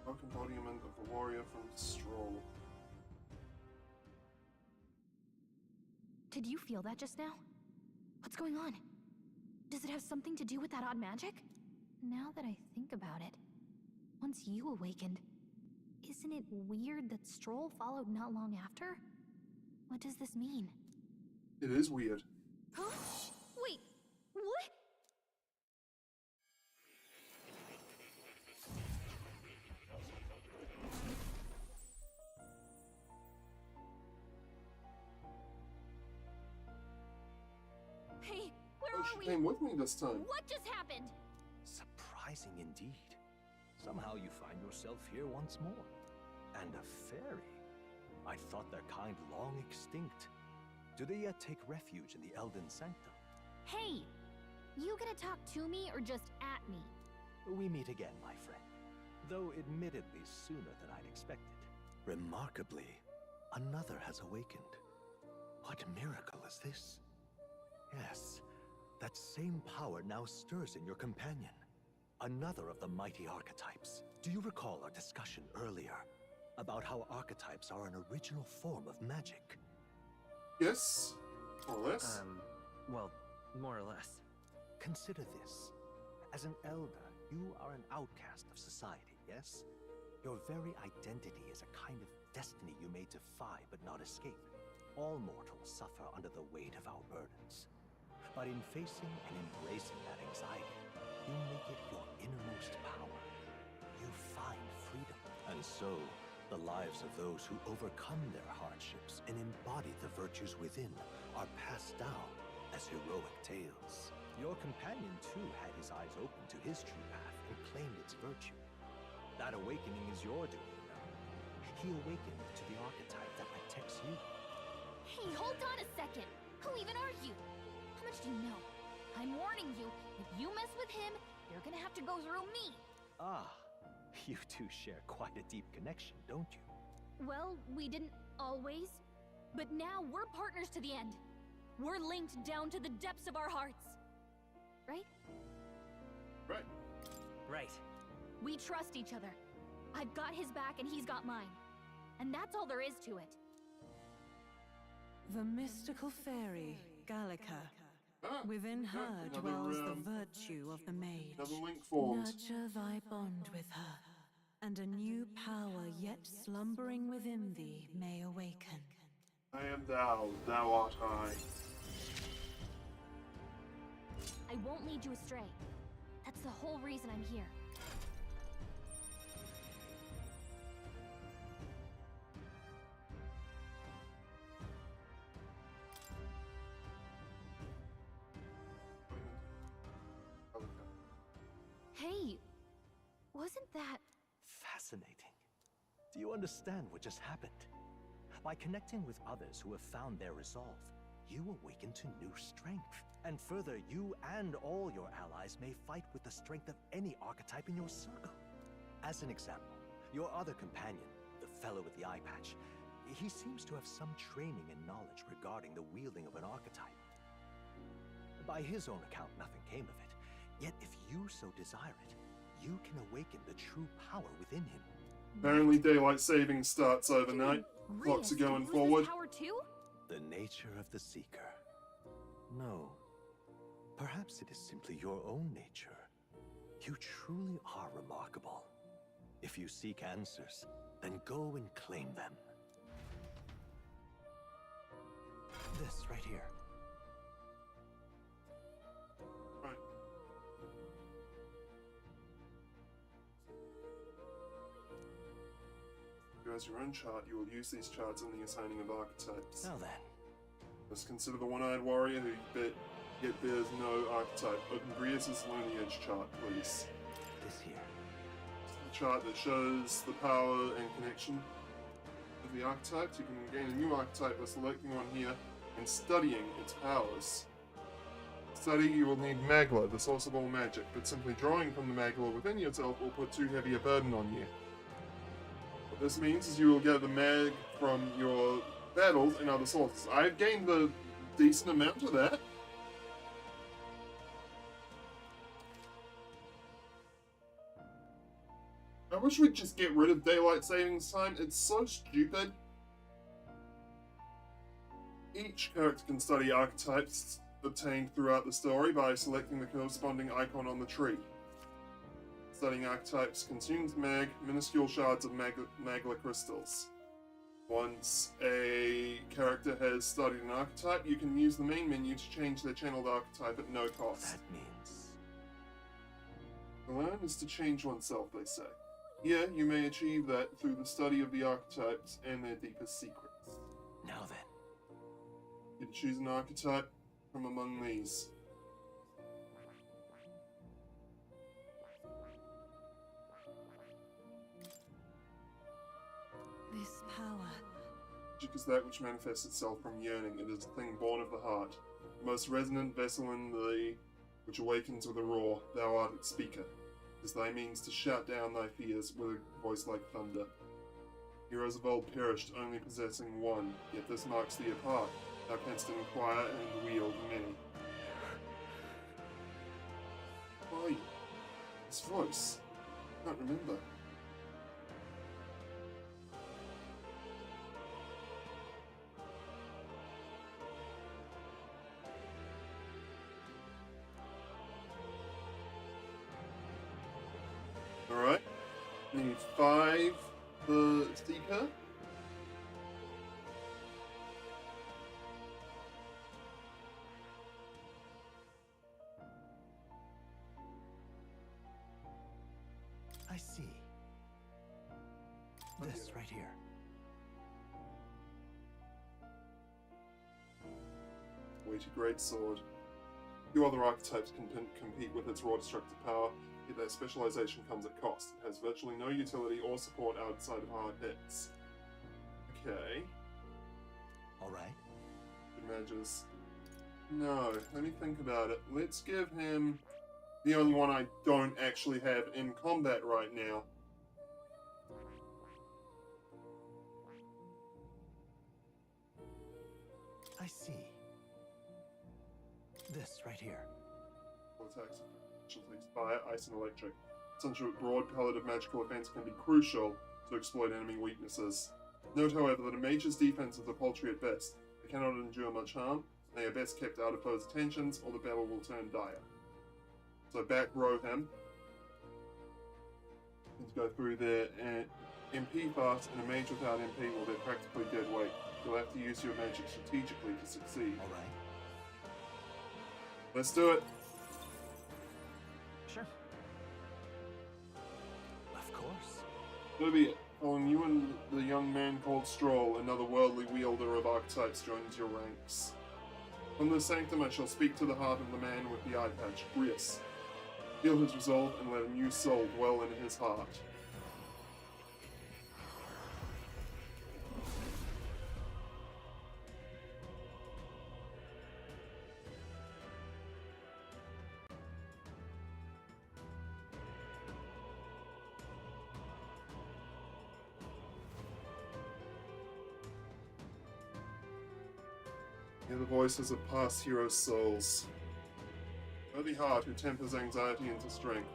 Dark embodiment of the warrior from Stroll. Did you feel that just now? What's going on? Does it have something to do with that odd magic? Now that I think about it, once you awakened, isn't it weird that Stroll followed not long after? What does this mean? It is weird. Huh? Wait, what? Hey, where Oh, are she we? came with me this time. What just happened? Surprising indeed. Somehow you find yourself here once more. And a fairy. I thought their kind long extinct. Do they yet take refuge in the Elden Sanctum? Hey, you gonna talk to me or just at me? We meet again, my friend. Though admittedly sooner than I'd expected. Remarkably, another has awakened. What miracle is this? Yes, that same power now stirs in your companion. Another of the mighty archetypes. Do you recall our discussion earlier about how archetypes are an original form of magic? Yes, more or less. Well, more or less. Consider this. As an elder, you are an outcast of society, yes? Your very identity is a kind of destiny you may defy but not escape. All mortals suffer under the weight of our burdens. But in facing and embracing that anxiety, you make it your innermost power. You find freedom. And so, the lives of those who overcome their hardships and embody the virtues within are passed down as heroic tales. Your companion, too, had his eyes open to his true path and claimed its virtue. That awakening is your doing, you know. He awakened to the archetype that protects you. Hey, hold on a second. Who even are you? How much do you know? I'm warning you, if you mess with him, you're gonna have to go through me. Ah, you two share quite a deep connection, don't you? Well, we didn't always, but now we're partners to the end. We're linked down to the depths of our hearts. Right? Right. Right. We trust each other. I've got his back and he's got mine. And that's all there is to it. The mystical fairy, Gallica. Within her another, dwells the virtue of the mage. Another link formed. Nurture thy bond with her, and a new power yet slumbering within thee may awaken. I am thou, thou art I. I won't lead you astray. That's the whole reason I'm here. Hey, wasn't that... Fascinating. Do you understand what just happened? By connecting with others who have found their resolve, you awaken to new strength. And further, you and all your allies may fight with the strength of any archetype in your circle. As an example, your other companion, the fellow with the eye patch, he seems to have some training and knowledge regarding the wielding of an archetype. By his own account, nothing came of it. Yet if you so desire it, you can awaken the true power within him. Apparently daylight saving starts overnight. Clocks are going forward. Power too? The nature of the Seeker. No. Perhaps it is simply your own nature. You truly are remarkable. If you seek answers, then go and claim them. This right here. Right. You as your own chart, you will use these charts in the assigning of archetypes. Now then. Let's consider the one-eyed warrior who bit Yet there's no archetype. Open Brias's lineage chart, please. This here. It's the chart that shows the power and connection of the archetypes. You can gain a new archetype by selecting one here and studying its powers. To study, you will need Magla, the source of all magic, but simply drawing from the Magla within yourself will put too heavy a burden on you. What this means is you will get the mag from your battles and other sources. I've gained a decent amount of that. I wish we'd just get rid of daylight savings time. It's so stupid. Each character can study archetypes obtained throughout the story by selecting the corresponding icon on the tree. Studying archetypes consumes minuscule shards of Magla crystals. Once a character has studied an archetype, you can use the main menu to change their channeled archetype at no cost. That means... To learn is to change oneself, they say. Here, you may achieve that through the study of the archetypes and their deepest secrets. Now then. You can choose an archetype from among these. This power. Magic is that which manifests itself from yearning. It is a thing born of the heart. The most resonant vessel in thee, which awakens with a roar. Thou art its speaker. It is thy means to shout down thy fears with a voice like thunder. Heroes of old perished only possessing one, yet this marks thee apart. Thou canst inquire and wield many. Why? His voice. I can't remember. Alright. Need 5 for Seeker. I see. This right here. Weighty greatsword. Few other archetypes can compete with its raw destructive power, yet their specialization comes at cost. It has virtually no utility or support outside of hard hits. Okay. Alright. Good mages. No, let me think about it. Let's give him the only one I don't actually have in combat right now. I see. This right here. Attacks, specialties, fire, ice, and electric. Such a broad palette of magical events can be crucial to exploit enemy weaknesses. Note, however, that a mage's defenses are paltry at best. They cannot endure much harm. They are best kept out of foes' attentions, or the battle will turn dire. So back row him. Need to go through there, and MP fast and a mage without MP will be practically dead weight. You'll have to use your magic strategically to succeed. Alright. Let's do it. Sure. Of course. So be it. Following you and the young man called Stroll, another worldly wielder of archetypes, joins your ranks. From the sanctum I shall speak to the heart of the man with the eye patch, Grius. Feel his resolve and let a new soul dwell in his heart. Hear the voices of past heroes' souls. Know the heart who tempers anxiety into strength.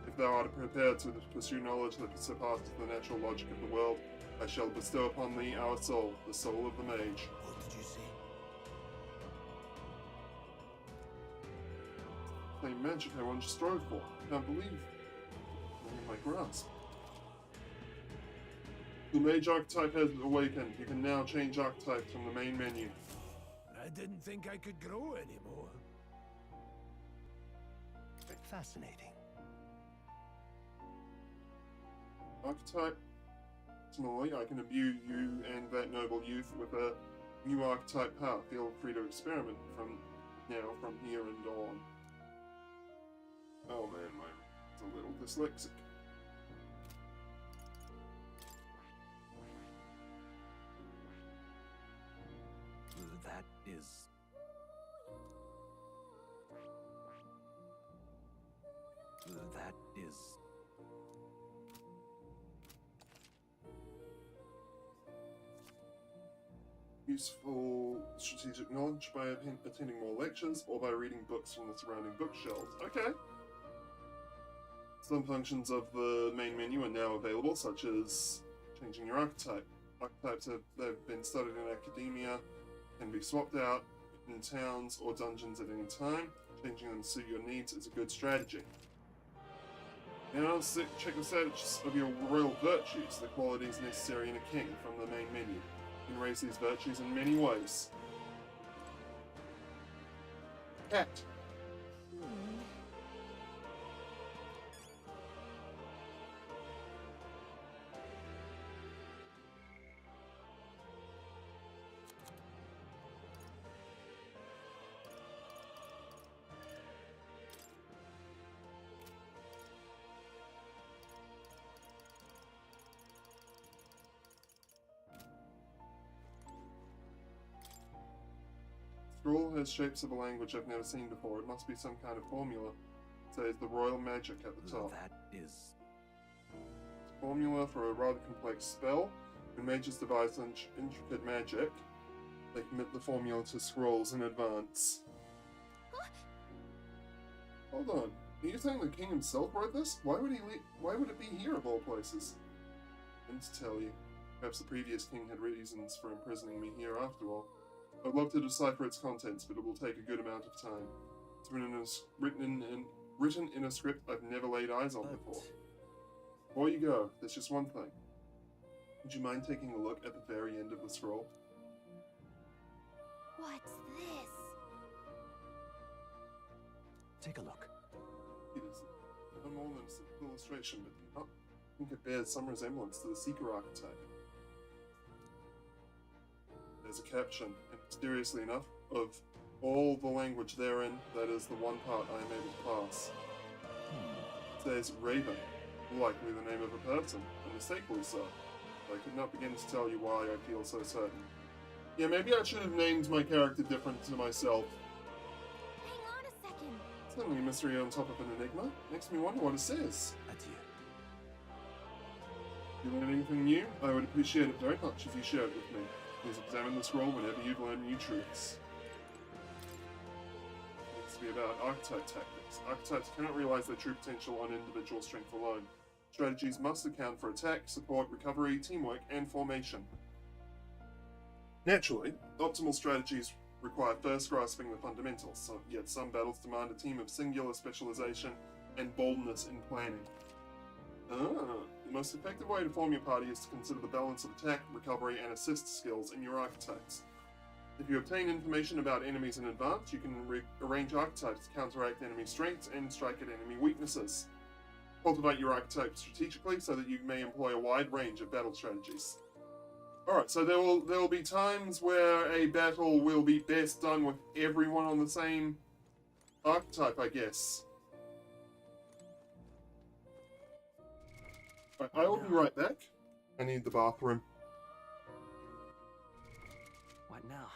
If thou art prepared to pursue knowledge that surpasses the natural logic of the world, I shall bestow upon thee our soul, the soul of the mage. What did you say? Same magic I once strove for. Can't believe I'm in my grasp. The mage archetype has awakened. You can now change archetypes from the main menu. I didn't think I could grow anymore. Fascinating. Archetype. Similarly, I can imbue you and that noble youth with a new archetype power. Feel free to experiment from now from here and on. Oh man, it's a little dyslexic. That is... That is... Useful strategic knowledge by attending more lectures or by reading books from the surrounding bookshelves. Okay. Some functions of the main menu are now available, such as changing your archetype. Archetypes have been studied in academia, can be swapped out in towns or dungeons at any time. Changing them to suit your needs is a good strategy. Now check the status of your royal virtues, the qualities necessary in a king, from the main menu. You can raise these virtues in many ways. Cat. Scroll has shapes of a language I've never seen before. It must be some kind of formula. It says the royal magic at the top. That is... Formula for a rather complex spell. When mages devise such intricate magic, they commit the formula to scrolls in advance. Hold on. Are you saying the king himself wrote this? Why would it be here of all places? I need to tell you. Perhaps the previous king had reasons for imprisoning me here after all. I'd love to decipher its contents, but it will take a good amount of time. It's written in a script I've never laid eyes on before. Before you go, there's just one thing. Would you mind taking a look at the very end of the scroll? What's this? Take a look. It is no more than a simple illustration, but do you not think it bears some resemblance to the Seeker archetype? There's a caption, and mysteriously enough, of all the language therein, that is the one part I am able to pass. It says Raven, likely the name of a person, and mistakenly so. I could not begin to tell you why I feel so certain. Yeah, maybe I should have named my character different to myself. Hang on a second. Certainly a mystery on top of an enigma. Makes me wonder what it says. Adieu. If you learn anything new, I would appreciate it very much if you share it with me. Please examine the scroll whenever you've learned new truths. It needs to be about archetype tactics. Archetypes cannot realize their true potential on individual strength alone. Strategies must account for attack, support, recovery, teamwork, and formation. Naturally, optimal strategies require first grasping the fundamentals, yet some battles demand a team of singular specialization and boldness in planning. The most effective way to form your party is to consider the balance of attack, recovery, and assist skills in your archetypes. If you obtain information about enemies in advance, you can arrange archetypes to counteract enemy strengths and strike at enemy weaknesses. Cultivate your archetype strategically so that you may employ a wide range of battle strategies. Alright, so there will be times where a battle will be best done with everyone on the same archetype, I guess. Right, I will be right back. I need the bathroom. What now?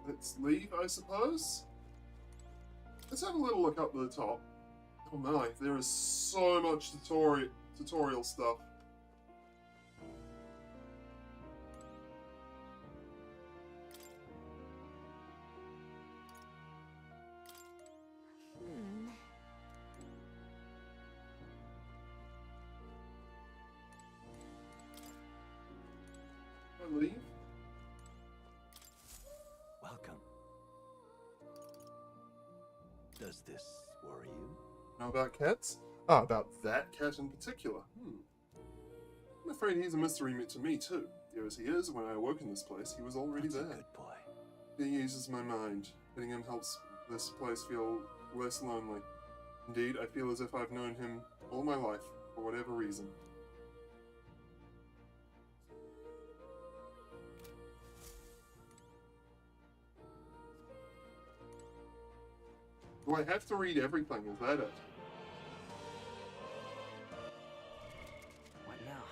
let's leave, I suppose. Let's have a little look up to the top. Oh my, there is so much tutorial stuff. I leave? Welcome. Does this worry you? Know about cats? Ah, about that cat in particular. I'm afraid he's a mystery to me too. Dear as he is, when I awoke in this place, he was already That's there. a good boy. He uses my mind. Hitting him helps this place feel less lonely. Indeed, I feel as if I've known him all my life, for whatever reason. Do I have to read everything? Is that it? What now?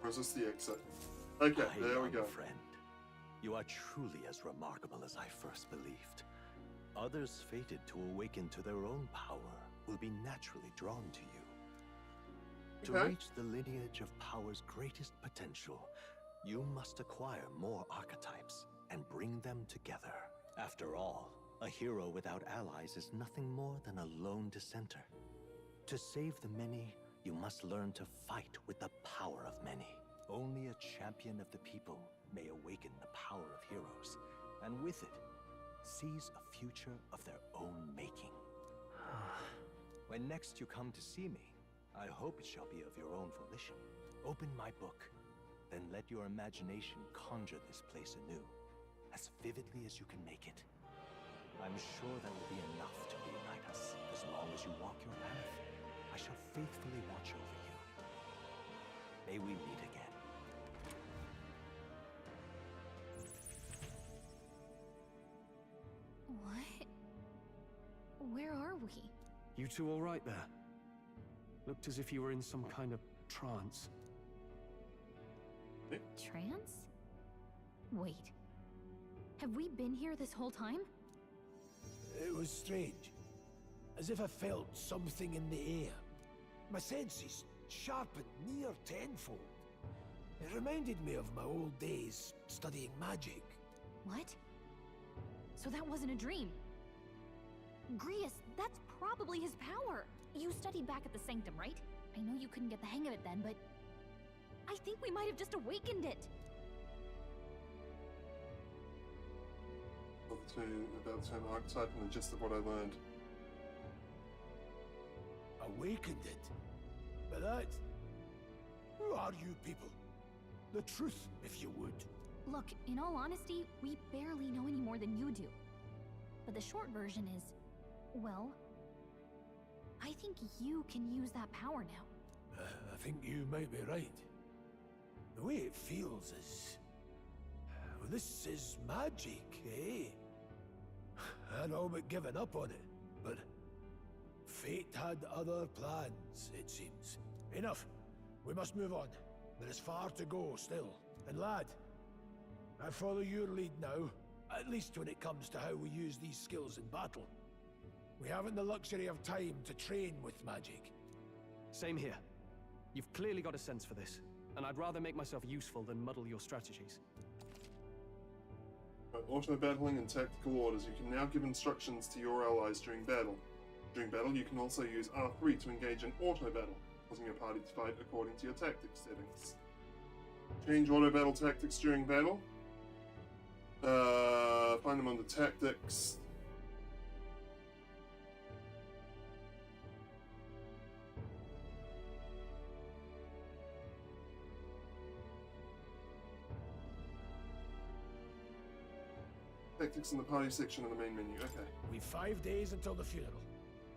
Or is this the exit? Okay, My there we young go. friend, you are truly as remarkable as I first believed. Others fated to awaken to their own power will be naturally drawn to you. To Okay. reach the lineage of power's greatest potential, you must acquire more archetypes and bring them together. After all, a hero without allies is nothing more than a lone dissenter. To save the many, you must learn to fight with the power of many. Only a champion of the people may awaken the power of heroes, and with it, seize a future of their own making. When next you come to see me, I hope it shall be of your own volition. Open my book, then let your imagination conjure this place anew, as vividly as you can make it. I'm sure that will be enough to reunite us. As long as you walk your path, I shall faithfully watch over you. May we meet again. What? Where are we? You two all right there? Looked as if you were in some kind of trance. Trance? Wait. Have we been here this whole time? It was strange. As if I felt something in the air. My senses sharpened near tenfold. It reminded me of my old days studying magic. What? So that wasn't a dream. Grius, that's probably his power. You studied back at the Sanctum, right? I know you couldn't get the hang of it then, but I think we might have just awakened it. About the term archetype and the gist of what I learned. Awakened it? But that... Who are you people? The truth, if you would. Look, in all honesty, we barely know any more than you do. But the short version is, well, I think you can use that power now. I think you might be right. The way it feels is... Well, this is magic, eh? I'd all but given up on it, but... Fate had other plans, it seems. Enough. We must move on. There is far to go still. And lad, I follow your lead now, at least when it comes to how we use these skills in battle. We haven't the luxury of time to train with magic. Same here. You've clearly got a sense for this, and I'd rather make myself useful than muddle your strategies. Auto-battling and tactical orders. You can now give instructions to your allies during battle. During battle, you can also use R3 to engage in auto-battle, causing your party to fight according to your tactics settings. Change auto-battle tactics during battle. find them under tactics. Tactics in the party section of the main menu. Okay. We've 5 days until the funeral.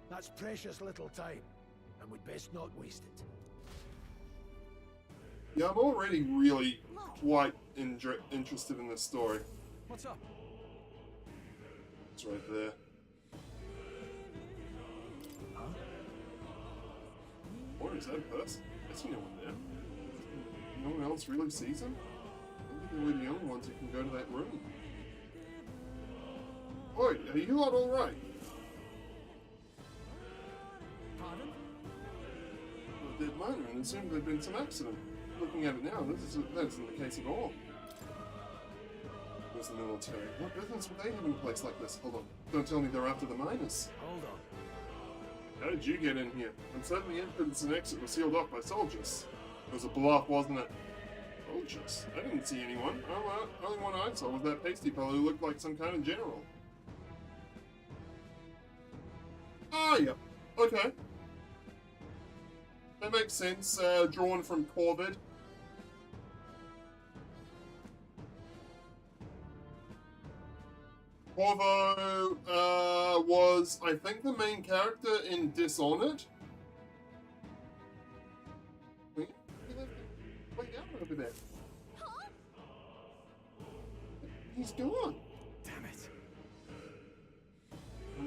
That's precious little time, and we'd best not waste it. Yeah, I'm already really quite interested in this story. What's up? It's right there. Huh? Or is that a person? I see no one there. No one else really sees him? I think we're the only ones who can go to that room. Oi, are you lot alright? Pardon? A dead miner, and assumed there'd been some accident. Looking at it now, that isn't the case at all. There's the military. What business would they have in a place like this? Hold on. Don't tell me they're after the miners. Hold on. How did you get in here? I'm certain the entrance and exit were sealed off by soldiers. It was a bluff, wasn't it? Soldiers? I didn't see anyone. Only one I saw was that pasty fellow who looked like some kind of general. Ah, yeah. Okay. That makes sense. Drawn from Corvid. Corvo was, I think, the main character in Dishonored. Way down over there. He's gone. Damn it.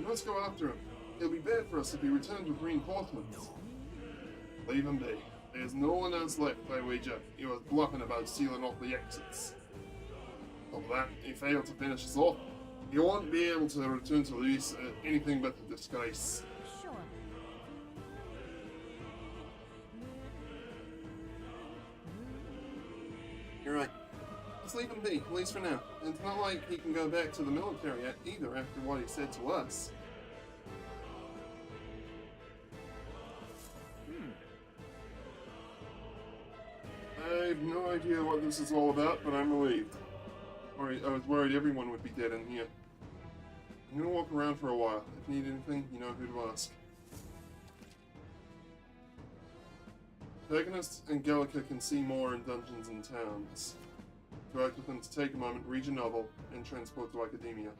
Let's go after him. It'll be bad for us if he returns with reinforcements. No. Leave him be. There's no one else left, I wager. He was bluffing about sealing off the exits. Of that, he failed to finish us off. He won't be able to return to Luis anything but a disgrace. Sure. You're right. Let's leave him be, at least for now. It's not like he can go back to the military either after what he said to us. I have no idea what this is all about, but I'm relieved. I was worried everyone would be dead in here. I'm gonna walk around for a while. If you need anything, you know who to ask. Protagonists and Gallica can see more in dungeons and towns. To act with them to take a moment, read your novel, and transport to Academia.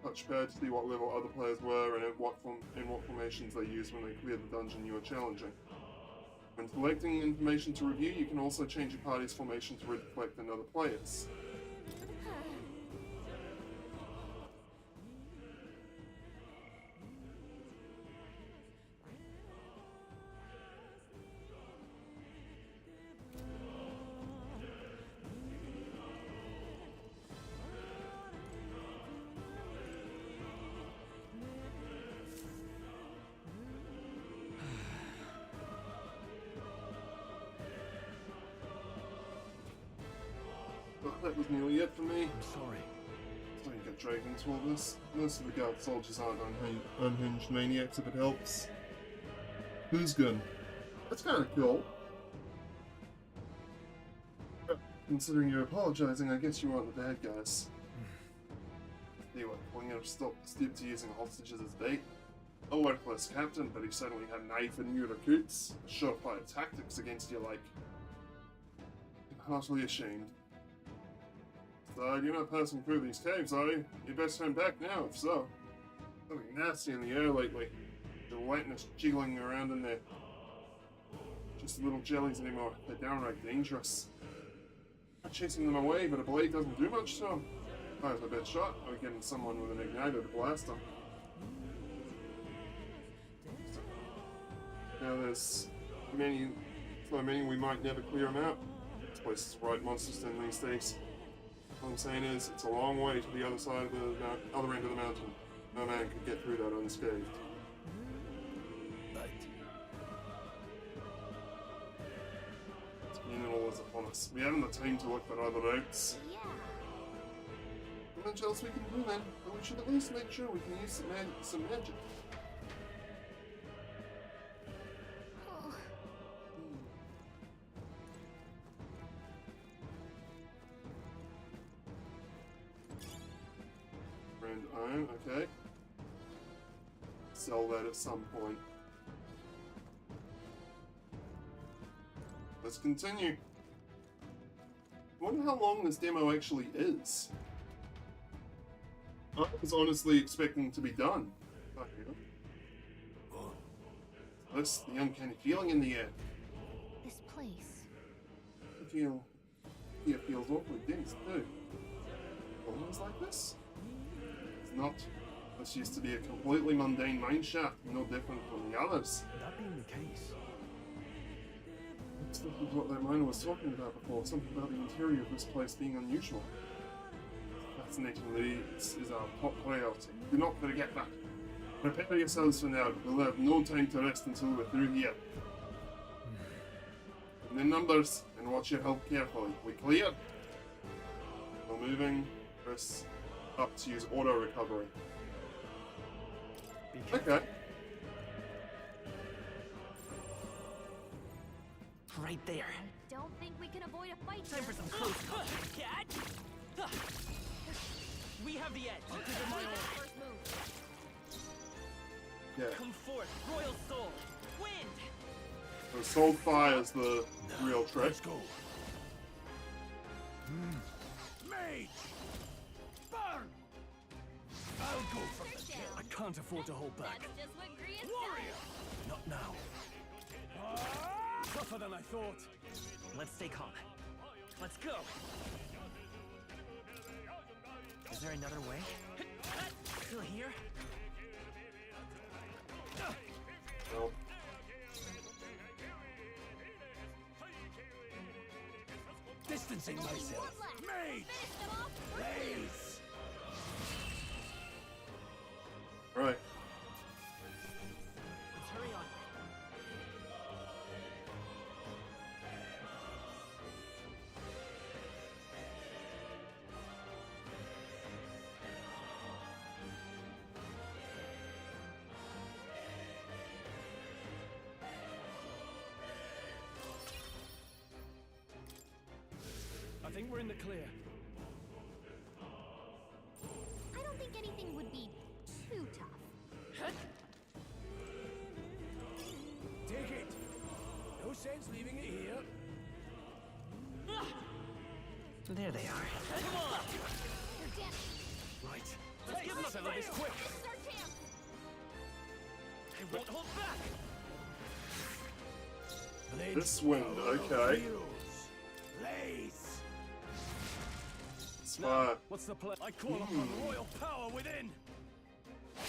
Touchpad to see what level other players were and what formations they used when they cleared the dungeon you are challenging. When collecting information to review, you can also change your party's formation to reflect another player's. That was nearly it for me. I'm sorry. So you get dragged into all this. Most of the guard soldiers aren't unhinged maniacs if it helps. Who's good? That's kind of cool. Considering you're apologizing, I guess you aren't the bad guys. Anyway, pulling out stoop to using hostages as bait. A worthless captain, but he suddenly had a knife and new recruits. Surefire tactics against you like. I'm heartily ashamed. So, you're not passing through these caves, are you? You best turn back now, if so. Something nasty in the air lately. Gelatinous jiggling around in there. Just little jellies anymore. They're downright dangerous. I'm chasing them away, but a blade doesn't do much to them. Fires a bad shot, or getting someone with an igniter to blast them. Now there's so many we might never clear them out. This place is right monsters than these days. All I'm saying is, it's a long way to the other side of the other end of the mountain. No man could get through that unscathed. Right. Communal is upon us. We haven't the time to look for other routes. Yeah. Not much else we can do then, but we should at least make sure we can use some magic. And iron, okay. Sell that at some point. Let's continue. I wonder how long this demo actually is. I was honestly expecting to be done. That's the uncanny feeling in the air. This place. Here feels awfully dense too. Always like this? It's not. This used to be a completely mundane mine shaft, no different from the others. That being the case, This is what that miner was talking about before, something about the interior of this place being unusual. Fascinatingly, this is our top priority. Do not forget that. Prepare yourselves for now. We'll have no time to rest until we're through here. In the numbers, and watch your health carefully. We clear? We're moving. Press up to use auto recovery. Okay. Right there. Don't think we can avoid a fight. Time for some close combat. Cat! We have the edge. First move. Yeah. Come forth, Royal Soul. Wind! So Soul Fire is the real trick. Let's go. Mage! Burn! I'll go from the kill. I can't afford to hold back. That's just what Gria's Warrior! Not now. Tougher than I thought. Let's stay calm. Let's go. Is there another way? Still here? Well, Distancing myself. Mage! Blaze! right. Let's hurry on. I think we're in the clear. I don't think anything would be too tough. Take it! No sense leaving it here. There they are. Come on! You're dead. Right. Let's give them a Settle this fire. quick. This is our chance. I won't hold back. This wind, okay. Blaze! It's fire. What's the plan? I call upon royal power within.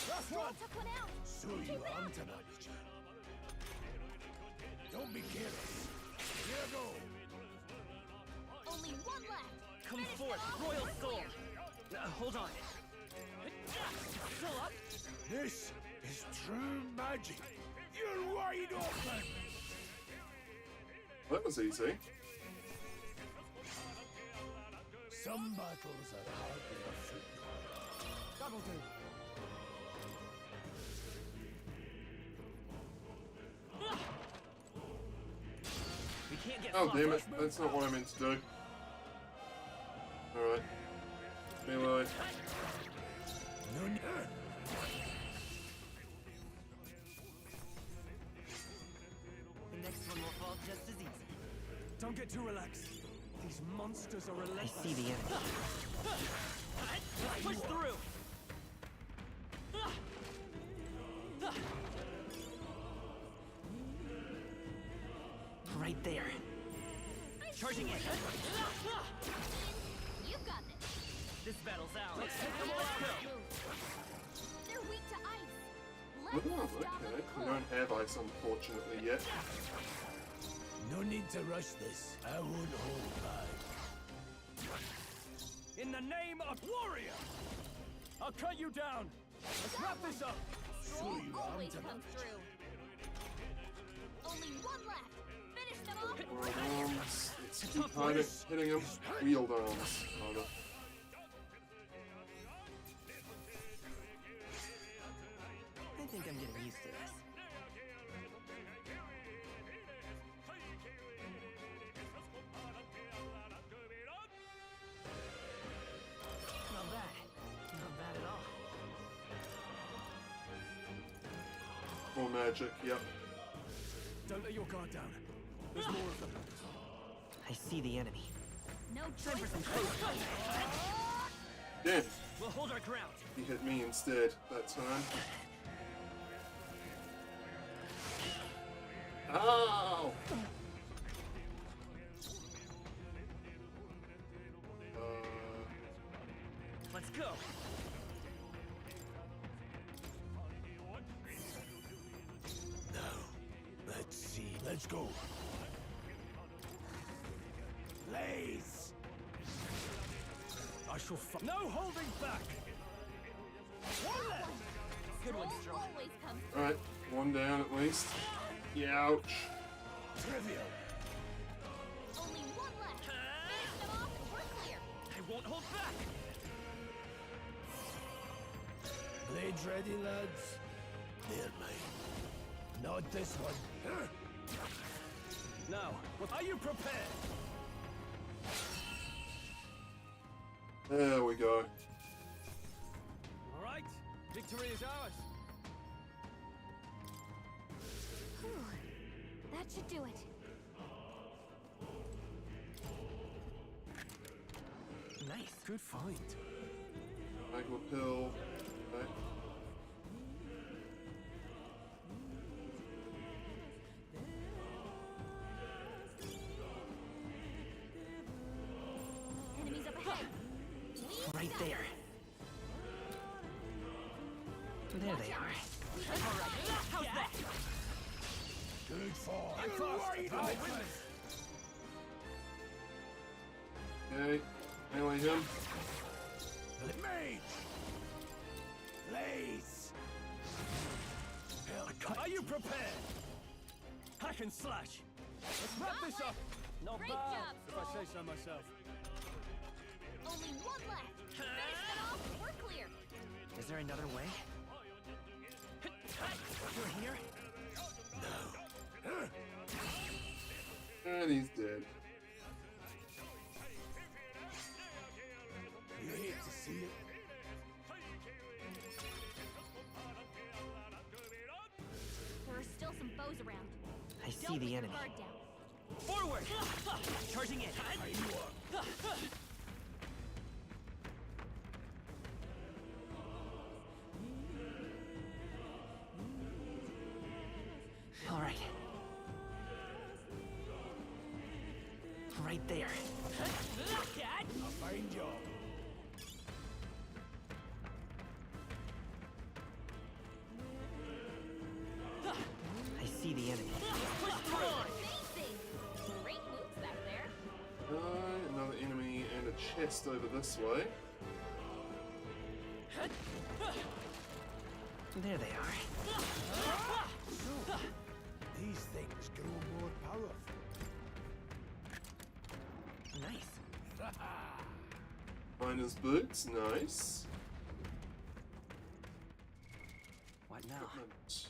Last one! Took one out. So you are tonight. Don't be careless. Here go. Only one left. Come forth, Royal Soul. Hold on. Still up? This is true magic. You're wide open. That was easy. Some battles are hardly a footnote. That'll do. We can't get Oh far. damn it, that's not what I meant to do. Alright. Melee. No, no. The next one will fall just as easy. Don't get too relaxed. These monsters are I relentless. see the enemy. Push through. Right there. Charging in. You got this. This battle's ours. Let's Come on, let's go. They're weak to ice. Oh, Let's stop okay. them We cold. don't have ice, unfortunately, yet. No need to rush this. I won't hold back. In the name of warrior, I'll cut you down. Let's wrap this up. Strong always comes through. Only one left. Finish them off. Right arms. Let's keep kind of hitting him. Wheeled arms, rather. I think I'm getting used to this. Not bad. Not bad at all. magic, yep. Don't let your guard down. There's more of them. I see the enemy. No Time for some close. Damn, We'll hold our ground. he hit me instead that time. Ow! Let's go. Now, let's see. Let's go. Blaze! I shall no holding back. Good one, Stro. always comes. Alright, one down at least. Ouch. Trivial. Only one left. Finish them off and we're clear. I won't hold back. Blades ready, lads? They're mine. Not this one. Now, are you prepared? There we go. All right, victory is ours. Whew. That should do it. Nice. Good find. Magma pill. Okay. Enemies up ahead. Right there. There they are. All right. How's that? Good fall. I'm fast. Okay, melee him. Mage! Blaze! Are you prepared? Hack and slash. Let's wrap this up. Not Great bad, job, if I say so myself. Only one left. Finish them off and we're clear. Is there another way? You're here? And he's dead. You hate to see it. There are still some foes around. I see Don't the let your enemy. guard down. Forward! Charging in. All right. Right there. A fine job. I see the enemy. Amazing. Great moves back there. Another enemy and a chest over this way. There they are. These things grow more powerful. Nice. Miner's boots, nice. What now? Equipment.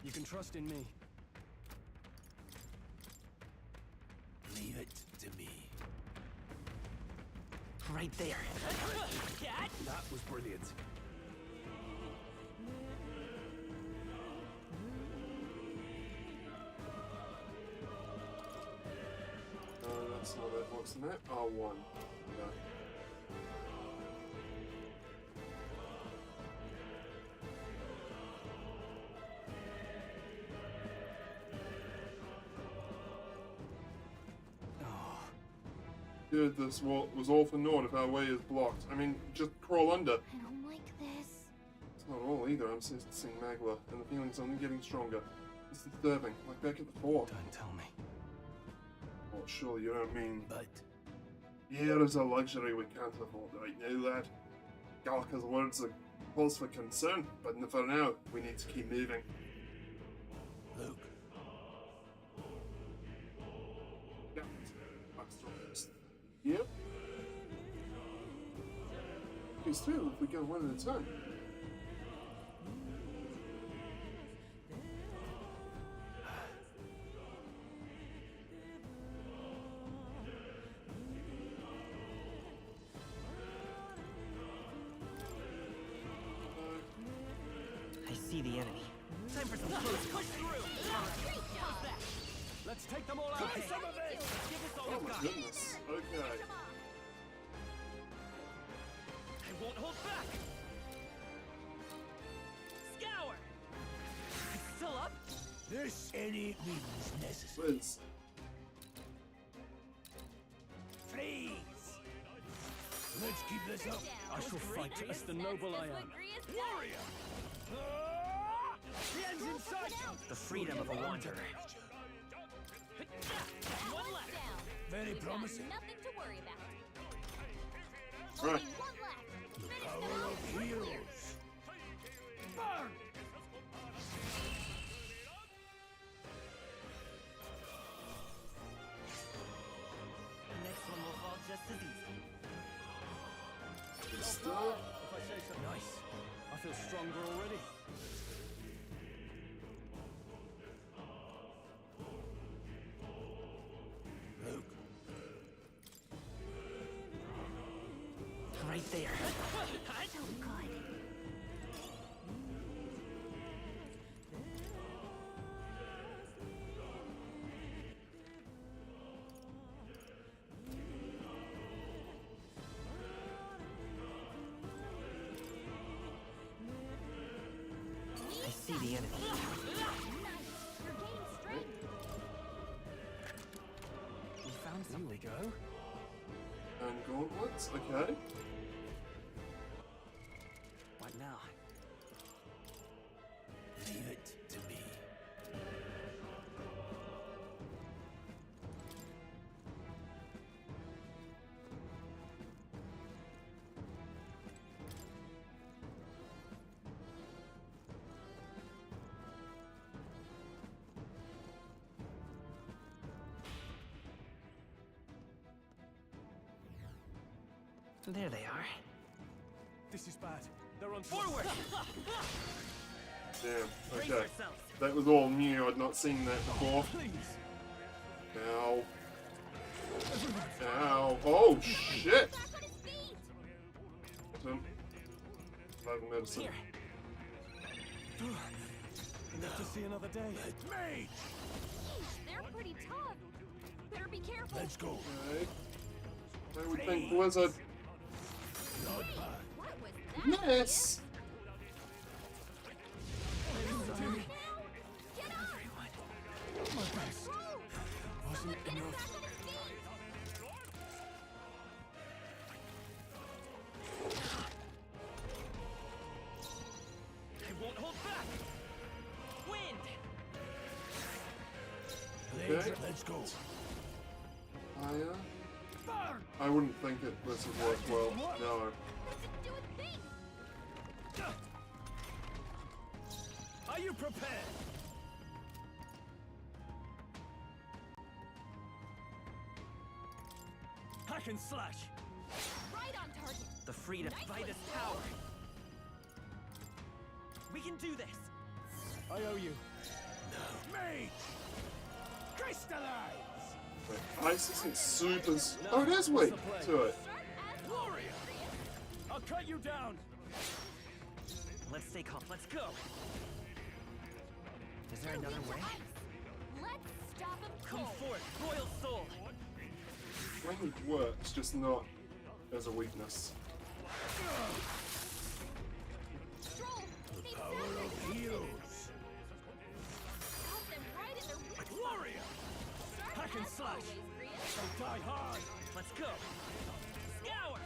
You can trust in me. Leave it to me. Right there. That was brilliant. That's not it. What's the map? R1. Yeah. Dude, this was all for naught if our way is blocked. I mean, just crawl under. I don't like this. It's not all either. I'm sensing Magla, and the feeling's only getting stronger. It's disturbing, like back at the fort. Don't tell me. Well, surely you don't mean... But Here is a luxury we can't afford right now, lad. Galka's words are cause for concern, but for now, we need to keep moving. Luke. Yep. It's true if we go one at a time. I see the enemy. Time for some close push through. Let's take them all out. Okay. Some of it. Give us all Oh you've my got. goodness. Okay. I won't hold back. Scour. It's still up. This any means necessary. Liz. Freeze! Let's keep this up. I shall fight as the noble I am. Warrior! The end's in sight. The freedom of a wanderer. One left. Very promising. Nothing to worry about. Right. Only one left. The power of heroes. Burn! The next one will fall just as easy. Good stuff. If I say so. Nice. I feel stronger already. Luke. Right there. So good. I see the enemy. We found something. Here we go. And gauntlets. Okay. What now? Leave it to me. There they are. This is bad. They're on Forward! Damn. Brace Okay. yourselves. That was all new. I'd not seen that before. Please. Ow. Ow. Oh, shit. Medicine. Medicine. Here. Enough to see another day. Mage! They're pretty tough. Better be careful. Let's go. Okay. I would think Blizzard. Not bad. What was that? Yes. Get up! My best. Wasn't enough. I won't hold back. Wind. Okay. Let's go. Fire. I wouldn't think this would work well. No. Are you prepared? Hack and slash. Right on target. The freedom by this power. We can do this. I owe you. No. Mage! Crystallize! Wait, ice isn't super. Oh, it is weak to it. Warrior! I'll cut you down. Let's stay calm. Let's go. Is there another way? Let's stop him Come cold. forth, royal soul. Language works, just not as a weakness. Stroll. Need Power something. of heroes. Help them right in their weak spot. Warrior! Hack and As slash. always, Grius. They die hard. Let's go. Scour.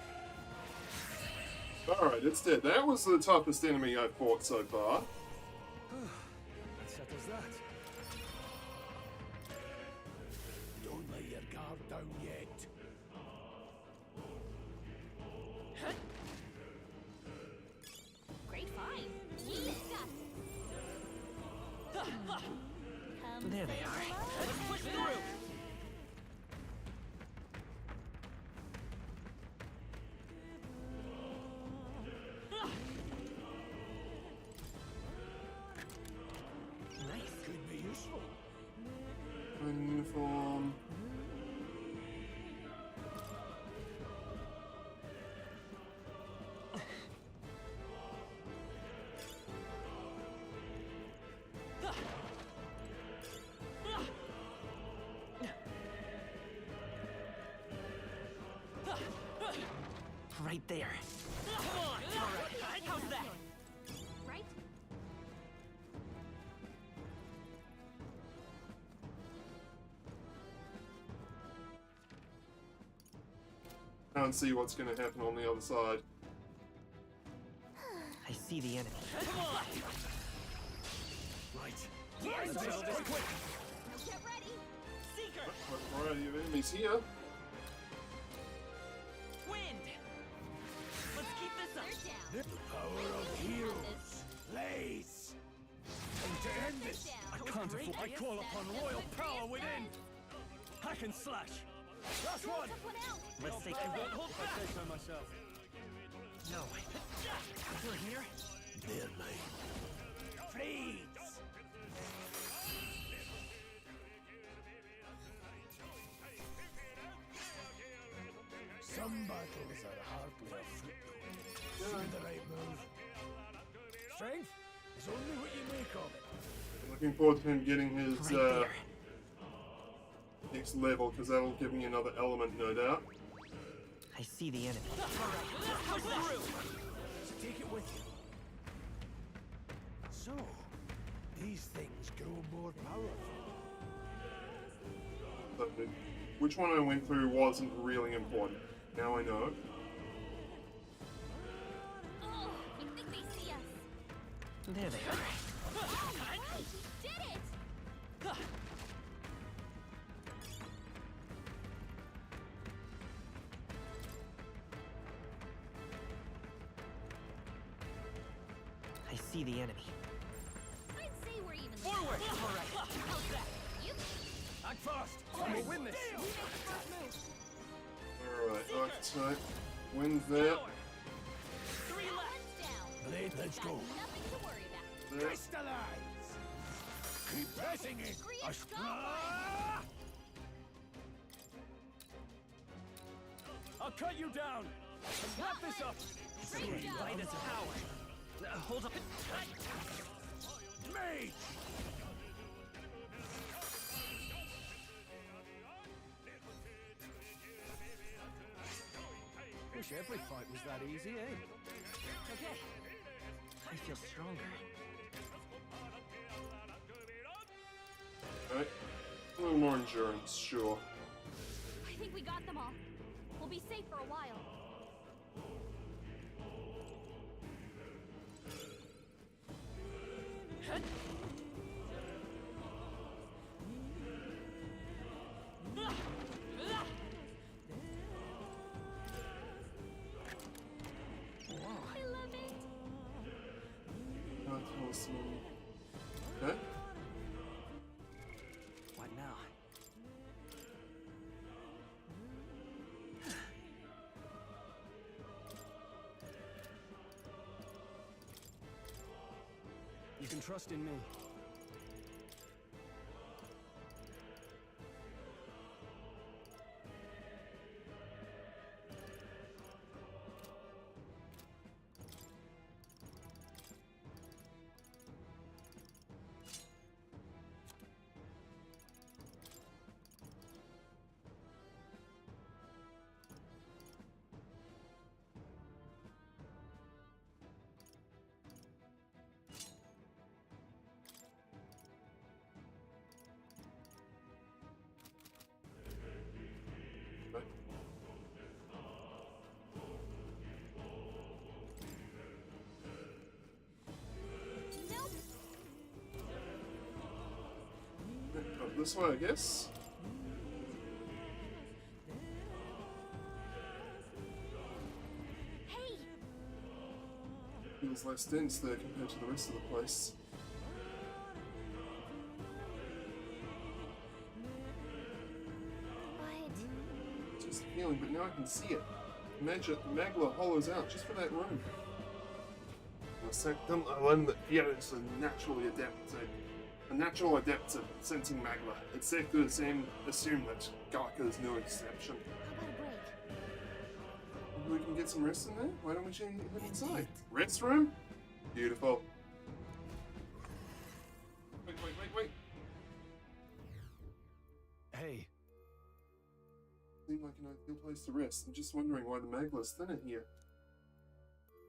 Alright, it's dead. That was the toughest enemy I've fought so far. That settles that. Don't let your guard down yet. Great find. Yeet. right there. Come on! Alright, how's that? Right? Can't see what's going to happen on the other side. I see the enemy. Come on! Right. Here's Let's settle this quick. Get ready. Seeker! What variety of enemies here? Wind! Let's keep this up. They're down. The power of heroes. Blaze! And to end this, I can't afford. I call upon royal power within. Hack and slash. last one! Let's take I a won't hold back. I say so myself. No. We're here? They're mine. Freeze! Some battles are hardly a footnote. See the right move. Strength is only what you make of it. Looking forward to him getting his next level, because that'll give me another element, no doubt. I see the enemy. Alright, so take it with you. So, these things grow more powerful. So, which one I went through wasn't really important. Now I know. Oh, I think they see us. There they are. Hey, he did it! I see the enemy. I'd say we're even. Forward! Alright, how's that? You Act fast! We'll win this! Alright, archetype. Wins that. Three left! one's down. Blade, let's go. Nothing to worry about. There. Crystallize! Keep pressing it! Grease, go! I'll cut you down. Wrap this up. Great job. Light as power. Hold up. Mage! Wish every fight was that easy, eh? Okay. I feel stronger. Alright. A little more endurance, sure. I think we got them all. We'll be safe for a while. I love it. Okay. What now? You can trust in me. Up this way, I guess. Hey, Feels less dense there compared to the rest of the place. but Just a feeling, but now I can see it. Magla hollows out just for that room. In a second, I learned that Fiera is a natural adept at sensing Magla. It's safe to assume that Garka is no exception. how about a break? Maybe we can get some rest in there? Why don't we head inside? Rest room? Beautiful. Wait. Hey, Seemed like an ideal place to rest. I'm just wondering why the Magla's thinner here.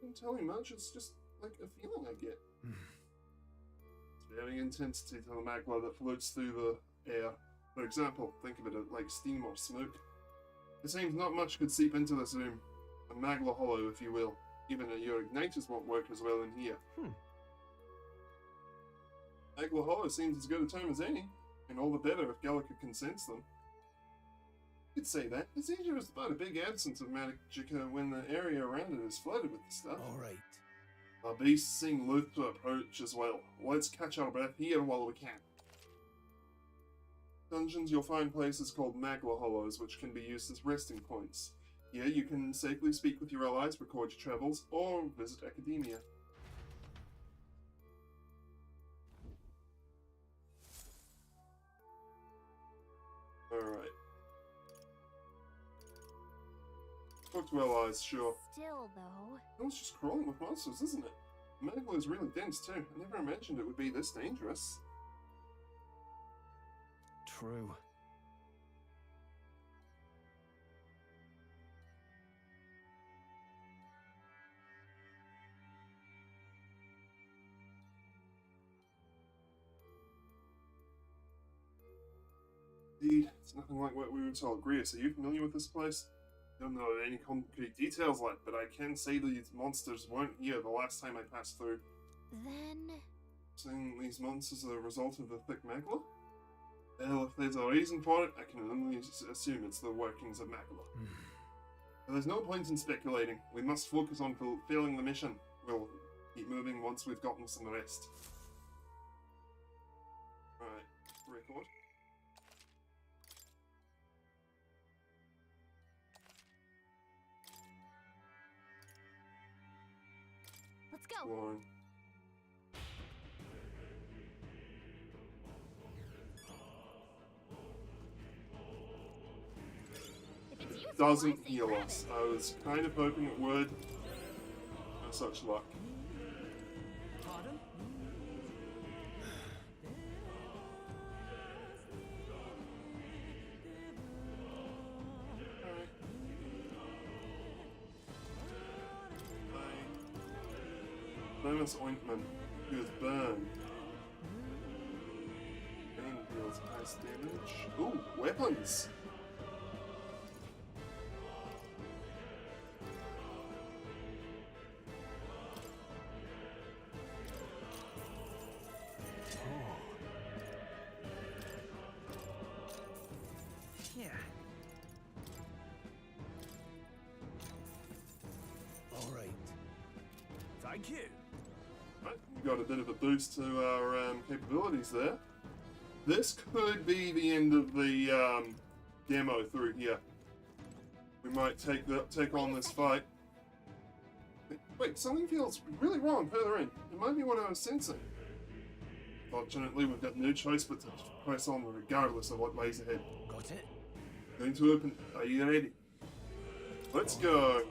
can't tell you much, it's just like a feeling I get. It's varying intensity to the magma that floats through the air. For example, think of it like steam or smoke. It seems not much could seep into this room. A magma hollow, if you will. Even your igniters won't work as well in here. Magma hollow seems as good a term as any, and all the better if Gallica can sense them. You could say that. It's easier as about a big absence of magica when the area around it is flooded with the stuff. Alright. Our beasts seem loath to approach as well. Let's catch our breath here while we can. Dungeons, you'll find places called magma hollows, which can be used as resting points. Here you can safely speak with your allies, record your travels, or visit academia. Alright. Talk to allies, sure. Still, though. It was just crawling with monsters, isn't it? Magma is really dense too. I never imagined it would be this dangerous. True. Indeed, it's nothing like what we were told. Grius, are you familiar with this place? Don't know any concrete details like, but I can say these monsters weren't here the last time I passed through. Then... Saying these monsters are a result of the thick magma? Well, if there's a reason for it, I can only assume it's the workings of magma. But there's no point in speculating. We must focus on fulfilling the mission. We'll keep moving once we've gotten some rest. Alright, record. Let's go. Lauren. Doesn't heal us. I was kind of hoping it would. No such luck. Pardon? Famous ointment. Cures burn. And deals ice damage. Ooh, weapons! Yeah. Alright. Thank you. Right, we got a bit of a boost to our capabilities there. This could be the end of the demo through here. We might take on this fight. Wait, something feels really wrong further in. It might be what I was sensing. Fortunately, we've got no choice but to press on regardless of what lays ahead. Got it? Going to open. Are you ready? Let's go.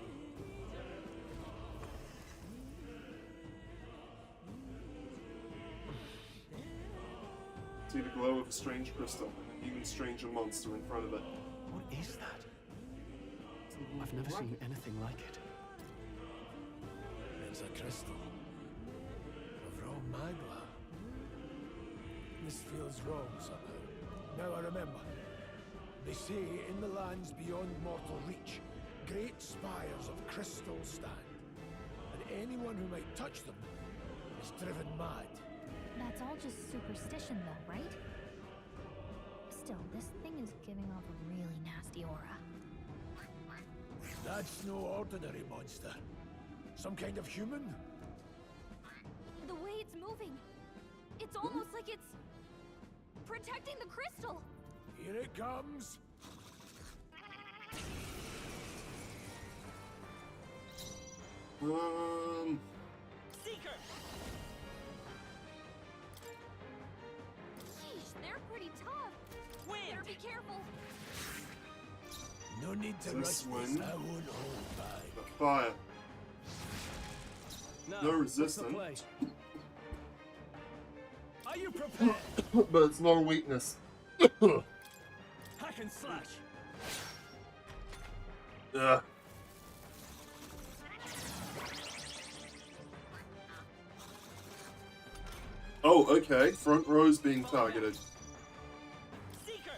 See the glow of a strange crystal and an even stranger monster in front of it. What is that? I've never seen anything like it. It's a crystal. Of raw magma. This feels wrong somehow. Now I remember. They say in the lands beyond mortal reach, great spires of crystal stand. And anyone who might touch them is driven mad. That's all just superstition though, right? Still, this thing is giving off a really nasty aura. That's no ordinary monster. Some kind of human? The way it's moving, it's almost like it's protecting the crystal. Here it comes. Seeker. Sheesh, they're pretty tough. Better be careful. No need to rush this. I won't hold back. The fire. No resistance. Are you prepared? But it's not a weakness. Hack and slash. Oh, okay. Front row's being targeted. Seeker!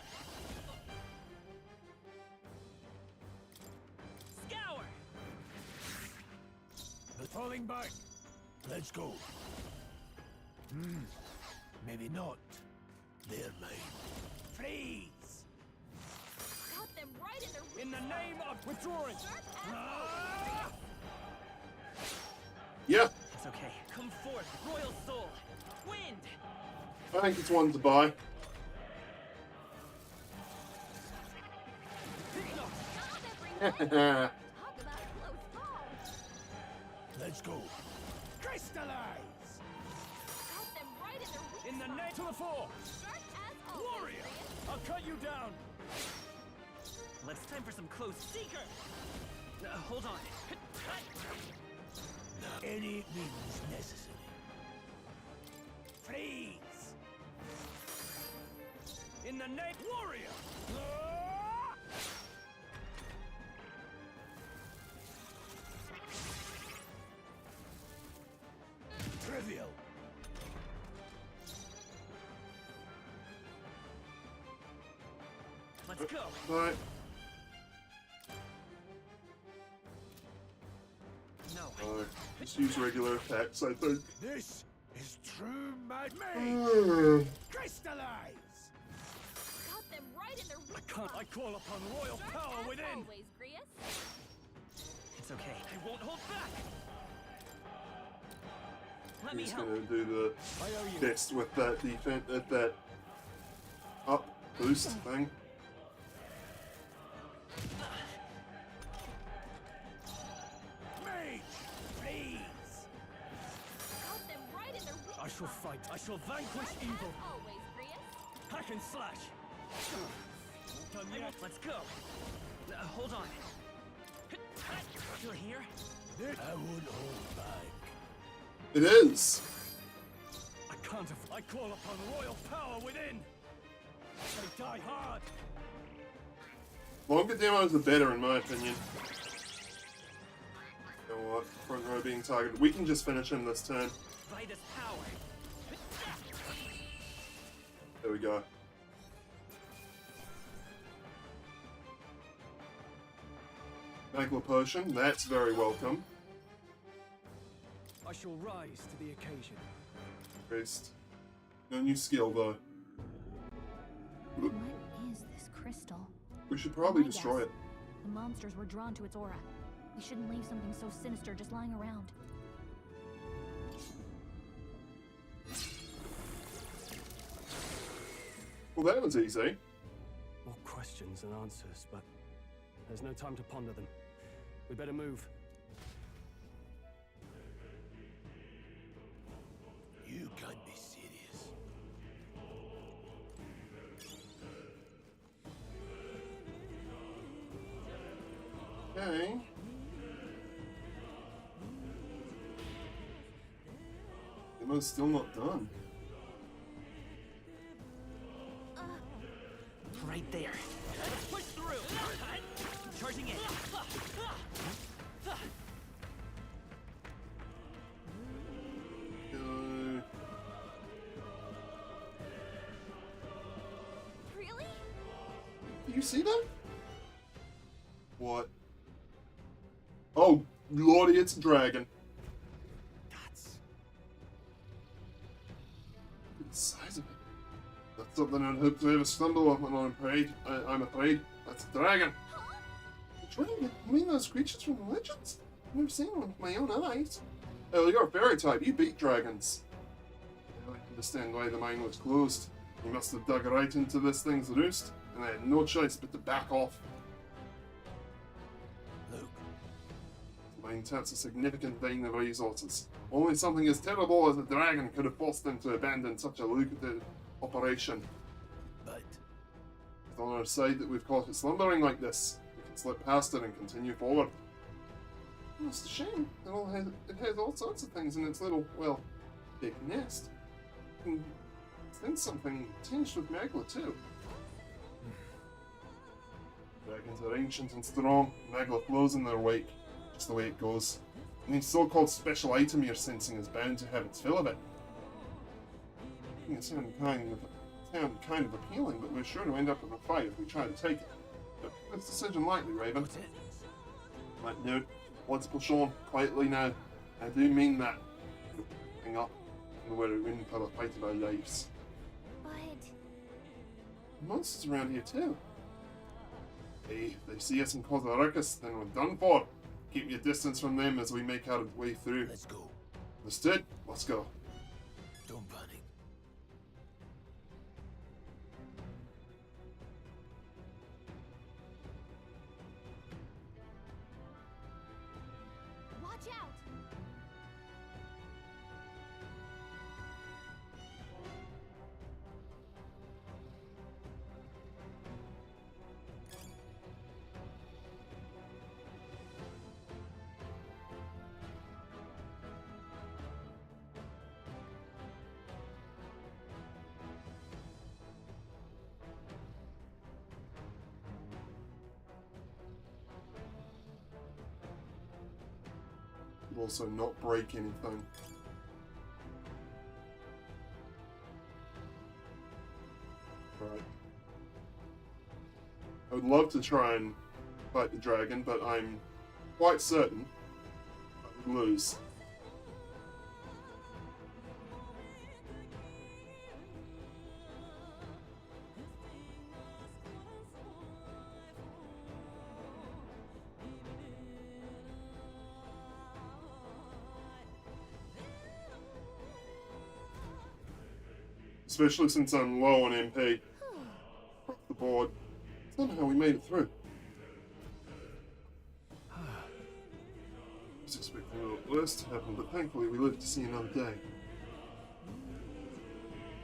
Scour! They're falling back. Let's go. Maybe not. They're mine. Freeze! Got them right in their In the name of withdrawing! Yeah, It's okay. Come forth, Royal Soul! Wind! I think it's one to buy. Let's go. Crystallize! In the name to the fore! Warrior! I'll cut you down! Let's time for some close seeker! Hold on. Any means necessary. Freeze! In the name warrior! Trivial. Let's go! Right. No. Just use regular attacks, I think. This is true mage. Crystallize! Got them right in their I call upon royal power within! always, Grius. It's okay. I won't hold back! Let me He's help. gonna do the best with that defense, that up boost thing. Mage! Freeze! Got them right in their I shall fight. I shall vanquish evil. always, Grius. Hack and slash. Done yet? Let's go. Hold on. Still here? I won't hold back. It is. I can't. I call upon royal power within. They die hard. Longer demos are better, in my opinion. You know what? Front row being targeted. We can just finish him this turn. Vitus power. There we go. Magla Potion, that's very welcome. I shall rise to the occasion. Rest. No new skill though. What is this crystal? We should probably My destroy guess, it. The monsters were drawn to its aura. We shouldn't leave something so sinister just lying around. Well, that was easy. More questions than answers, but there's no time to ponder them. We better move. You can't be serious. Okay. Demo's still not done. Right there. Let's push through. Charging in. Really? Do you see that? What? Oh, lordy, it's a dragon. That's... The size of it. That's something I'd hope to ever stumble upon, I'm afraid. That's a dragon. A dragon? You mean those creatures from the legends? I've never seen one with my own eyes. Oh, you're a fairy type. You beat dragons. I understand why the mine was closed. You must have dug right into this thing's roost, and I had no choice but to back off. Luke. The mine taps a significant vein of resources. Only something as terrible as a dragon could have forced them to abandon such a lucrative operation. But It's on our side that we've caught it slumbering like this. We can slip past it and continue forward. Oh, it's a shame. It has all sorts of things in its little, well, big nest. And then something tinged with magma too. Dragons are ancient and strong. Magma flows in their wake, just the way it goes. And the so-called special item you're sensing is bound to have its fill of it. It sounded kind of appealing, but we're sure to end up in a fight if we try to take it. But this decision lightly, Raven. Right, no, multiple Sean, quietly now. I do mean that. Hang up. We're in for the fight of our lives. But... Monsters around here too. Hey, if they see us and cause a ruckus, then we're done for. Keep your distance from them as we make our way through. Let's go. Understood? Let's go. Don't panic. Watch out! Also not break anything. Right. I would love to try and fight the dragon, but I'm quite certain I would lose. Especially since I'm low on MP. Across the board. Somehow we made it through. I was expecting a little worse to happen, but thankfully we lived to see another day.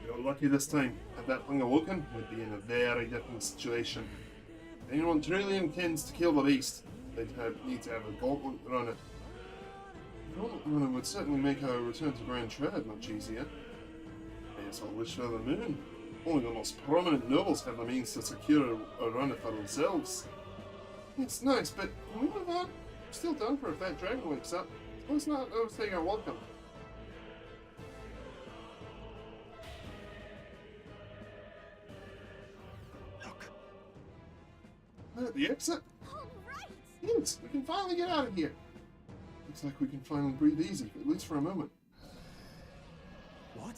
We got lucky this time. Had that thing awoken, we'd be in a very different situation. If anyone truly intends to kill the beast, they'd need to have a gauntlet runner. A gauntlet runner would certainly make our return to Grand Trad much easier. Yes, I'll wish for the moon. Only the most prominent nobles have the means to secure a runner for themselves. It's nice, but can we move on? I'm still down for if that dragon wakes up. Let's not overstay our welcome. Look. We're at the exit. Alright! Yes, we can finally get out of here. Looks like we can finally breathe easy, at least for a moment. What?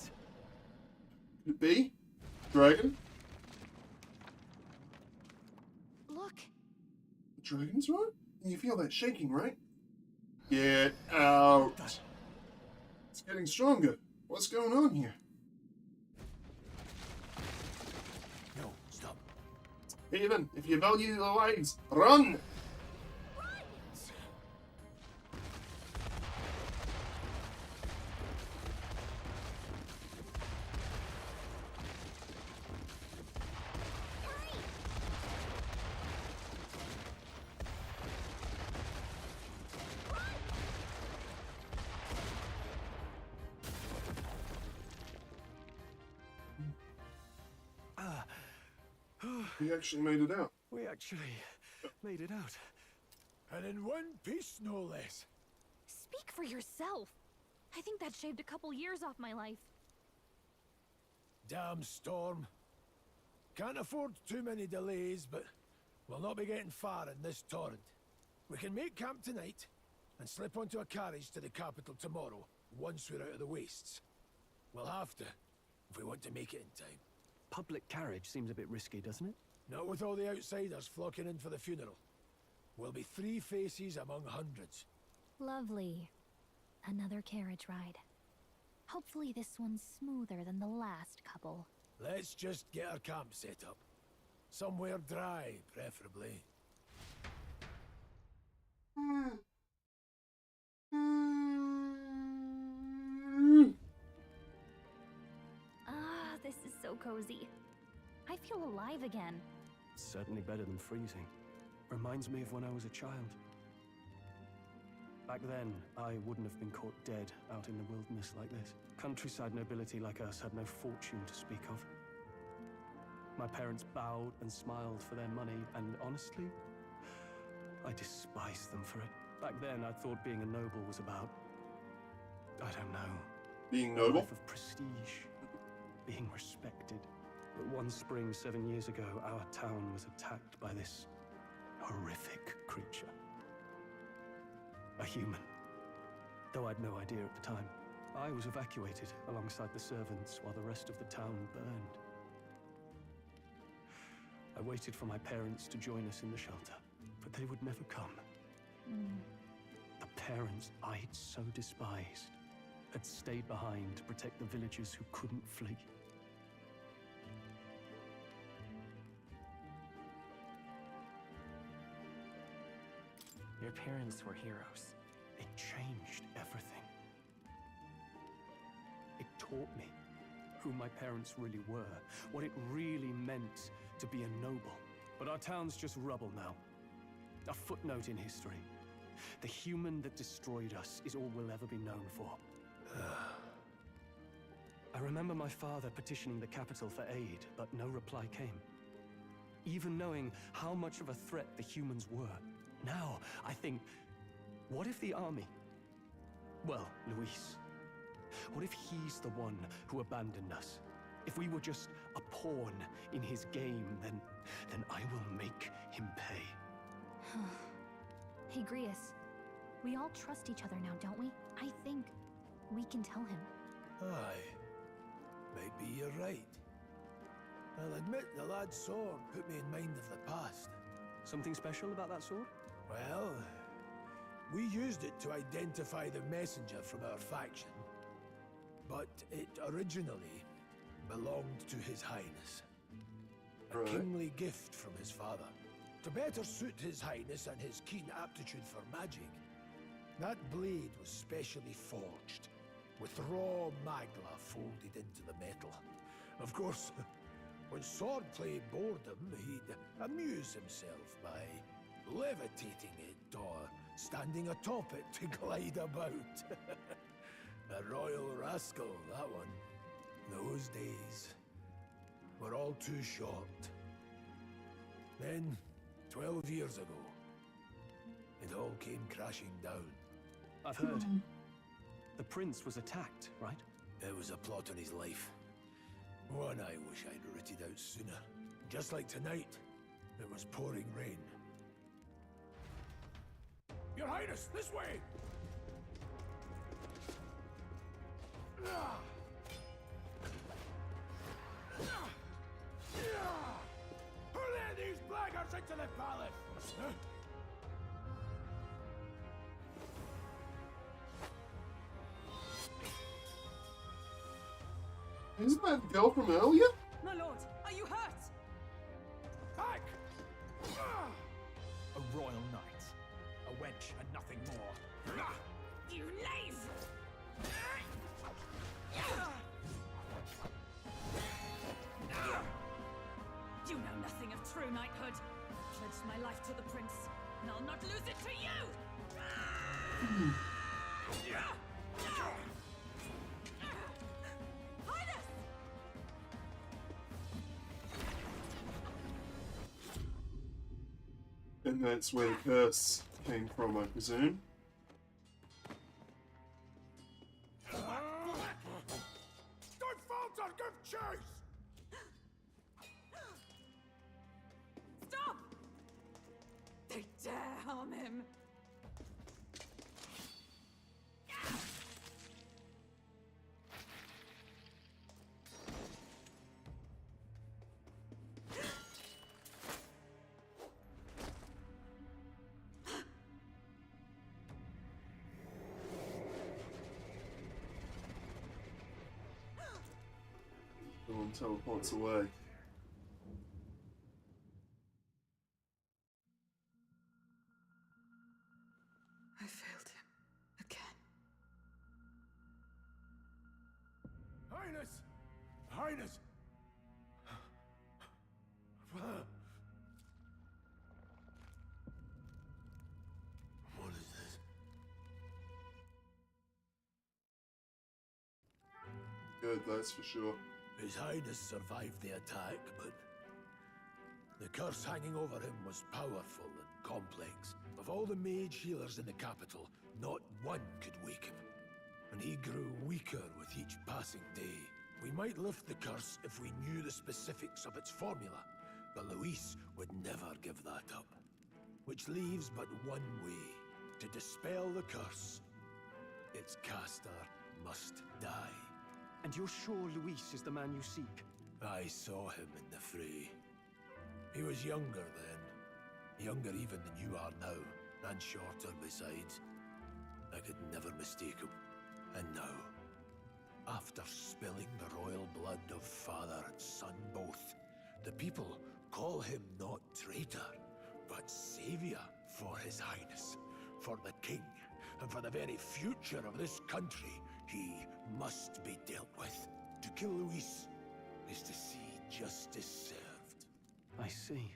Could it be? Dragon? Look! The dragon's right? And you feel that shaking, right? Get out! It's getting stronger. What's going on here? No, stop. Haven, if you value your lives, run! We actually made it out. We actually made it out. And in one piece, no less. Speak for yourself. I think that shaved a couple years off my life. Damn storm. Can't afford too many delays, but we'll not be getting far in this torrent. We can make camp tonight and slip onto a carriage to the capital tomorrow, once we're out of the wastes. We'll have to, if we want to make it in time. Public carriage seems a bit risky, doesn't it? Not with all the outsiders flocking in for the funeral. We'll be 3 faces among hundreds. Lovely. Another carriage ride. Hopefully this one's smoother than the last couple. Let's just get our camp set up. Somewhere dry, preferably. Ah, this is so cozy. I feel alive again. It's certainly better than freezing. Reminds me of when I was a child. Back then, I wouldn't have been caught dead out in the wilderness like this. Countryside nobility like us had no fortune to speak of. My parents bowed and smiled for their money, and honestly, I despised them for it. Back then, I thought being a noble was about, I don't know, being a noble? life of prestige. being respected. But one spring 7 years ago, our town was attacked by this horrific creature. A human. Though I'd no idea at the time. I was evacuated alongside the servants while the rest of the town burned. I waited for my parents to join us in the shelter, but they would never come. The parents I'd so despised had stayed behind to protect the villagers who couldn't flee. Your parents were heroes. It changed everything. It taught me who my parents really were, what it really meant to be a noble. But our town's just rubble now. A footnote in history. The human that destroyed us is all we'll ever be known for. I remember my father petitioning the capital for aid, but no reply came. Even knowing how much of a threat the humans were. Now, I think, what if the army? Well, Luis. What if he's the one who abandoned us? If we were just a pawn in his game, then I will make him pay. Hey, Grius. We all trust each other now, don't we? I think we can tell him. Aye. Maybe you're right. I'll admit the lad's sword put me in mind of the past. Something special about that sword? Well, we used it to identify the messenger from our faction. But it originally belonged to His Highness. A kingly gift from his father. To better suit His Highness and his keen aptitude for magic, that blade was specially forged, with raw magla folded into the metal. Of course, when swordplay bored him, he'd amuse himself by levitating it or standing atop it to glide about. A royal rascal, that one. Those days were all too short. Then, 12 years ago, it all came crashing down. I've heard. The prince was attacked, right? It was a plot on his life. One I wish I'd rooted out sooner. Just like tonight, it was pouring rain. Your Highness, this way! Who let these blackguards into the palace? Isn't that the girl from earlier? My lord, are you hurt? Back! A royal knight. A wench and nothing more. You knave! You know nothing of true knighthood. I pledged my life to the prince, and I'll not lose it to you! Highness! And that's where the curse came from, I presume. Don't falter, give chase! Stop! They dare harm him! The one teleports away. I failed him. Again. Highness! Highness! What is this? Good, that's for sure. His Highness survived the attack, but the curse hanging over him was powerful and complex. Of all the mage healers in the capital, not one could wake him. And he grew weaker with each passing day. We might lift the curse if we knew the specifics of its formula, but Luis would never give that up. Which leaves but one way to dispel the curse. Its caster must die. And you're sure Luis is the man you seek? I saw him in the fray. He was younger then. Younger even than you are now, and shorter besides. I could never mistake him. And now, after spilling the royal blood of father and son both, the people call him not traitor, but savior for his highness, for the king, and for the very future of this country. He must be dealt with. To kill Luis is to see justice served. I see.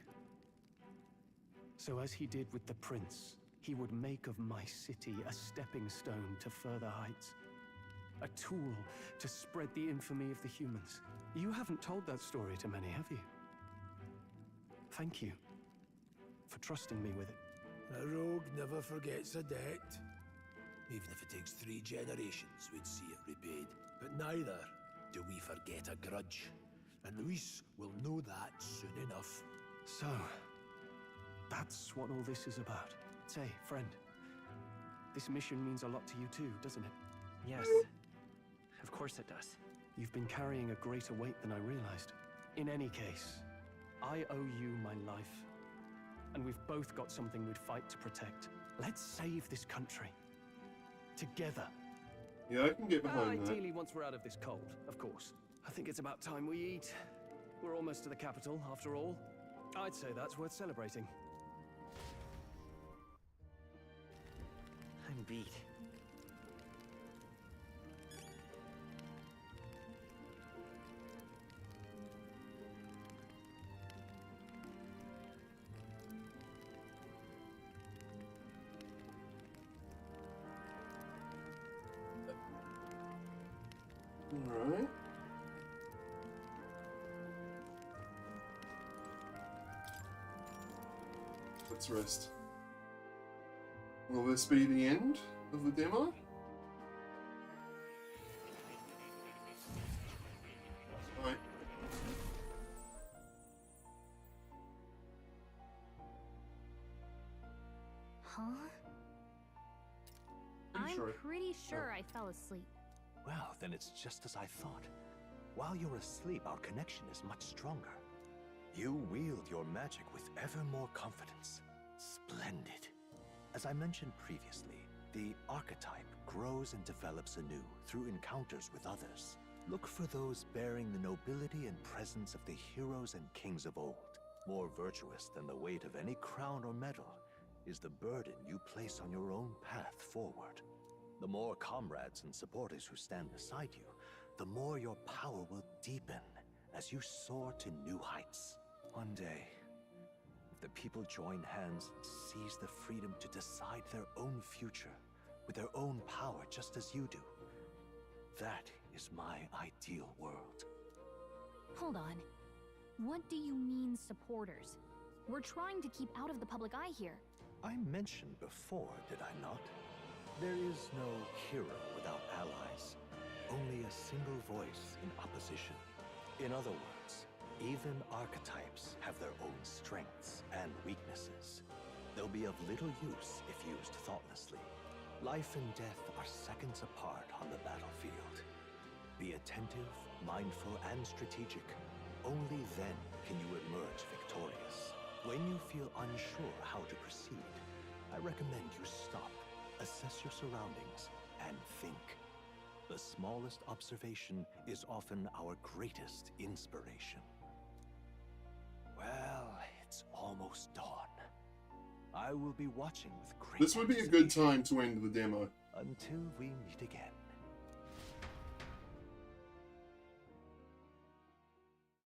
So as he did with the prince, he would make of my city a stepping stone to further heights. A tool to spread the infamy of the humans. You haven't told that story to many, have you? Thank you for trusting me with it. A rogue never forgets a debt. Even if it takes 3 generations, we'd see it repaid. But neither do we forget a grudge. And Luis will know that soon enough. So, that's what all this is about. Say, friend, this mission means a lot to you too, doesn't it? Yes. Of course it does. You've been carrying a greater weight than I realized. In any case, I owe you my life. And we've both got something we'd fight to protect. Let's save this country. Together. Yeah, I can get behind that. Ideally, once we're out of this cold, of course. I think it's about time we eat. We're almost to the capital, after all. I'd say that's worth celebrating. I'm beat. Alright. Let's rest. Will this be the end of the demo? Right. Huh? I'm pretty sure I fell asleep. Well, then it's just as I thought. While you're asleep, our connection is much stronger. You wield your magic with ever more confidence. Splendid. As I mentioned previously, the archetype grows and develops anew through encounters with others. Look for those bearing the nobility and presence of the heroes and kings of old. More virtuous than the weight of any crown or medal is the burden you place on your own path forward. The more comrades and supporters who stand beside you, the more your power will deepen as you soar to new heights. One day, if the people join hands and seize the freedom to decide their own future with their own power just as you do, that is my ideal world. Hold on. What do you mean, supporters? We're trying to keep out of the public eye here. I mentioned before, did I not? There is no hero without allies, only a single voice in opposition. In other words, even archetypes have their own strengths and weaknesses. They'll be of little use if used thoughtlessly. Life and death are seconds apart on the battlefield. Be attentive, mindful, and strategic. Only then can you emerge victorious. When you feel unsure how to proceed, I recommend you stop, assess your surroundings, and think. The smallest observation is often our greatest inspiration. Well, it's almost dawn. I will be watching with great This would be a good time to end the demo. Until we meet again.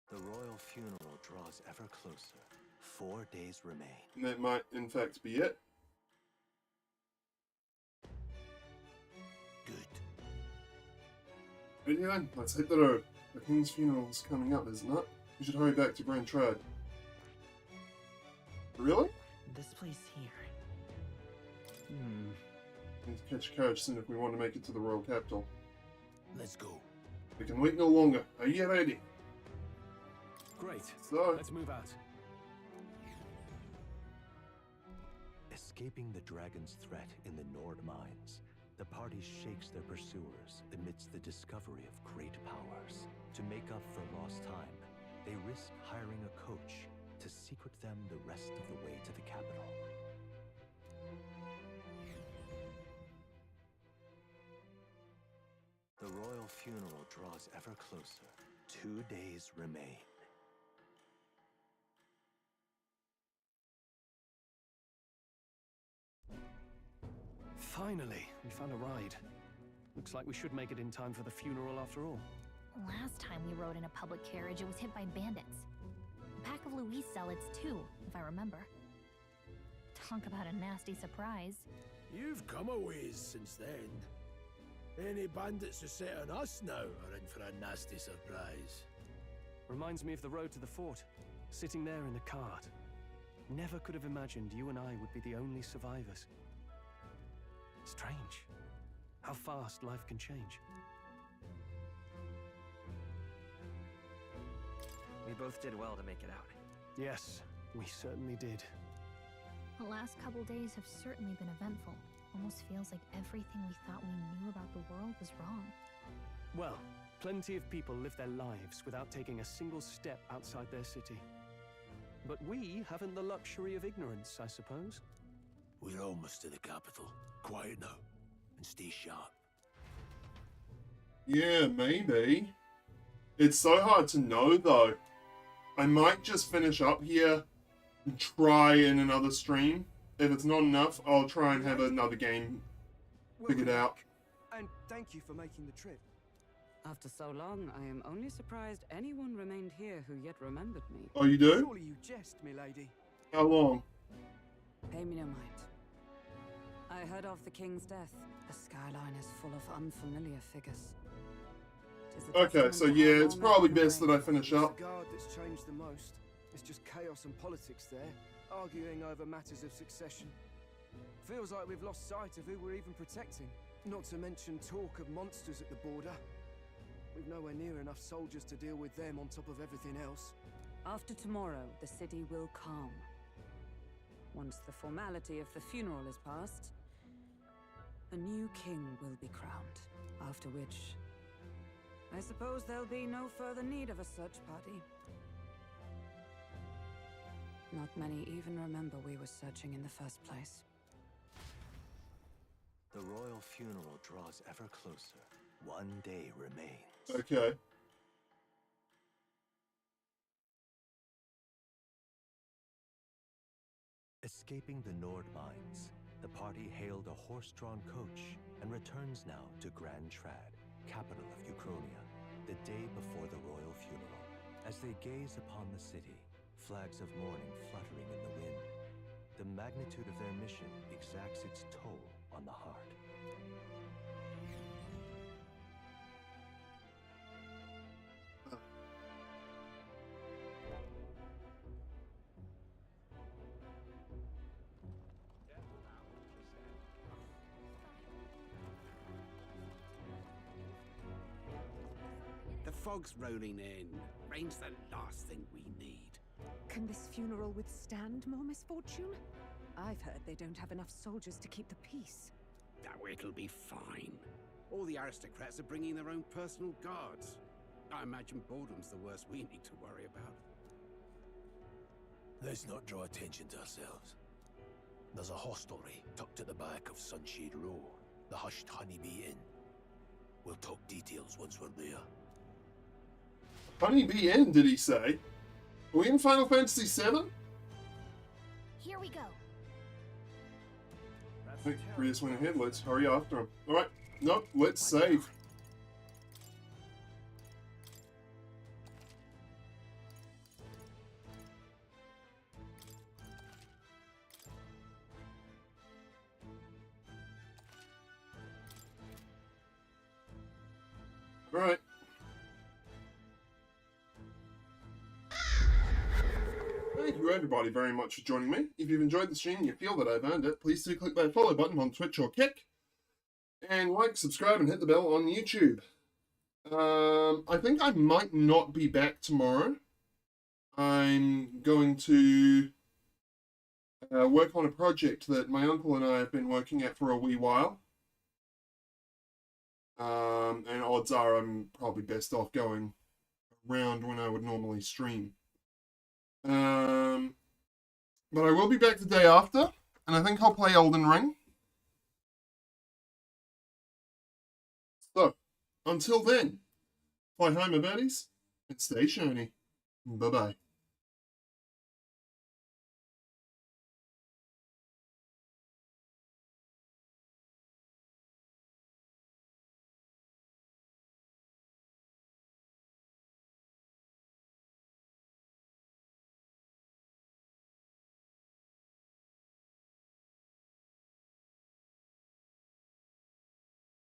The royal funeral draws ever closer. 4 days remain. And that might, in fact, be it. But yeah, let's hit the road. The king's funeral is coming up, isn't it? We should hurry back to Grand Trad. Really? This place here. Need to catch a carriage soon if we want to make it to the royal capital. Let's go. We can wait no longer. Are you ready? Great. So, let's move out. Escaping the dragon's threat in the Nord mines, the party shakes their pursuers amidst the discovery of great powers. To make up for lost time, they risk hiring a coach to secret them the rest of the way to the capital. The royal funeral draws ever closer. 2 days remain. Finally, we found a ride. Looks like we should make it in time for the funeral after all. Last time we rode in a public carriage, it was hit by bandits. A pack of Louis zealots, too, if I remember. Talk about a nasty surprise. You've come a ways since then. Any bandits who set on us now are in for a nasty surprise. Reminds me of the road to the fort, sitting there in the cart. Never could have imagined you and I would be the only survivors. Strange. How fast life can change. We both did well to make it out. Yes, we certainly did. The last couple days have certainly been eventful. Almost feels like everything we thought we knew about the world was wrong. Well, plenty of people live their lives without taking a single step outside their city. But we haven't the luxury of ignorance, I suppose. We're almost to the capital. Quiet now, and stay sharp. yeah, maybe. It's so hard to know, though. I might just finish up here and try in another stream. If it's not enough, I'll try and have another game figured out. And thank you for making the trip. After so long, I am only surprised anyone remained here who yet remembered me. Oh, you do? Surely you jest, milady. How long? Pay me no mind. I heard of the king's death. The skyline is full of unfamiliar figures. Okay, so yeah, it's probably best that I finish up. The guard that's changed the most. It's just chaos and politics there, arguing over matters of succession. Feels like we've lost sight of who we're even protecting. Not to mention talk of monsters at the border. We've nowhere near enough soldiers to deal with them on top of everything else. After tomorrow, the city will calm. Once the formality of the funeral is past, a new king will be crowned. After which, I suppose there'll be no further need of a search party. Not many even remember we were searching in the first place. The royal funeral draws ever closer. 1 day remains. Okay. Escaping the Nord mines, the party hailed a horse-drawn coach and returns now to Grand Trad, capital of Ukrainia, the day before the royal funeral. As they gaze upon the city, flags of mourning fluttering in the wind, the magnitude of their mission exacts its toll on the heart. The fog's rolling in. Rain's the last thing we need. Can this funeral withstand more misfortune? I've heard they don't have enough soldiers to keep the peace. Oh, it'll be fine. All the aristocrats are bringing their own personal guards. I imagine boredom's the worst we need to worry about. Let's not draw attention to ourselves. There's a hostelry tucked at the back of Sunshade Row, the Hushed Honeybee Inn. We'll talk details once we're there. Honeybee Inn, did he say? Are we in Final Fantasy VII? Here we go. I think Prius went ahead. Let's hurry after him. Alright. Nope. Let's save. Alright. Thank you everybody very much for joining me. If you've enjoyed the stream and you feel that I've earned it, please do click that follow button on Twitch or Kick. And like, subscribe, and hit the bell on YouTube. I think I might not be back tomorrow. I'm going to work on a project that my uncle and I have been working at for a wee while. And odds are I'm probably best off going around when I would normally stream. But I will be back the day after, and I think I'll play Elden Ring. So, until then, fly home, my buddies, and stay shiny. Bye-bye.